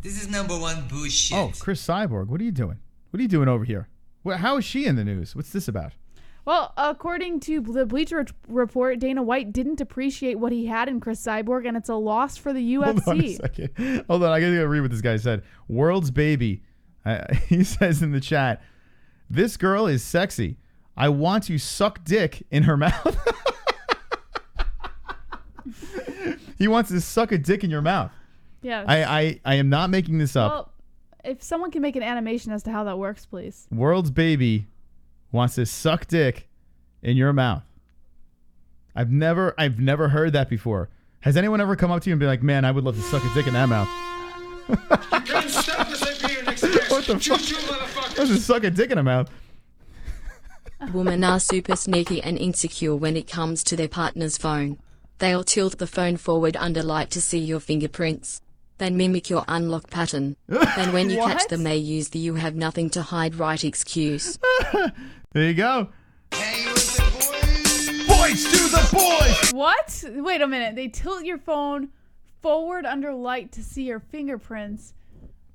This is number one bullshit. Oh, Cris Cyborg, what are you doing? What are you doing over here? How is she in the news? What's this about? Well, according to the Bleacher Report, Dana White didn't appreciate what he had in Cris Cyborg, and it's a loss for the UFC. Hold on a second. Hold on, I gotta read what this guy said. World's baby. He says in the chat, "This girl is sexy. I want to suck dick in her mouth." He wants to suck a dick in your mouth. Yeah. I am not making this up. Well, if someone can make an animation as to how that works, please. World's baby wants to suck dick in your mouth. I've never heard that before. Has anyone ever come up to you and be like, "Man, I would love to suck a dick in that mouth"? What the fuck? What's to suck a dick in a mouth? Women are super sneaky and insecure when it comes to their partner's phone. They'll tilt the phone forward under light to see your fingerprints. Then mimic your unlock pattern. Then when you catch them, they use the "you have nothing to hide" right excuse. There you go. Boys to the boys! What? Wait a minute. They tilt your phone forward under light to see your fingerprints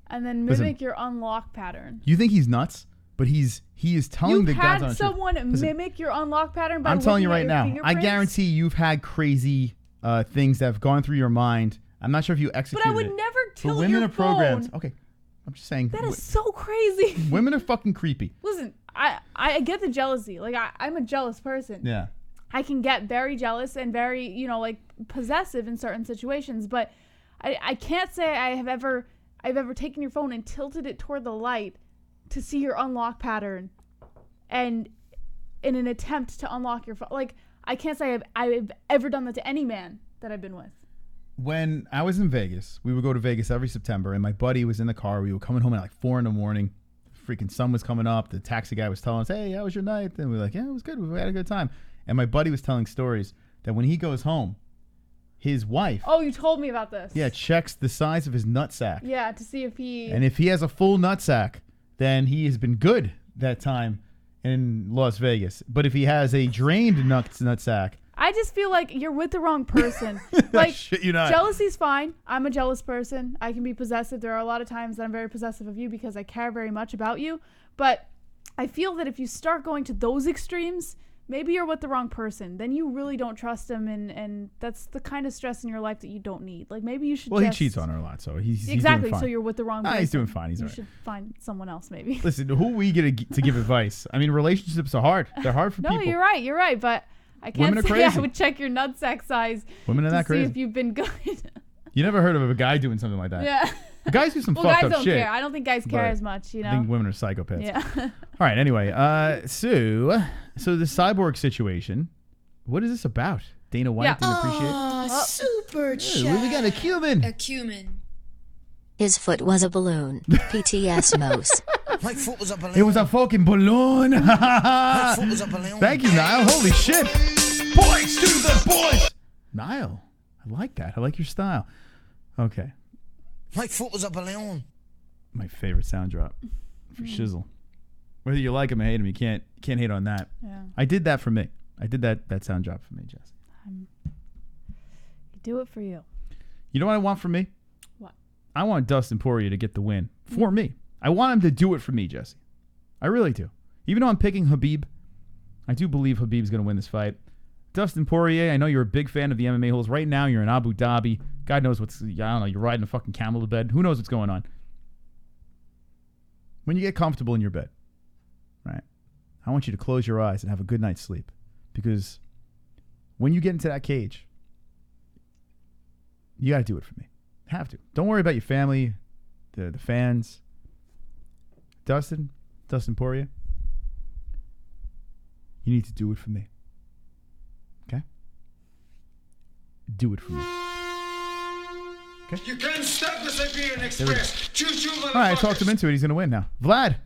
and then mimic your unlock pattern. You think he's nuts? But he is telling the guys on You've had someone mimic your unlock pattern by I'm telling you looking right at now. your I fingerprints? guarantee you've had crazy things that have gone through your mind. I'm not sure if you executed But I would it. never tilt But women your are programs. phone. Okay, I'm just saying. That is so crazy. Women are fucking creepy. Listen, I get the jealousy. Like, I'm a jealous person. Yeah. I can get very jealous and very, like, possessive in certain situations. But I can't say I've ever taken your phone and tilted it toward the light to see your unlock pattern, and in an attempt to unlock your phone. Like, I can't say I've ever done that to any man that I've been with. When I was in Vegas, we would go to Vegas every September, and my buddy was in the car. We were coming home at like 4 a.m. Freaking sun was coming up. The taxi guy was telling us, "Hey, how was your night?" And we were like, "Yeah, it was good. We had a good time." And my buddy was telling stories that when he goes home, his wife... Oh, you told me about this. Yeah, checks the size of his nutsack. Yeah, to see if he... And if he has a full nutsack, then he has been good that time in Las Vegas. But if he has a drained nutsack... I just feel like you're with the wrong person. Like, shit you not. Jealousy's fine. I'm a jealous person. I can be possessive. There are a lot of times that I'm very possessive of you because I care very much about you. But I feel that if you start going to those extremes, maybe you're with the wrong person. Then you really don't trust him, and that's the kind of stress in your life that you don't need. Like, maybe you should Well, he cheats on her a lot, so he's exactly. doing fine. So you're with the wrong person. He's doing fine. He's you all right. should find someone else, maybe. Listen, who are we to give advice? I mean, relationships are hard. They're hard for people. No, you're right. You're right. But I can't Women are say crazy. I would check your nutsack size Women are to that see crazy. if you've been good. You never heard of a guy doing something like that. Yeah. Guys do some Well, fucked guys up don't shit. care. I don't think guys care but as much, you know? I think women are psychopaths. Yeah. All right, anyway. So the Cyborg situation, what is this about? Dana White didn't appreciate it? Super chat. What we got? A Cuban. A cumin. His foot was a balloon. PTS Mos. My foot was a balloon. It was a fucking balloon. My foot was a balloon. Thank you, Niall. Holy shit. Boys to the boys! Niall, I like that. I like your style. Okay. My foot was a balloon. My favorite sound drop for Shizzle. Whether you like him or hate him, you can't hate on that. Yeah. I did that for me. I did that sound drop for me, Jesse. Do it for you. You know what I want from me? What? I want Dustin Poirier to get the win for me. I want him to do it for me, Jesse. I really do. Even though I'm picking Habib, I do believe Habib's going to win this fight. Dustin Poirier, I know you're a big fan of the MMA-Holes. Right now, you're in Abu Dhabi. God knows I don't know, you're riding a fucking camel to bed. Who knows what's going on? When you get comfortable in your bed, right, I want you to close your eyes and have a good night's sleep. Because when you get into that cage, you got to do it for me. Have to. Don't worry about your family, the fans. Dustin Poirier, you need to do it for me. Okay? Do it for me. Okay? You can't stop the Siberian Express. Choo-choo, motherfuckers. All right, I talked him into it. He's going to win now. Vlad.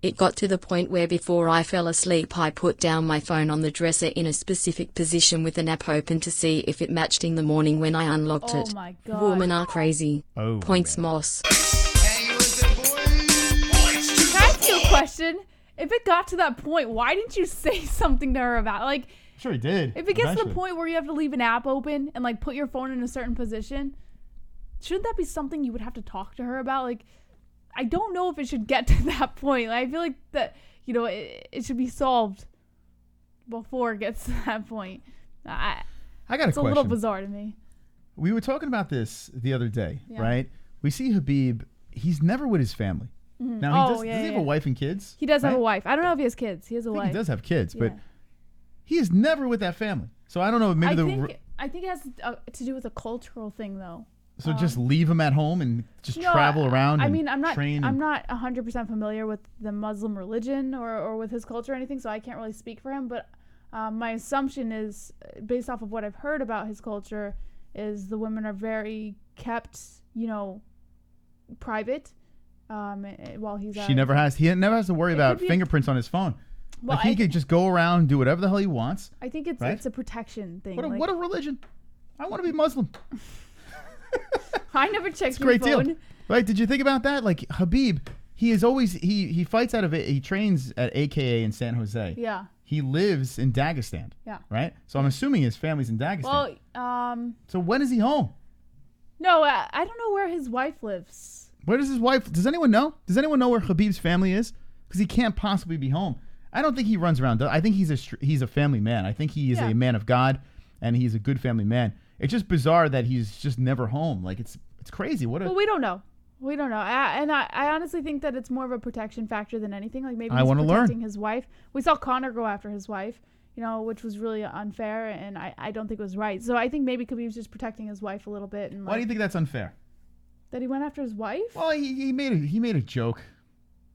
It got to the point where before I fell asleep I put down my phone on the dresser in a specific position with an app open to see if it matched in the morning when I unlocked it. Oh my God. Women are crazy. Oh, Points Moss. Can I ask you a question? If it got to that point, why didn't you say something to her about it? Like, Sure he did. if it gets to eventually. the point where you have to leave an app open and like put your phone in a certain position, shouldn't that be something you would have to talk to her about? Like, I don't know if it should get to that point. Like, I feel like that, you know, it should be solved before it gets to that point. I got a It's a question. little bizarre to me. We were talking about this the other day, Yeah. right? We see Habib. He's never with his family. Mhm. Now, Oh, does yeah, he have yeah. a wife and kids? He does have right? a wife. I don't know if he has kids. He has a I think wife. he does have kids, but Yeah. he is never with that family. So I don't know. Maybe I think it has to do with a cultural thing, though. so just leave him at home and just travel around. I and mean, I'm not. train I'm and- not 100% familiar with the Muslim religion or with his culture or anything, so I can't really speak for him. But my assumption is, based off of what I've heard about his culture, is the women are very kept, you know, private. While he's He never has to worry about could be a- fingerprints on his phone. Well, like he could just go around and do whatever the hell he wants. I think it's right? it's a protection thing. What a religion! I want to be Muslim. I never checked It's a your great phone. deal. Right? Did you think about that? Like Habib, he is always he fights out of it. He trains at AKA in San Jose. Yeah. He lives in Dagestan. Yeah. Right? So I'm assuming his family's in Dagestan. Well, So when is he home? no, I don't know where his wife lives. Where does his wife? Does anyone know? Does anyone know where Habib's family is? Because he can't possibly be home. I don't think he runs around. I think he's a family man. I think he is a man of God, and he's a good family man. It's just bizarre that he's just never home. Like it's crazy. Well, we don't know. We don't know. I honestly think that it's more of a protection factor than anything. Like maybe I he's wanna learn. protecting his wife. We saw Conor go after his wife, you know, which was really unfair, and I don't think it was right. So I think maybe Khabib's just protecting his wife a little bit. And Why do you think that's unfair? that he went after his wife? Well, he made a joke.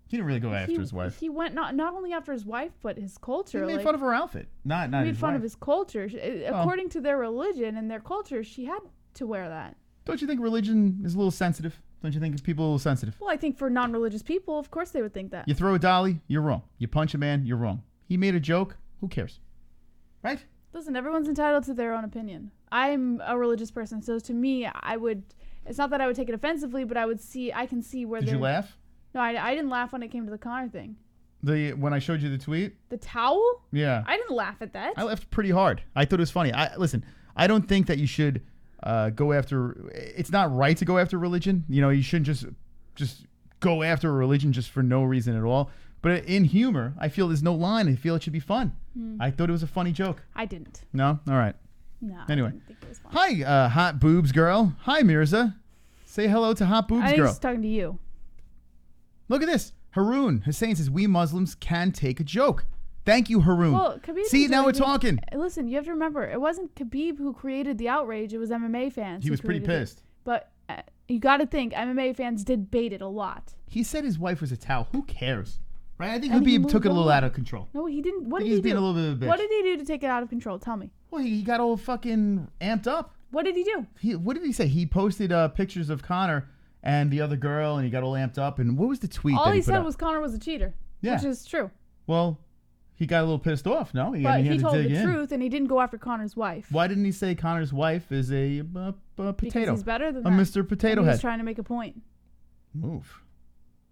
He didn't really go after his wife. He went not only after his wife, but his culture. He made like, fun of her outfit. Not he made his fun wife. of his culture. According to their religion and their culture, she had to wear that. Don't you think religion is a little sensitive? Don't you think people are a little sensitive? Well, I think for non-religious people, of course they would think that. You throw a dolly, you're wrong. You punch a man, you're wrong. He made a joke, who cares? Right? Listen, everyone's entitled to their own opinion. I'm a religious person, so to me, it's not that I would take it offensively, but I can see where Did you laugh? No, I didn't laugh when it came to the Conor thing. When I showed you the tweet? The towel? Yeah. I didn't laugh at that. I laughed pretty hard. I thought it was funny. Listen, I don't think that you should go after. It's not right to go after religion. You know, you shouldn't just go after a religion just for no reason at all. But in humor, I feel there's no line. I feel it should be fun. I thought it was a funny joke. I didn't. No? All right. No. Anyway. I didn't think it was funny. Hi, hot boobs girl. Hi, Mirza. Say hello to hot boobs I think girl. he's talking to you. Look at this. Haroon Hussein says, we Muslims can take a joke. Thank you, Haroon. Well, Khabib See, didn't now do we're anything. talking. Listen, you have to remember, it wasn't Khabib who created the outrage. It was MMA fans. He who was pretty created it. pissed. But you got to think, MMA fans did bait it a lot. He said his wife was a towel. Who cares? Right? I think And he Habib took moved it a little on. out of control. No, he didn't. What I think did he he's being do? a little bit of a bitch. What did he do to take it out of control? Tell me. Well, he got all fucking amped up. What did he do? What did he say? He posted pictures of Conor and the other girl, and he got all amped up. And what was the tweet All that he put said up? was Conor was a cheater. Yeah. Which is true. Well, he got a little pissed off, no? But he had to told dig the in. truth, and he didn't go after Conor's wife. Why didn't he say Conor's wife is a potato? Because he's better than a that. Mr. Potato and he Head. was trying to make a point. Move.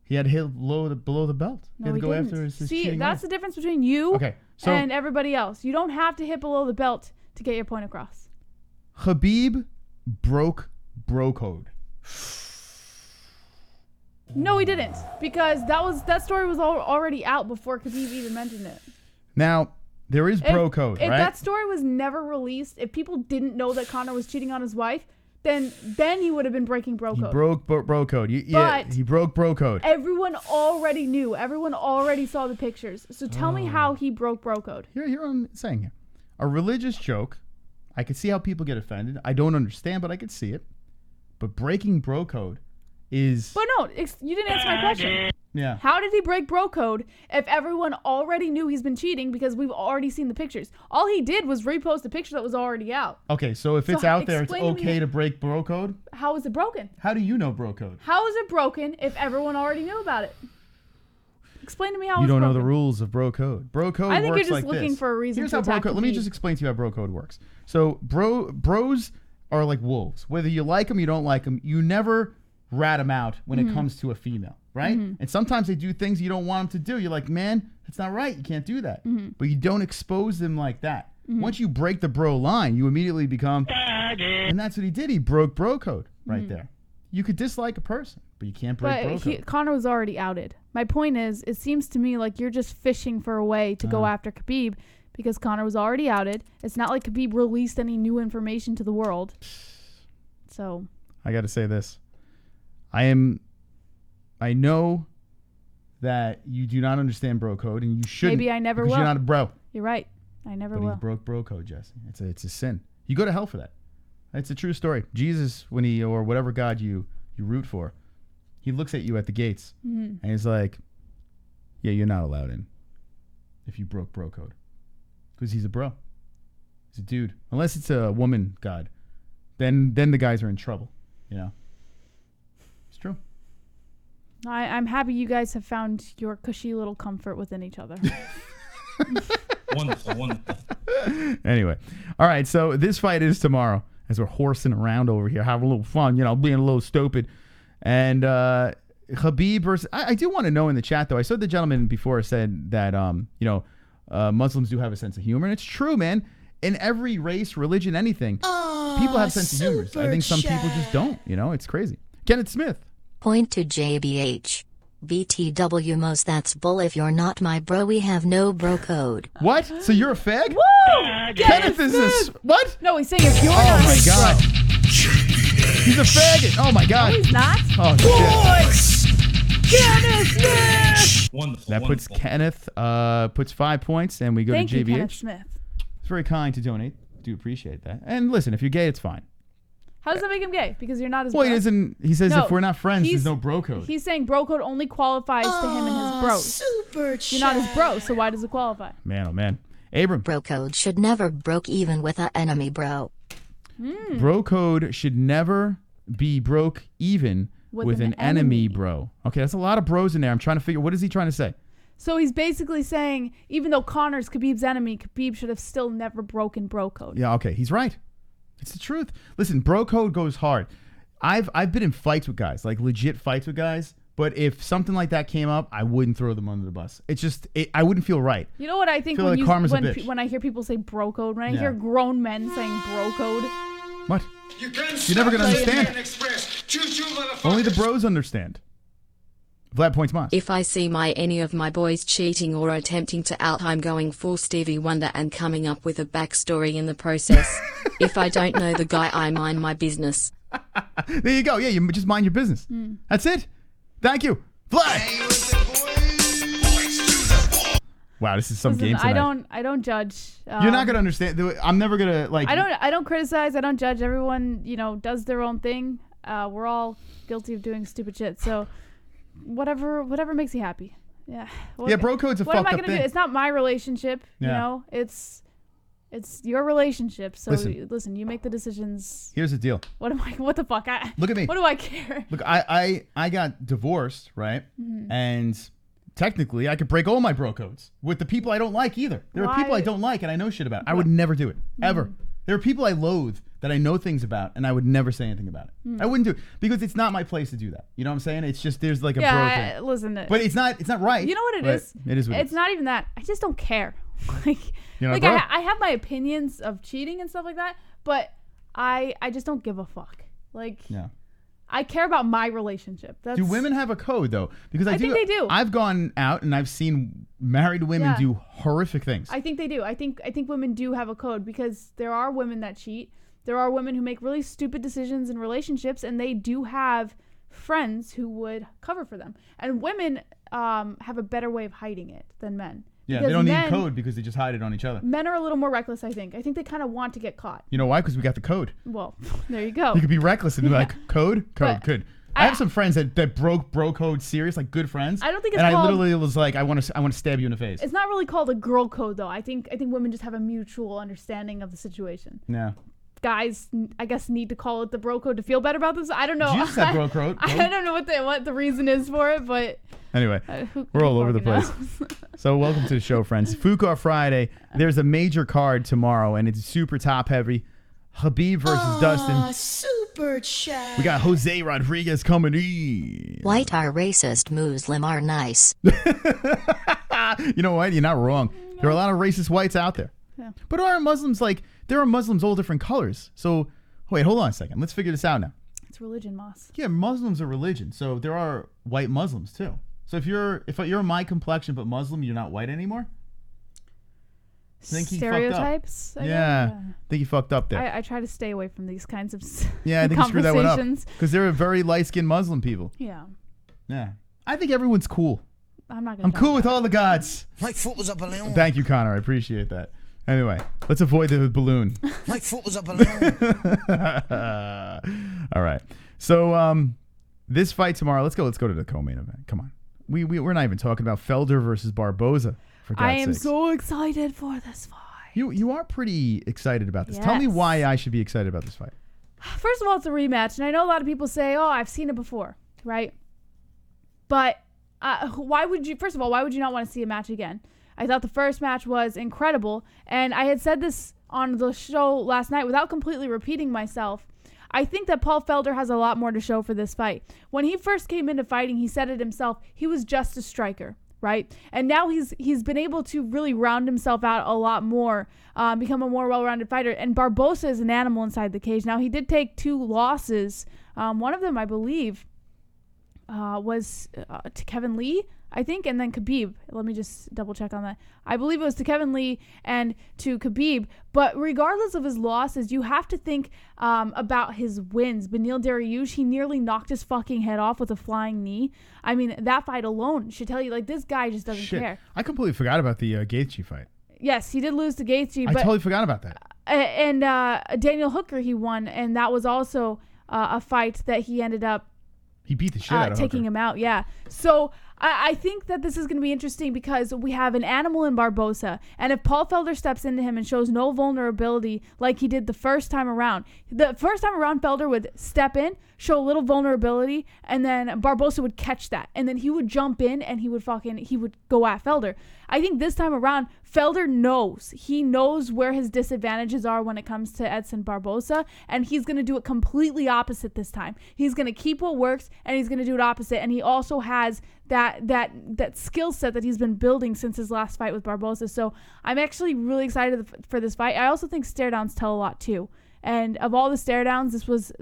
He had to hit below the belt. No, he had to go didn't. after his See, cheating that's wife. the difference between you Okay, so- and everybody else. You don't have to hit below the belt to get your point across. Habib broke bro code. No, he didn't, because that story was already out before Khabib even mentioned it. Now, there is bro code, if right? that story was never released, if people didn't know that Conor was cheating on his wife, then he would have been breaking bro code. He broke bro code. He broke bro code. Everyone already knew. Everyone already saw the pictures. So tell me how he broke bro code. Here I'm saying here. A religious joke. I can see how people get offended. I don't understand, but I could see it. But breaking bro code is... But no, you didn't answer my question. Yeah. How did he break bro code if everyone already knew he's been cheating because we've already seen the pictures? All he did was repost a picture that was already out. Okay, so if it's out there, it's okay to break bro code? How is it broken? How do you know bro code? How is it broken if everyone already knew about it? Explain to me how you it's broken. don't know the rules of bro code. Bro code works like this. I think you're just looking for a reason Here's to how bro attack code. Let me Khabib. just explain to you how bro code works. So bros are like wolves. Whether you like them, you don't like them, you never rat them out when it comes to a female, right? And sometimes they do things you don't want them to do. You're like, man, that's not right. You can't do that. But you don't expose them like that. Once you break the bro line, you immediately become... And that's what he did. He broke bro code right there. You could dislike a person, but you can't break bro code. Conor was already outed. My point is, it seems to me like you're just fishing for a way to go after Khabib because Conor was already outed. It's not like Khabib released any new information to the world. So... I got to say this. I know that you do not understand bro code, and you shouldn't. Maybe I never because will. You're not a bro. You're right. I never will. But he broke bro code, Jesse. It's a sin. You go to hell for that. It's a true story. Jesus, when he, or whatever God you root for, he looks at you at the gates, and he's like, yeah, you're not allowed in if you broke bro code. Because he's a bro. He's a dude. Unless it's a woman God, then the guys are in trouble, you know? It's true. I'm happy you guys have found your cushy little comfort within each other. Wonderful. Anyway, all right, so this fight is tomorrow as we're horsing around over here, having a little fun, you know, being a little stupid. And Habib versus... I do want to know in the chat, though. I saw the gentleman before said that, Muslims do have a sense of humor. And it's true, man. In every race, religion, anything, people have a sense of humor. I think some people just don't, you know? It's crazy. Kenneth Smith. Point to JBH. BTW most that's bull. If you're not my bro, we have no bro code. What? So you're a fag? Woo! Kenneth is this. What? No, he's saying if you're not my my God. bro. He's a faggot. Oh my God. No, he's not. Oh, shit. Kenneth Smith! Wonderful. That puts Kenneth, puts 5 points, and we go Thank to you, JBH. Kenneth Smith. It's very kind to donate. Do appreciate that. And listen, if you're gay, it's fine. How does that make him gay? Because you're not his Well, bro. he doesn't. He says if we're not friends, there's no bro code. He's saying bro code only qualifies to him and his bros. You're not his bro, so why does it qualify? Man, oh man. Abram. Bro code should never broke even with a enemy bro. Bro code should never be broke even with an enemy bro. Okay, that's a lot of bros in there. I'm trying to figure, what is he trying to say? So he's basically saying, even though Conor's Khabib's enemy, Khabib should have still never broken bro code. Yeah, okay, he's right. It's the truth. Listen, bro code goes hard. I've been in fights with guys, like legit fights with guys, but if something like that came up, I wouldn't throw them under the bus. It's just, I wouldn't feel right. You know what I think feel when I hear people say bro code, when I hear grown men saying bro code. What? You're never going to understand. Only the bros understand. Vlad points Moss. If I see any of my boys cheating or attempting to out, I'm going full Stevie Wonder and coming up with a backstory in the process. If I don't know the guy, I mind my business. There you go. Yeah, you just mind your business. That's it. Thank you. Vlad! Wow, this is some game tonight. I don't judge. You're not gonna understand. I'm never gonna like. I don't criticize. I don't judge. Everyone, does their own thing. We're all guilty of doing stupid shit. So, whatever makes you happy. Yeah. Bro code's a fucked up thing. What am I gonna do? It's not my relationship. You know, it's your relationship. So listen, you make the decisions. Here's the deal. What the fuck? Look at me. What do I care? Look, I got divorced, right? And technically, I could break all my bro codes with the people I don't like either. There are people I don't like and I know shit about. I would never do it. Ever. There are people I loathe that I know things about and I would never say anything about it. I wouldn't do it because it's not my place to do that. You know what I'm saying? It's just there's like a bro thing. Listen. But it's not right. You know what it is? It is what it's not even that. I just don't care. I have my opinions of cheating and stuff like that, but I just don't give a fuck. I care about my relationship. Do women have a code though? Because I think they do. I've gone out and I've seen married women do horrific things. I think they do. I think women do have a code because there are women that cheat. There are women who make really stupid decisions in relationships, and they do have friends who would cover for them. And women have a better way of hiding it than men. Yeah, they don't need code because they just hide it on each other. Men are a little more reckless, I think. I think they kind of want to get caught. You know why? Because we got the code. Well, there you go. You could be reckless and be like, code. I have some friends that broke bro code serious, like good friends. I don't think it's called... And I literally was like, I want to stab you in the face. It's not really called a girl code, though. I think women just have a mutual understanding of the situation. Yeah. Guys, I guess, need to call it the bro code to feel better about this. I don't know. Did you just say bro code? I don't know what the reason is for it, but anyway, we're all over the place. So welcome to the show, friends. Fuka Friday. There's a major card tomorrow, and it's super top heavy. Habib versus Dustin. Super chat. We got Jose Rodriguez coming in. White are racist, Muslim are nice. You know what? You're not wrong. There are a lot of racist whites out there. Yeah. But are Muslims there are Muslims all different colors. So wait, hold on a second. Let's figure this out now. It's religion, Moss. Yeah, Muslims are religion. So there are white Muslims too. So if you're my complexion but Muslim, you're not white anymore? Stereotypes? Yeah. I think you fucked up there. I try to stay away from these kinds of I think you screwed that one up. Because they're very light-skinned Muslim people. Yeah. Yeah. I think everyone's cool. I'm cool with all the gods. My foot was up a balloon. Thank you, Connor. I appreciate that. Anyway, let's avoid the balloon. My foot was up a balloon. All right. So this fight tomorrow, let's go to the co-main event. Come on. We're not even talking about Felder versus Barbosa. For God's sakes. So excited for this fight. You are pretty excited about this. Yes. Tell me why I should be excited about this fight. First of all, it's a rematch, and I know a lot of people say, "Oh, I've seen it before," right? But why would you not want to see a match again? I thought the first match was incredible, and I had said this on the show last night without completely repeating myself. I think that Paul Felder has a lot more to show for this fight. When he first came into fighting, he said it himself, he was just a striker, right? And now he's been able to really round himself out a lot more, become a more well-rounded fighter. And Barbosa is an animal inside the cage. Now, he did take 2 losses. One of them, I believe, was to Kevin Lee, I think, and then Khabib. Let me just double check on that. I believe it was to Kevin Lee and to Khabib. But regardless of his losses, you have to think about his wins. Beneil Dariush, he nearly knocked his fucking head off with a flying knee. I mean, that fight alone should tell you, like, this guy just doesn't care. I completely forgot about the Gaethje fight. Yes, he did lose to Gaethje. I totally forgot about that. And Daniel Hooker, he won, and that was also a fight that he ended up he beat the shit out of taking Hooker. him out, yeah. So I think that this is going to be interesting because we have an animal in Barbosa. And if Paul Felder steps into him and shows no vulnerability like he did the first time around, Felder would step in, show a little vulnerability, and then Barbosa would catch that. And then he would jump in and he would go at Felder. I think this time around, Felder knows. He knows where his disadvantages are when it comes to Edson Barbosa, and he's going to do it completely opposite this time. He's going to keep what works, and he's going to do it opposite. And he also has that skill set that he's been building since his last fight with Barbosa. So I'm actually really excited for this fight. I also think stare downs tell a lot too. And of all the stare downs, this was,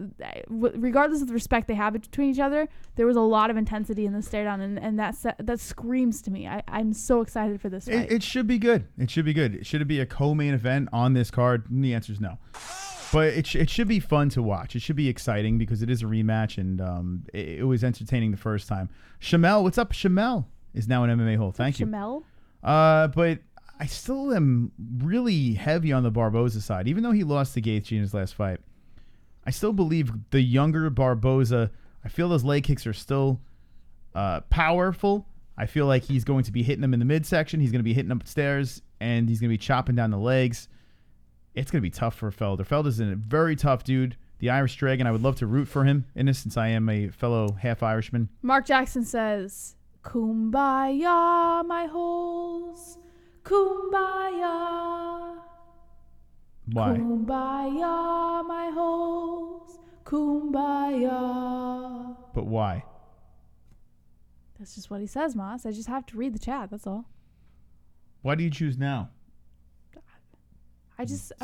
regardless of the respect they have between each other, there was a lot of intensity in the stare down, and that screams to me. I'm so excited for this fight. It should be good. It should be good. Should it be a co-main event on this card? And the answer is no. But it should be fun to watch. It should be exciting because it is a rematch, and it was entertaining the first time. Shamel, what's up? Shamel is now an MMA-Hole. Thank you. Shamel? But I still am really heavy on the Barbosa side. Even though he lost to Gaethje in his last fight, I still believe the younger Barbosa, I feel those leg kicks are still powerful. I feel like he's going to be hitting them in the midsection. He's going to be hitting upstairs, and he's going to be chopping down the legs. It's going to be tough for Felder. Felder's a very tough dude. The Irish Dragon, I would love to root for him in this since I am a fellow half-Irishman. Mark Jackson says, "Kumbaya, my holes. Kumbaya." Why? Kumbaya, my holes. Kumbaya. But why? That's just what he says, Moss. I just have to read the chat, that's all. Why do you choose now?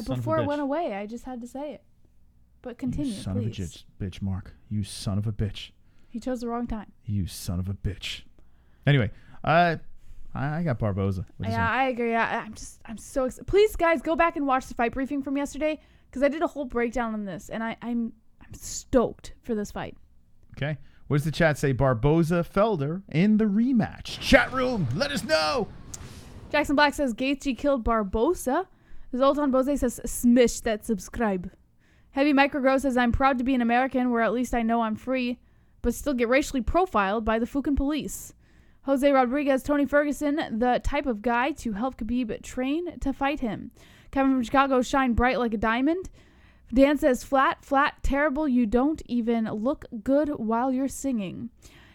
Before it went away, I just had to say it. But continue, you son please. of a bitch, Mark. You son of a bitch. He chose the wrong time. You son of a bitch. Anyway, I got Barbosa. Yeah, I agree. I'm so excited. Please, guys, go back and watch the fight briefing from yesterday because I did a whole breakdown on this, and I'm stoked for this fight. Okay. What does the chat say? Barbosa, Felder in the rematch. Chat room, let us know. Jackson Black says Gaethje killed Barbosa. Zoltan Bose says smish that subscribe. Heavy Microgrow says I'm proud to be an American where at least I know I'm free, but still get racially profiled by the fucking police. Jose Rodriguez, Tony Ferguson, the type of guy to help Khabib train to fight him. Kevin from Chicago, shine bright like a diamond. Dan says flat, terrible. You don't even look good while you're singing.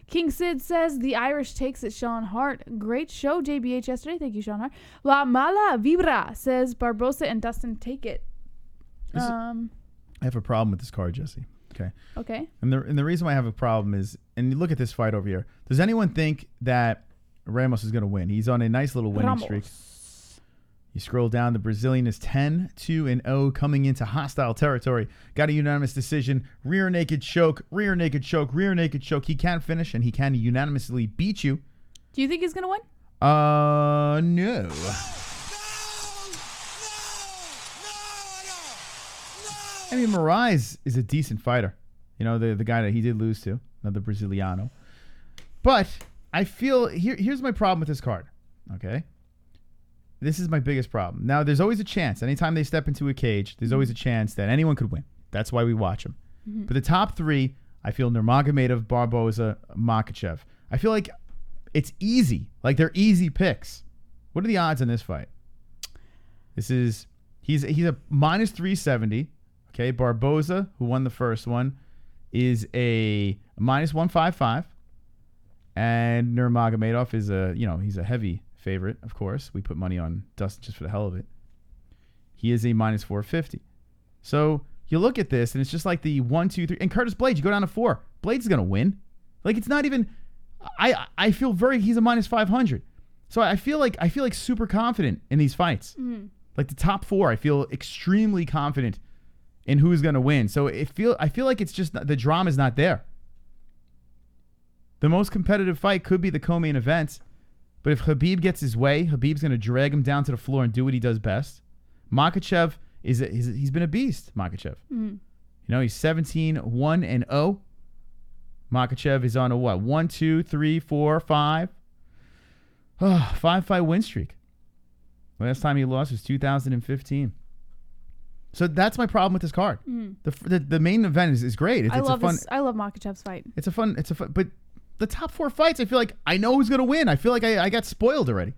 King Sid says the Irish takes it, Sean Hart. Great show, JBH, yesterday. Thank you, Sean Hart. La Mala Vibra says Barbosa and Dustin take it. I have a problem with this card, Jesse. Okay. And the reason why I have a problem is, and you look at this fight over here. Does anyone think that Ramos is going to win? He's on a nice little winning streak. You scroll down, the Brazilian is 10-2-0 coming into hostile territory. Got a unanimous decision. Rear naked choke. He can finish, and he can unanimously beat you. Do you think he's going to win? No. I mean, Moraes is a decent fighter. You know, the guy that he did lose to, another Braziliano. But I feel, here's my problem with this card, okay? This is my biggest problem. Now, there's always a chance. Anytime they step into a cage, there's always a chance that anyone could win. That's why we watch them. Mm-hmm. But the top three, I feel Nurmagomedov, Barbosa, Makhachev. I feel like it's easy. Like, they're easy picks. What are the odds in this fight? He's a minus 370. Okay, Barbosa, who won the first one, is a minus 155. And Nurmagomedov is he's a heavy favorite, of course. We put money on Dustin just for the hell of it. He is a minus 450. So you look at this, and it's just like the 1, 2, 3. And Curtis Blades, you go down to 4. Blades is going to win. Like, it's not even... I feel he's a minus 500. So I feel like super confident in these fights. Mm. Like the top 4, I feel extremely confident in who's going to win. So I feel like it's just the drama's not there. The most competitive fight could be the co-main event. But if Habib gets his way, Habib's going to drag him down to the floor and do what he does best. Makhachev he's been a beast, Makhachev. Mm-hmm. You know, he's 17-1-0. Makhachev is on a what? 1, 2, 3, 4, 5. 5-fight win streak. Last time he lost was 2015. So that's my problem with this card. Mm. The main event is great. I love Makhachev's fight. It's a fun, but the top 4 fights, I feel like I know who's going to win. I feel like I got spoiled already.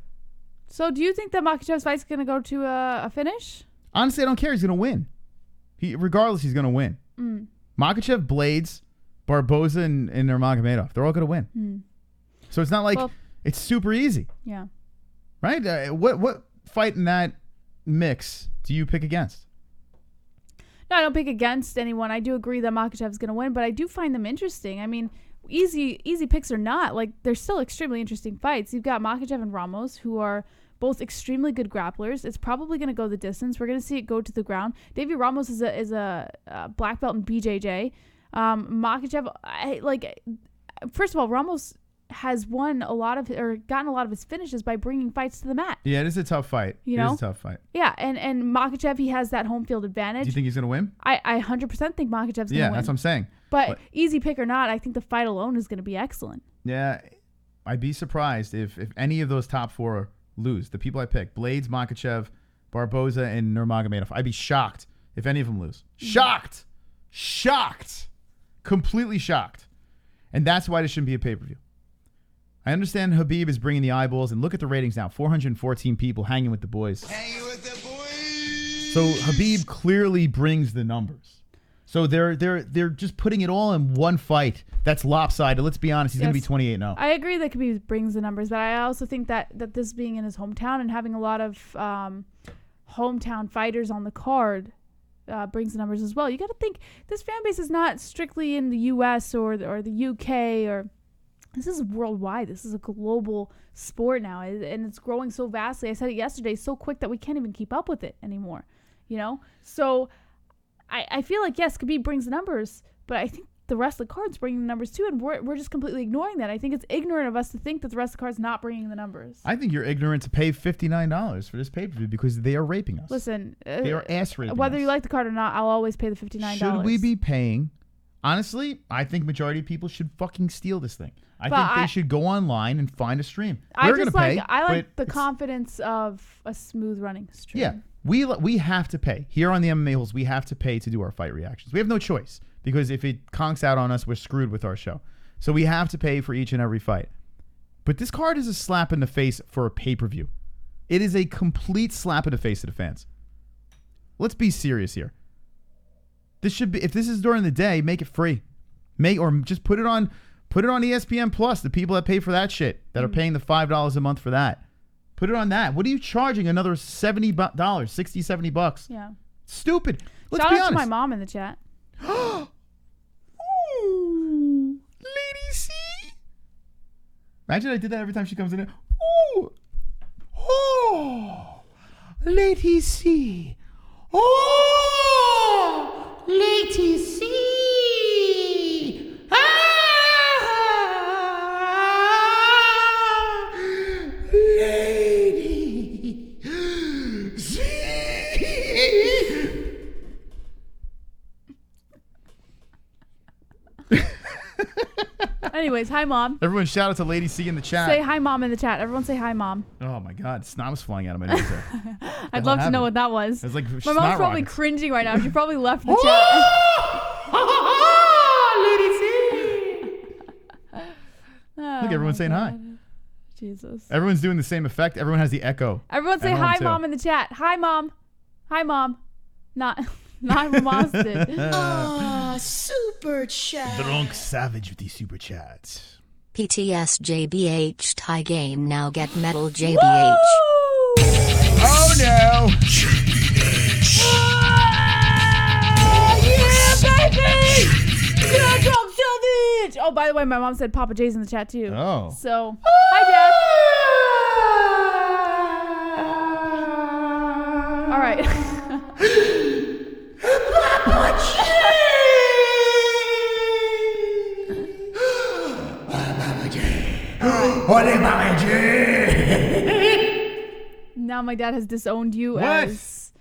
So do you think that Makhachev's fight's going to go to a finish? Honestly, I don't care. He's going to win. Regardless, he's going to win. Mm. Makhachev, Blades, Barbosa, and Nurmagomedov. They're all going to win. Mm. So it's not like it's super easy. Yeah. Right? What fight in that mix do you pick against? No, I don't pick against anyone. I do agree that Makhachev's going to win, but I do find them interesting. I mean, easy picks or not, like, they're still extremely interesting fights. You've got Makhachev and Ramos, who are both extremely good grapplers. It's probably going to go the distance. We're going to see it go to the ground. Davey Ramos is a black belt in BJJ. Makhachev, first of all, Ramos has gotten a lot of his finishes by bringing fights to the mat. Yeah, it is a tough fight. It is a tough fight. Yeah, and Makhachev, he has that home field advantage. Do you think he's going to win? I 100% think Makhachev's going to win. Yeah, that's what I'm saying. But easy pick or not, I think the fight alone is going to be excellent. Yeah, I'd be surprised if any of those top 4 lose. The people I picked, Blades, Makhachev, Barbosa, and Nurmagomedov. I'd be shocked if any of them lose. Shocked! Completely shocked. And that's why this shouldn't be a pay-per-view. I understand Habib is bringing the eyeballs, and look at the ratings now. 414 people hanging with the boys. So Habib clearly brings the numbers. So they're just putting it all in one fight. That's lopsided. Let's be honest. He's going to be 28-0. I agree that Khabib brings the numbers, but I also think that this being in his hometown and having a lot of hometown fighters on the card brings the numbers as well. You got to think this fan base is not strictly in the U.S. or the UK or. This is worldwide. This is a global sport now, and it's growing so vastly. I said it yesterday, so quick that we can't even keep up with it anymore, you know? So I feel like, yes, Khabib brings the numbers, but I think the rest of the card's bringing the numbers too, and we're just completely ignoring that. I think it's ignorant of us to think that the rest of the card's not bringing the numbers. I think you're ignorant to pay $59 for this pay-per-view because they are raping us. Listen, they are ass raping whether us. you like the card or not, I'll always pay the $59. Should we be paying? Honestly, I think majority of people should fucking steal this thing. I think they should go online and find a stream. We're going to pay. I like the confidence of a smooth running stream. Yeah, we have to pay. Here on the MMA-Holes, we have to pay to do our fight reactions. We have no choice. Because if it conks out on us, we're screwed with our show. So we have to pay for each and every fight. But this card is a slap in the face for a pay-per-view. It is a complete slap in the face to the fans. Let's be serious here. This should be, if this is during the day, make it free. Or just put it on ESPN Plus, the people that pay for that shit, that are paying the $5 a month for that. Put it on that. What are you charging another $70, $60, $70? Yeah. Stupid. Let's Shout be out honest. to my mom in the chat. Ooh, Lady C. Imagine I did that every time she comes in. Ooh. Oh, Lady C. Oh, Lady C. Ah, Lady C. Anyways, hi, Mom. Everyone shout out to Lady C in the chat. Say hi, Mom, in the chat. Everyone say hi, Mom. Oh, my God. Snot was flying out of my nose there. I'd love to know what that was. It was like my snot mom's probably rockets. cringing right now. She probably left the chat. Lady C. Oh, Look, everyone's saying hi. Jesus. Everyone's doing the same effect. Everyone has the echo. Everyone say at home, hi, too. Mom, in the chat. Hi, Mom. Hi, Mom. Not Mom did. Super chat. Drunk Savage with the super chats. PTS JBH tie game now get metal JBH. Oh no! Yeah, baby! Yeah, Drunk Savage! Oh, by the way, my mom said Papa J's in the chat too. Oh. So, hi, Dad. All right. Now my dad has disowned you as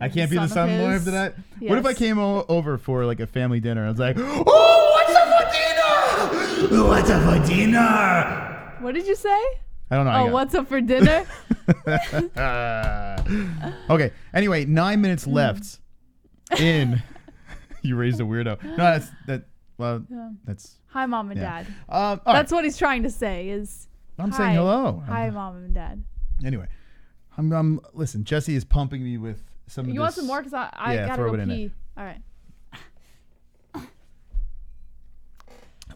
I can't be the son of son-in-law his. after that? Yes. What if I came over for like a family dinner? I was like, oh, what's up for dinner? What's up for dinner? What did you say? I don't know. Oh, what's up for dinner? Okay. Anyway, 9 minutes left in. You raised a weirdo. No, that's. Hi, Mom and Yeah. Dad. All That's right. what he's trying to say is. I'm hi. saying hello. Hi, Mom and Dad. Anyway, I'm listen. Jesse is pumping me with some of this. You want some more? Because I Yeah, gotta throw go it in pee. it. All right.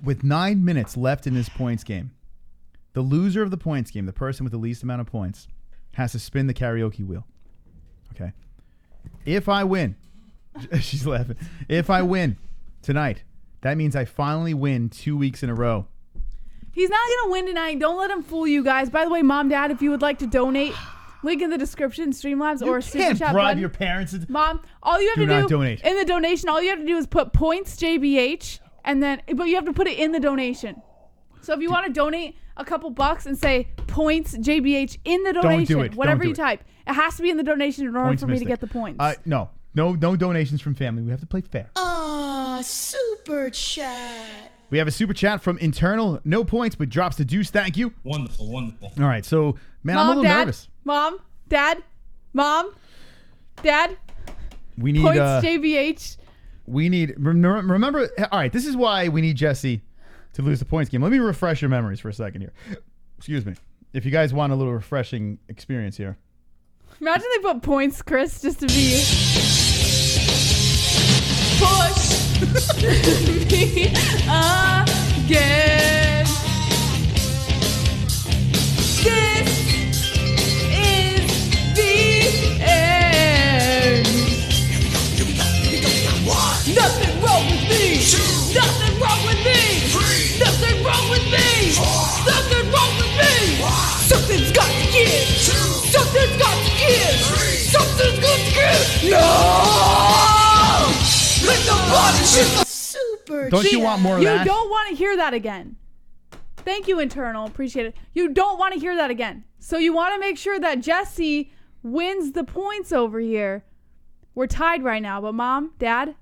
With 9 minutes left in this points game, the loser of the points game, the person with the least amount of points, has to spin the karaoke wheel. Okay. If I win, she's laughing. If I win tonight, that means I finally win 2 weeks in a row. He's not gonna win tonight. Don't let him fool you guys. By the way, Mom, Dad, if you would like to donate, link in the description, Streamlabs or super Can't chat bribe button. your parents. Mom, all you have Do to not do donate. in the donation, all you have to do is put points JBH, and then, but you have to put it in the donation. So if you want to donate a couple bucks and say points JBH in the donation, do it. whatever Don't do you it. type, it has to be in the donation in order Points for me to Mystic. get the points. No donations from family. We have to play fair. Super chat. We have a super chat from Internal. No points, but drops to Deuce. Thank you. Wonderful, wonderful. All right, so man, Mom, I'm a little Dad, nervous. Mom, Dad, Mom, Dad, We need points JBH. we need remember. All right, this is why we need Jesse to lose the points game. Let me refresh your memories for a second here. Excuse me. If you guys want a little refreshing experience here. Imagine they put points, Chris, just to be push me again. This is the end. Nothing wrong with me. Nothing wrong with me. Nothing wrong with me. Nothing wrong with me. Something's got to give. Something's got to give. Something's got to give. No! Don't you want more of that? You don't want to hear that again. Thank you, Internal. Appreciate it. You don't want to hear that again. So you want to make sure that Jesse wins the points over here. We're tied right now, but Mom, Dad,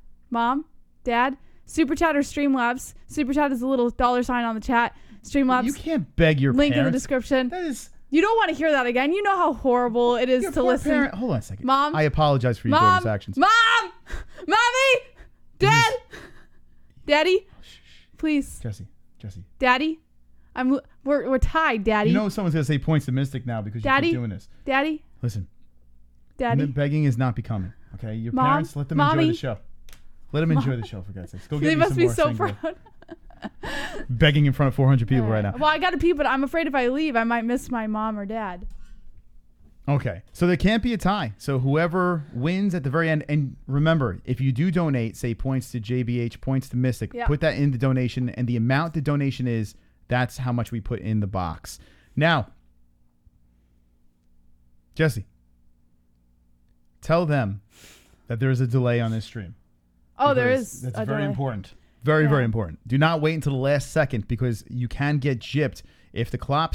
Super Chat or Streamlabs. Super Chat is a little $sign on the chat. Streamlabs. You can't beg your link parents. in the description. That is... You don't want to hear that again. You know how horrible it is to listen. Parent. Hold on a second. Mom. I apologize for your daughter's actions. Mom! Mommy! Dad! Daddy? Please. Jesse. Daddy? We're tied, Daddy. You know someone's going to say points to Mystic now because you keep doing this. Daddy? Listen. Daddy? Begging is not becoming. Okay? Your Mom? parents, let them Mommy? enjoy the show. Let them enjoy the show, for God's sakes. Go get They me must some be more so sangria. proud. Begging in front of 400 people right now. Well, I got to pee, but I'm afraid if I leave, I might miss my mom or dad. Okay, so there can't be a tie. So whoever wins at the very end, and remember, if you do donate, say points to JBH, points to Mystic, put that in the donation, and the amount the donation is, that's how much we put in the box. Now, Jesse, tell them that there is a delay on this stream. Oh, there is. That's a very delay. important. Very important. Do not wait until the last second because you can get gypped. If the clock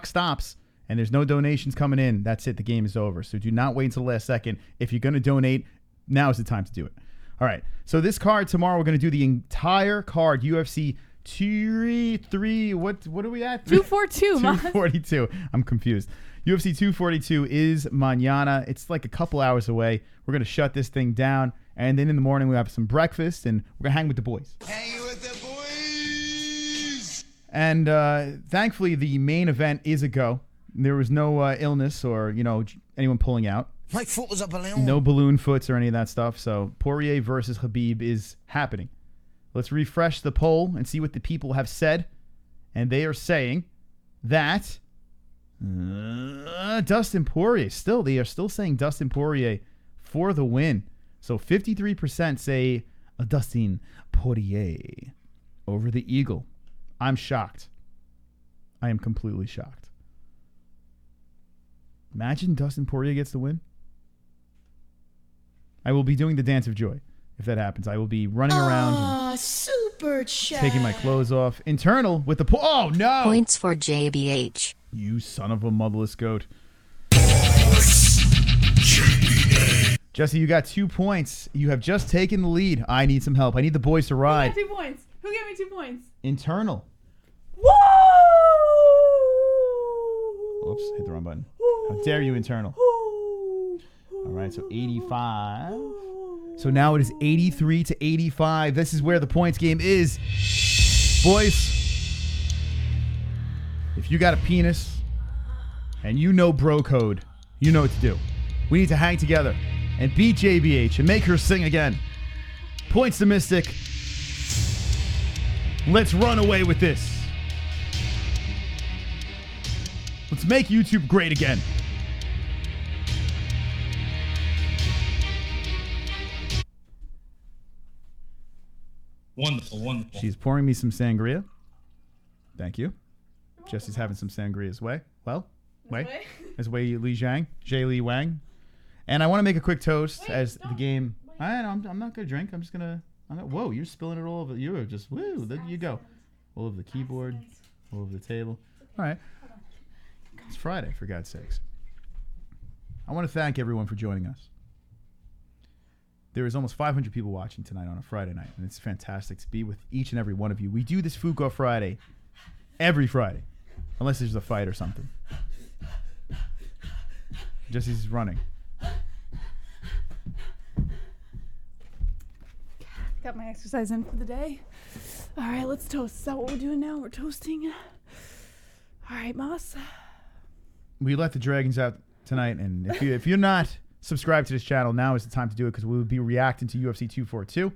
stops and there's no donations coming in, that's it. The game is over. So do not wait until the last second. If you're going to donate, now is the time to do it. All right. So this card tomorrow, we're going to do the entire card. UFC 243. What are we at? 242. 242. I'm confused. UFC 242 is mañana. It's like a couple hours away. We're going to shut this thing down. And then in the morning, we have some breakfast, and we're going to hang with the boys. Hang with the boys! And thankfully, the main event is a go. There was no illness or, anyone pulling out. My foot was a balloon. No balloon foots or any of that stuff. So Poirier versus Habib is happening. Let's refresh the poll and see what the people have said. And they are saying that Dustin Poirier, they are still saying Dustin Poirier for the win. So 53% say Dustin Poirier over the Eagle. I'm shocked. I am completely shocked. Imagine Dustin Poirier gets the win. I will be doing the dance of joy if that happens. I will be running around and super chat. taking my clothes off. Internal with the oh no! Points for JBH. You son of a motherless goat. Jesse, you got 2 points. You have just taken the lead. I need some help. I need the boys to ride. Who got 2 points? Who gave me 2 points? Internal. Woo! Oops, hit the wrong button. How dare you, Internal? All right, so 85. So now it is 83 to 85. This is where the points game is. Boys, if you got a penis and you know bro code, you know what to do. We need to hang together and beat JBH and make her sing again. Points to Mystic. Let's run away with this. Let's make YouTube great again. Wonderful. She's pouring me some sangria. Thank you. Jesse's having some sangria as well. As Wei Li Zhang, Jay Li Wang. And I want to make a quick toast as the game. I know, I'm not going to drink. I'm just going to. Whoa, you're spilling it all over. You are just, woo, there you go. All over the keyboard, all over the table. All right. It's Friday, for God's sakes. I want to thank everyone for joining us. There is almost 500 people watching tonight on a Friday night, and it's fantastic to be with each and every one of you. We do this Fuko Friday every Friday, unless there's a fight or something. Jesse's running. Got my exercise in for the day. All right, let's toast. Is that what we're doing now? We're toasting. All right, Moss. We let the Dragons out tonight, and if you're not subscribed to this channel, now is the time to do it because we will be reacting to UFC 242.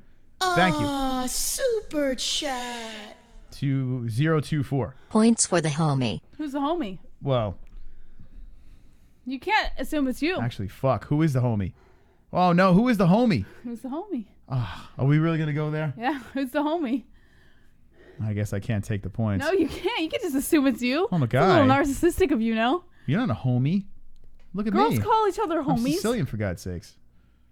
Thank you. Super chat. To 024. Points for the homie. Who's the homie? Well, you can't assume it's you. actually, fuck. Who is the homie? Oh, no. Who is the homie? Who's the homie? Are we really going to go there? Yeah, who's the homie? I guess I can't take the points. No, you can't. You can just assume it's you. Oh, my It's a God. little narcissistic of you, no? You're not a homie. Look at Girls me. call each other I'm homies. Sicilian, for God's sakes.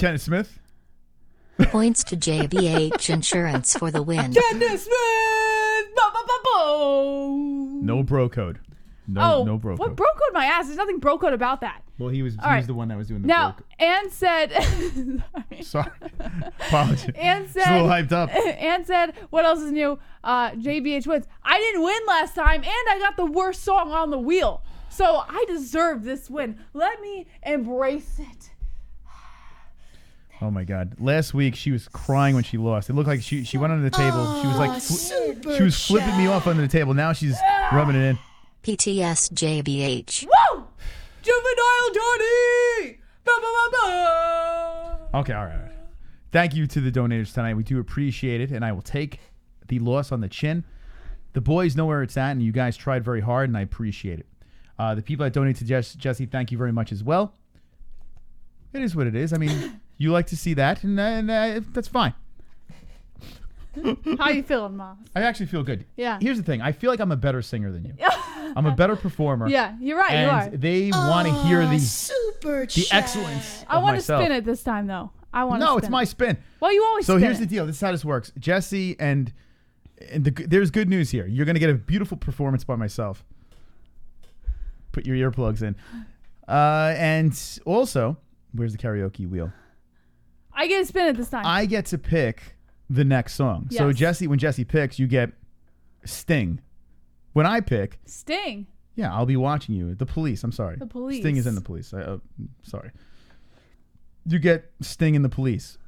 Kenneth Smith. Points to JBH Insurance for the win. Kenneth Smith! Bo-bo-bo-bo! No bro code. No bro What code. bro code my ass? There's nothing bro code about that. Well, he was the one that was doing the now, bro Ann said... Sorry. Apologies. Ann said... She's a little hyped up. Ann said, what else is new? JBH wins. I didn't win last time, and I got the worst song on the wheel. So I deserve this win. Let me embrace it. Oh my God! Last week she was crying when she lost. It looked like she went under the table. She was like she was flipping me off under the table. Now she's rubbing it in. PTS JBH. Woo! Juvenile Johnny! Ba-ba-ba-ba! Okay, all right. Thank you to the donators tonight. We do appreciate it, and I will take the loss on the chin. The boys know where it's at, and you guys tried very hard, and I appreciate it. The people that donate to Jesse, thank you very much as well. It is what it is. I mean, you like to see that, and that's fine. How you feeling, Moss? I actually feel good. Yeah. Here's the thing. I feel like I'm a better singer than you. I'm a better performer. Yeah, you're right. And you are. they want to hear the excellence. I want to myself. spin it this time, though. No, it's my spin. Well, you always. So spin here's it. the deal. This is how this works. Jesse and there's good news here. You're gonna get a beautiful performance by myself. Put your earplugs in, and also, where's the karaoke wheel? I get to spin it this time. I get to pick the next song. Yes. So when Jesse picks, you get Sting. When I pick Sting. Yeah, I'll be watching you. The Police. I'm sorry. The Police. Sting is in The Police. Sorry. You get Sting in The Police.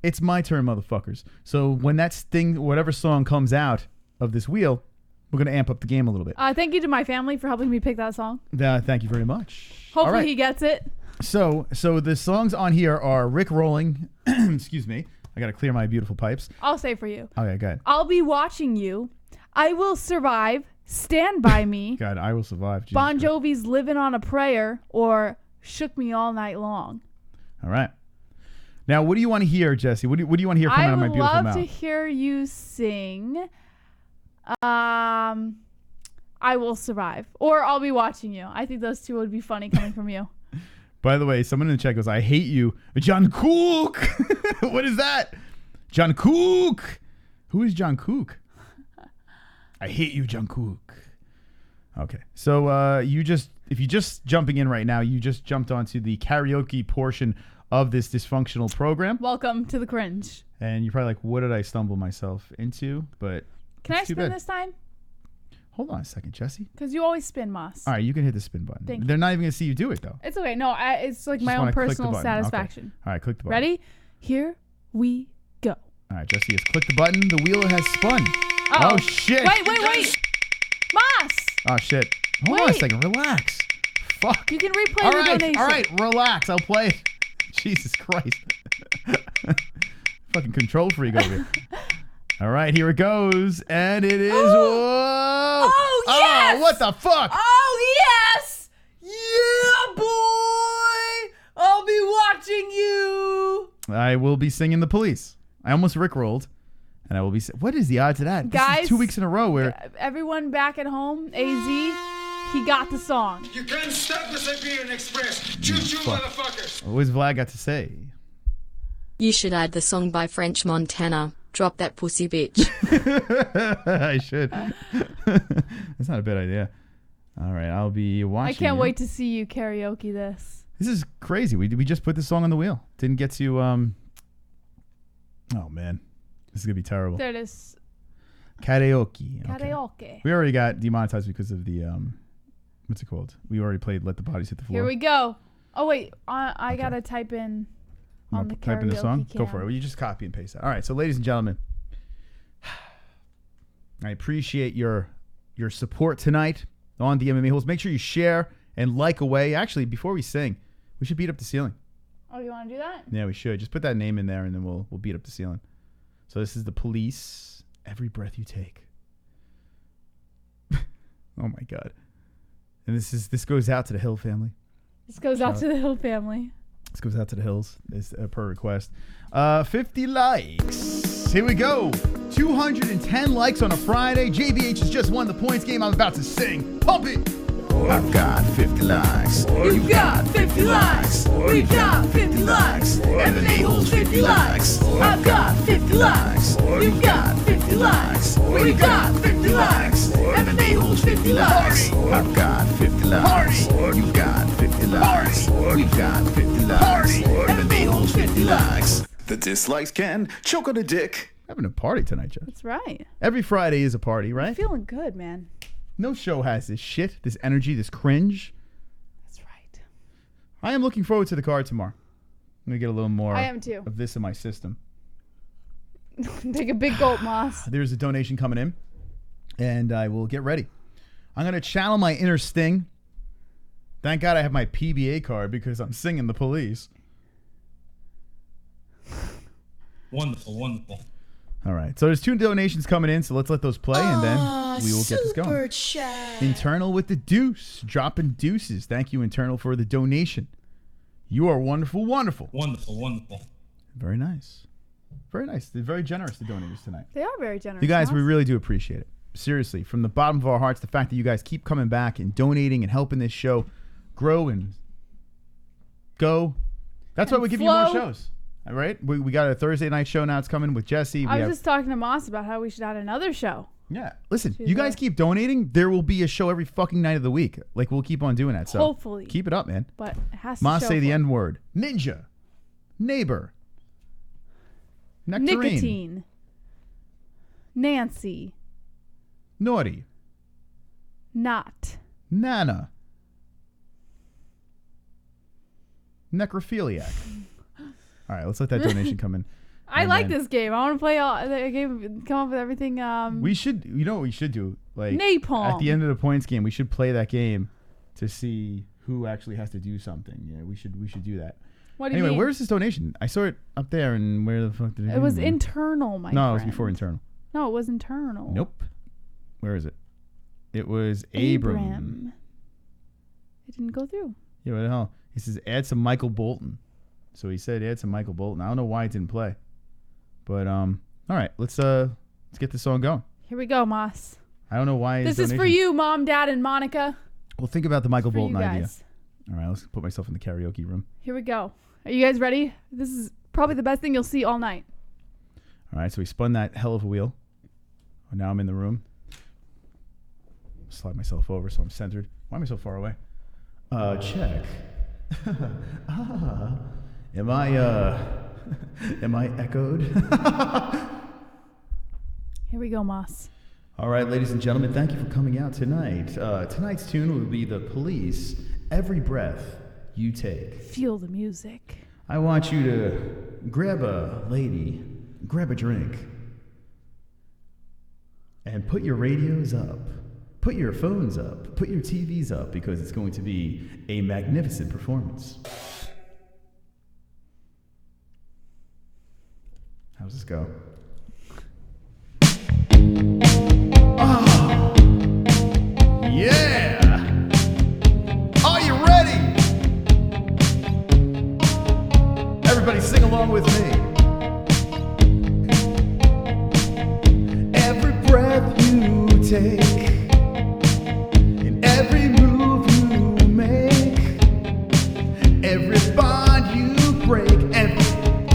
It's my turn, motherfuckers. So when that Sting, whatever song comes out of this wheel, we're going to amp up the game a little bit. Thank you to my family for helping me pick that song. Thank you very much. Hopefully All right. he gets it. So the songs on here are Rick Rolling. Excuse me. I got to clear my beautiful pipes. I'll say for you. Okay, go ahead. I'll be watching you. I will survive. Stand by me. God, I will survive. Jesus Bon Christ. Jovi's Living on a Prayer or Shook Me All Night Long. All right. Now, what do you want to hear, Jesse? What do you want to hear coming out of my beautiful mouth? I would love to hear you sing I Will Survive. Or I'll be watching you. I think those two would be funny coming from you. By the way, someone in the chat goes, I hate you. John Cook. What is that? John Cook. Who is John Cook? I hate you, John Cook. Okay. So if you just jumping in right now, you just jumped onto the karaoke portion of this dysfunctional program. Welcome to the cringe. And you're probably like, what did I stumble myself into? But can I it's too spin bad. this time? Hold on a second, Jesse. Because you always spin, Moss. All right, you can hit the spin button. Thank you. They're not even going to see you do it, though. It's okay. No, it's like Just my wanna own click the personal button. satisfaction. Okay. All right, click the button. Ready? Here we go. All right, Jesse has clicked the button. The wheel has spun. Uh-oh. Oh, shit. Wait. Moss! Oh, shit. Hold on a second. Relax. Fuck. You can replay the donation. All right, relax. I'll play it. Jesus Christ. Fucking control freak over here. All right, here it goes. And it is... Whoa! Oh, yes! Oh, what the fuck? Oh, yes! Yeah, boy! I'll be watching you! I will be singing The Police. I almost rickrolled. And I will be... What is the odds of that? Guys, this is 2 weeks in a row where... Everyone back at home, AZ, he got the song. You can't stop the Siberian Express. Choo-choo, Fuck. motherfuckers. What was Vlad got to say? You should add the song by French Montana. Drop that pussy bitch. I should. That's not a bad idea. All right, I'll be watching. I can't you. wait to see you karaoke this. This is crazy. We just put this song on the wheel. Didn't get to. Oh man, this is gonna be terrible. There it is. Karaoke. Karaoke. We already got demonetized because of the what's it called? We already played "Let the Bodies Hit the Floor." Here we go. Oh wait, I gotta type in on the type in the karaoke song. cam. Go for it. Well, you just copy and paste that. All right. So, ladies and gentlemen, I appreciate your support tonight on the MMA-Holes. Make sure you share and like away. Actually, before we sing, we should beat up the ceiling. Oh, you want to do that? Yeah, we should. Just put that name in there, and then we'll beat up the ceiling. So this is The Police. Every breath you take. Oh my God. And this goes out to the Hill family. This goes out to the Hill family. This goes out to the Hills. It's per request. 50 likes. Here we go. 210 likes on a Friday. JBH has just won the points game. I'm about to sing. Pump it. I've got 50 likes. You got 50 likes. We got 50 likes. MMA-Holes 50 likes. I've got 50 likes. You got 50 likes. We got 50 likes. MMA-Holes 50 likes. I've got 50 likes. You got 50 likes. We've got 50 likes. MMA-Holes 50 likes. The dislikes can choke on a dick. Having a party tonight, Jess. That's right. Every Friday is a party, right? I'm feeling good, man. No show has this shit, this energy, this cringe. That's right. I am looking forward to the card tomorrow. I'm going to get a little more I am too. of this in my system. Take a big gulp, Moss. There's a donation coming in, and I will get ready. I'm going to channel my inner Sting. Thank God I have my PBA card because I'm singing the police. Wonderful, wonderful. All right. So there's 2 donations coming in, so let's let those play, and then we will get this going. Chat. Internal with the deuce. Dropping deuces. Thank you, Internal, for the donation. You are wonderful, wonderful. Wonderful, wonderful. Very nice. Very nice. They're very generous, the donators tonight. They are very generous. You guys, Moss. we really do appreciate it. Seriously, from the bottom of our hearts, the fact that you guys keep coming back and donating and helping this show grow and go. That's why we give you more shows. All right? We got a Thursday night show now. It's coming with Jesse. I was just talking to Moss about how we should add another show. Yeah. Listen, you guys keep donating. There will be a show every fucking night of the week. Like, we'll keep on doing that. So Hopefully. keep it up, man. But it has to Moss show say the for- N word. Ninja. Neighbor. Nectarine. Nicotine. Nancy. Naughty. Not. Nana. Necrophiliac. All right, let's let that donation come in. I like this game. I want to play the game. Come up with everything. We should, you know what we should do? Like Napalm. At the end of the points game, we should play that game to see who actually has to do something. Yeah, we should do that. What do you anyway, mean? where's this donation? I saw it up there, and where the fuck did it? It was internal, my No, it friend. was before internal. No, it was internal. Nope. Where is it? It was Abram. It didn't go through. Yeah, what the hell? He says add some Michael Bolton. So he said add some Michael Bolton. I don't know why it didn't play. But all right, let's get this song going. Here we go, Moss. I don't know why. This is for you, Mom, Dad, and Monica. Well, think about the Michael For you Bolton idea. guys. All right, let's put myself in the karaoke room. Here we go. Are you guys ready? This is probably the best thing you'll see all night. All right, so we spun that hell of a wheel. Now I'm in the room. Slide myself over so I'm centered. Why am I so far away? Check. Am I echoed? Here we go, Moss. All right, ladies and gentlemen, thank you for coming out tonight. Tonight's tune will be The Police, Every Breath You Take. Feel the music. I want you to grab a lady, grab a drink, and put your radios up. Put your phones up. Put your TVs up because it's going to be a magnificent performance. How's this go? Oh, yeah! Are you ready? Everybody sing along with me. Every breath you take, and every move you make, every bond you break, every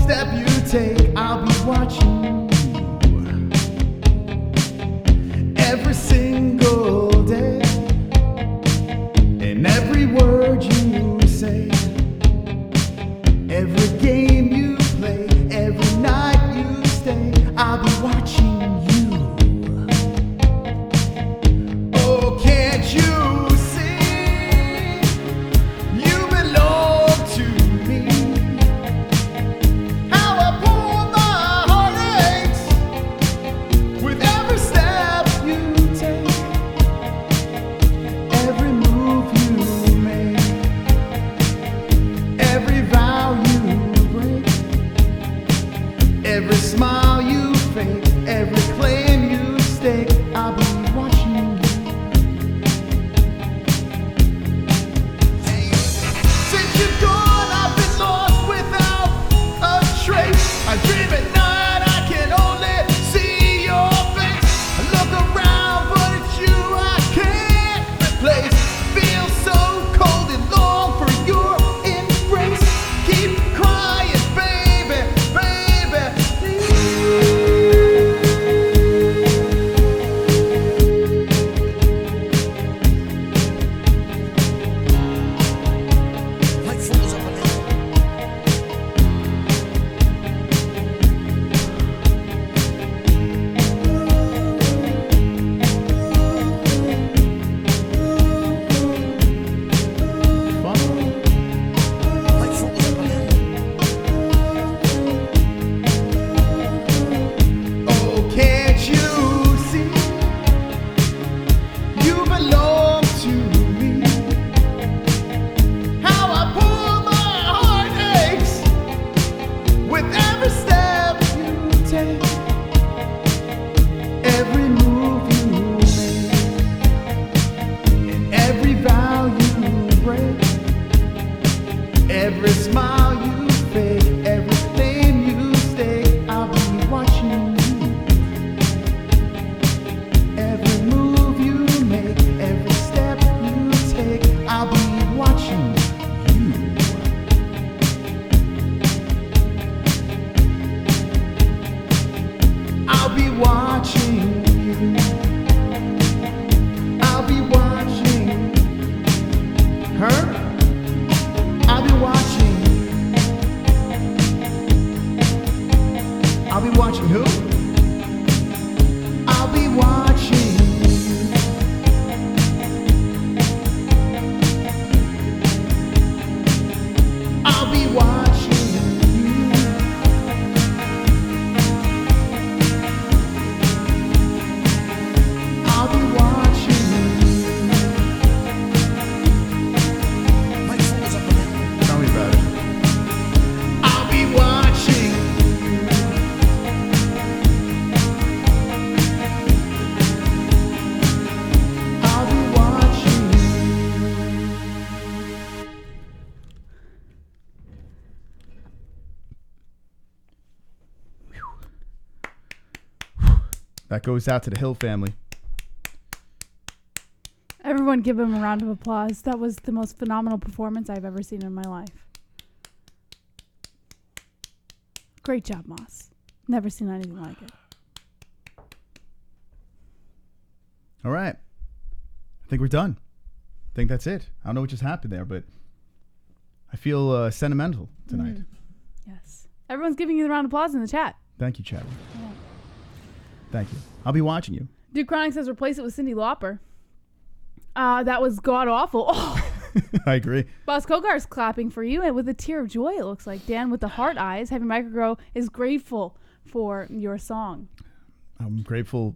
step you take, I'll be watching you every single day, and every word you say, every game you play, every night you stay, I'll be watching you. Oh, can't you see? Every smile you fake, everything you say, I'll be watching you. Every move you make, every step you take, I'll be watching you. I'll be watching you. I'll be watching her. I'll be watching. I'll be watching who? I'll be watching. I'll be watching you. I'll be watching you. Tell me about it. I'll be watching. I'll be watching. That goes out to the Hill family. Everyone give him a round of applause. That was the most phenomenal performance I've ever seen in my life. Great job, Moss. Never seen anything like it. All right. I think we're done. I think that's it. I don't know what just happened there, but I feel sentimental tonight. Yes. Everyone's giving you the round of applause in the chat. Thank you, Chad. Yeah. Thank you. I'll be watching you. Dude Chronic says replace it with Cyndi Lauper. That was god awful. Oh. I agree. Boss Kogar's clapping for you and with a tear of joy, it looks like. Dan with the heart eyes. Heavy Microgrow is grateful for your song. I'm grateful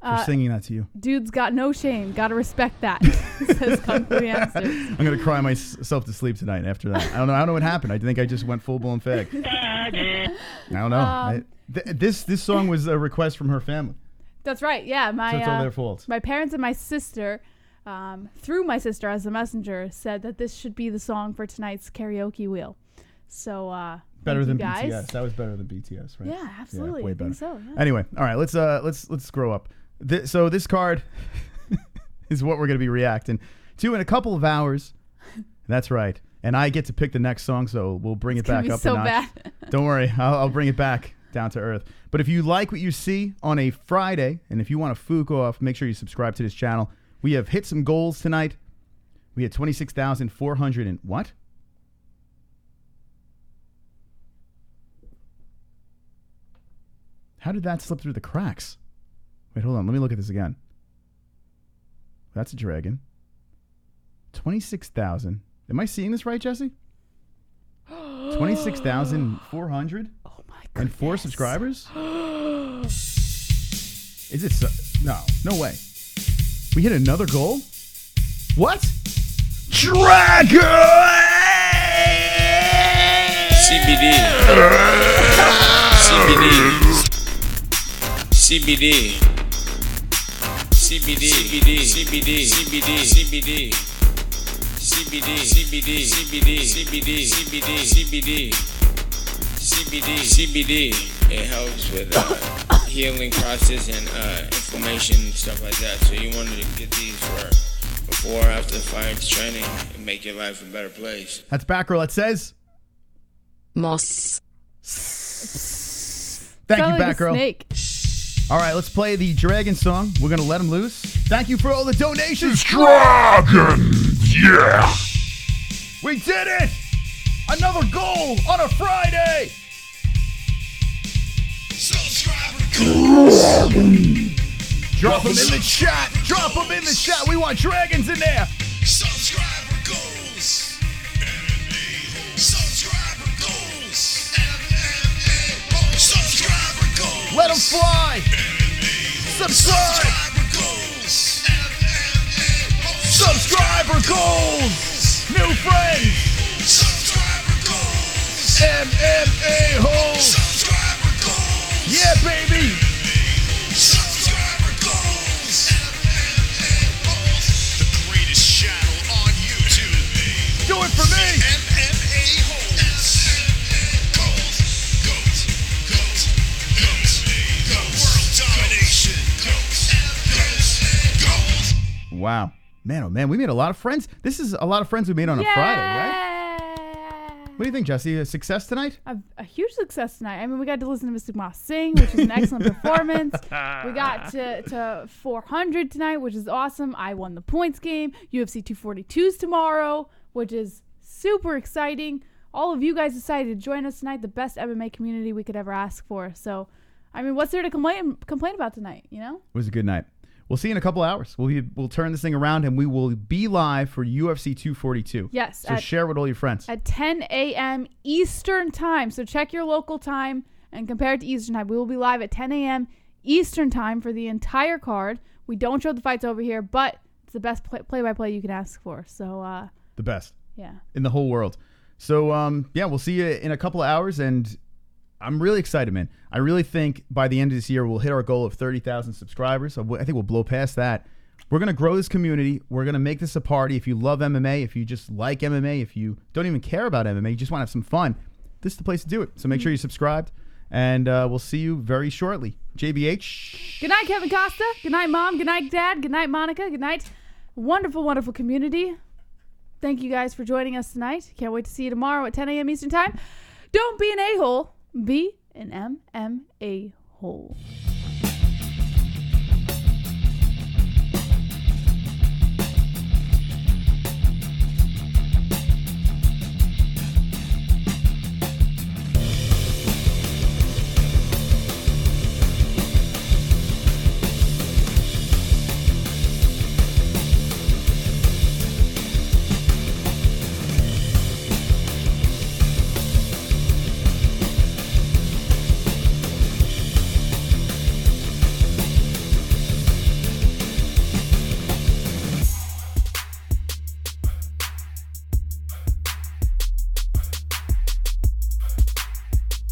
for singing that to you. Dude's got no shame. Gotta respect that, says Kung Fu Hamster. I'm going to cry myself to sleep tonight after that. I don't know what happened. I think I just went full-blown fag. I don't know. This song was a request from her family. That's right. Yeah. So it's all their fault. My parents and my sister, through my sister as a messenger, said that this should be the song for tonight's karaoke wheel. So better than guys. BTS. That was better than BTS, right? Yeah, absolutely. Yeah, way better. I think so, yeah. Anyway, all right, let's grow up. So this card is what we're going to be reacting to in a couple of hours. That's right. And I get to pick the next song, so we'll bring it back up a notch. Bad. Don't worry, I'll bring it back down to earth. But if you like what you see on a Friday, and if you want to fook off, make sure you subscribe to this channel. We have hit some goals tonight. We had 26,400 and what? How did that slip through the cracks? Wait, hold on. Let me look at this again. That's a dragon. 26,000. Am I seeing this right, Jesse? 26,400? Oh my god. And 4 subscribers? Is it so? No way. We hit another goal? What? Dragon! CBD. It helps with healing process and inflammation and stuff like that. So you wanted to get these for before or after fight training and make your life a better place. That's Batgirl. That says Moss. Thank you, Sound like a Batgirl. snake. All right, let's play the Dragon song. We're going to let him loose. Thank you for all the donations. Dragons, yeah. We did it! Another goal on a Friday! Drop them in the chat. Drop them in the chat. We want dragons in there. Subscriber goals. Subscriber goals. Subscriber goals. Let them fly. Subscribe. Subscriber goals. New friends. Subscriber goals. MMA-Holes. Subscriber goals. Yeah, baby. Subscriber goals. The greatest channel on YouTube. Do it for me. MMA Man, oh man, we made a lot of friends. This is a lot of friends we made on a Friday, right? What do you think, Jesse? A success tonight? A huge success tonight. I mean, we got to listen to Mr. Moss sing, which is an excellent performance. We got to 400 tonight, which is awesome. I won the points game. UFC 242's tomorrow, which is super exciting. All of you guys decided to join us tonight, the best MMA community we could ever ask for. So, I mean, what's there to complain about tonight, you know? It was a good night. We'll see you in a couple hours. We'll turn this thing around, and we will be live for UFC 242. Yes. So share it with all your friends. At 10 a.m. Eastern time. So check your local time and compare it to Eastern time. We will be live at 10 a.m. Eastern time for the entire card. We don't show the fights over here, but it's the best play-by-play you can ask for. So the best. Yeah. In the whole world. So, we'll see you in a couple of hours, and I'm really excited, man. I really think by the end of this year, we'll hit our goal of 30,000 subscribers. I think we'll blow past that. We're going to grow this community. We're going to make this a party. If you love MMA, if you just like MMA, if you don't even care about MMA, you just want to have some fun, this is the place to do it. So make sure you're subscribed, and we'll see you very shortly. JBH. Good night, Kevin Costa. Good night, Mom. Good night, Dad. Good night, Monica. Good night. Wonderful, wonderful community. Thank you guys for joining us tonight. Can't wait to see you tomorrow at 10 a.m. Eastern time. Don't be an a-hole. Be an MMA hole.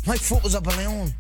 My foot was up a balloon.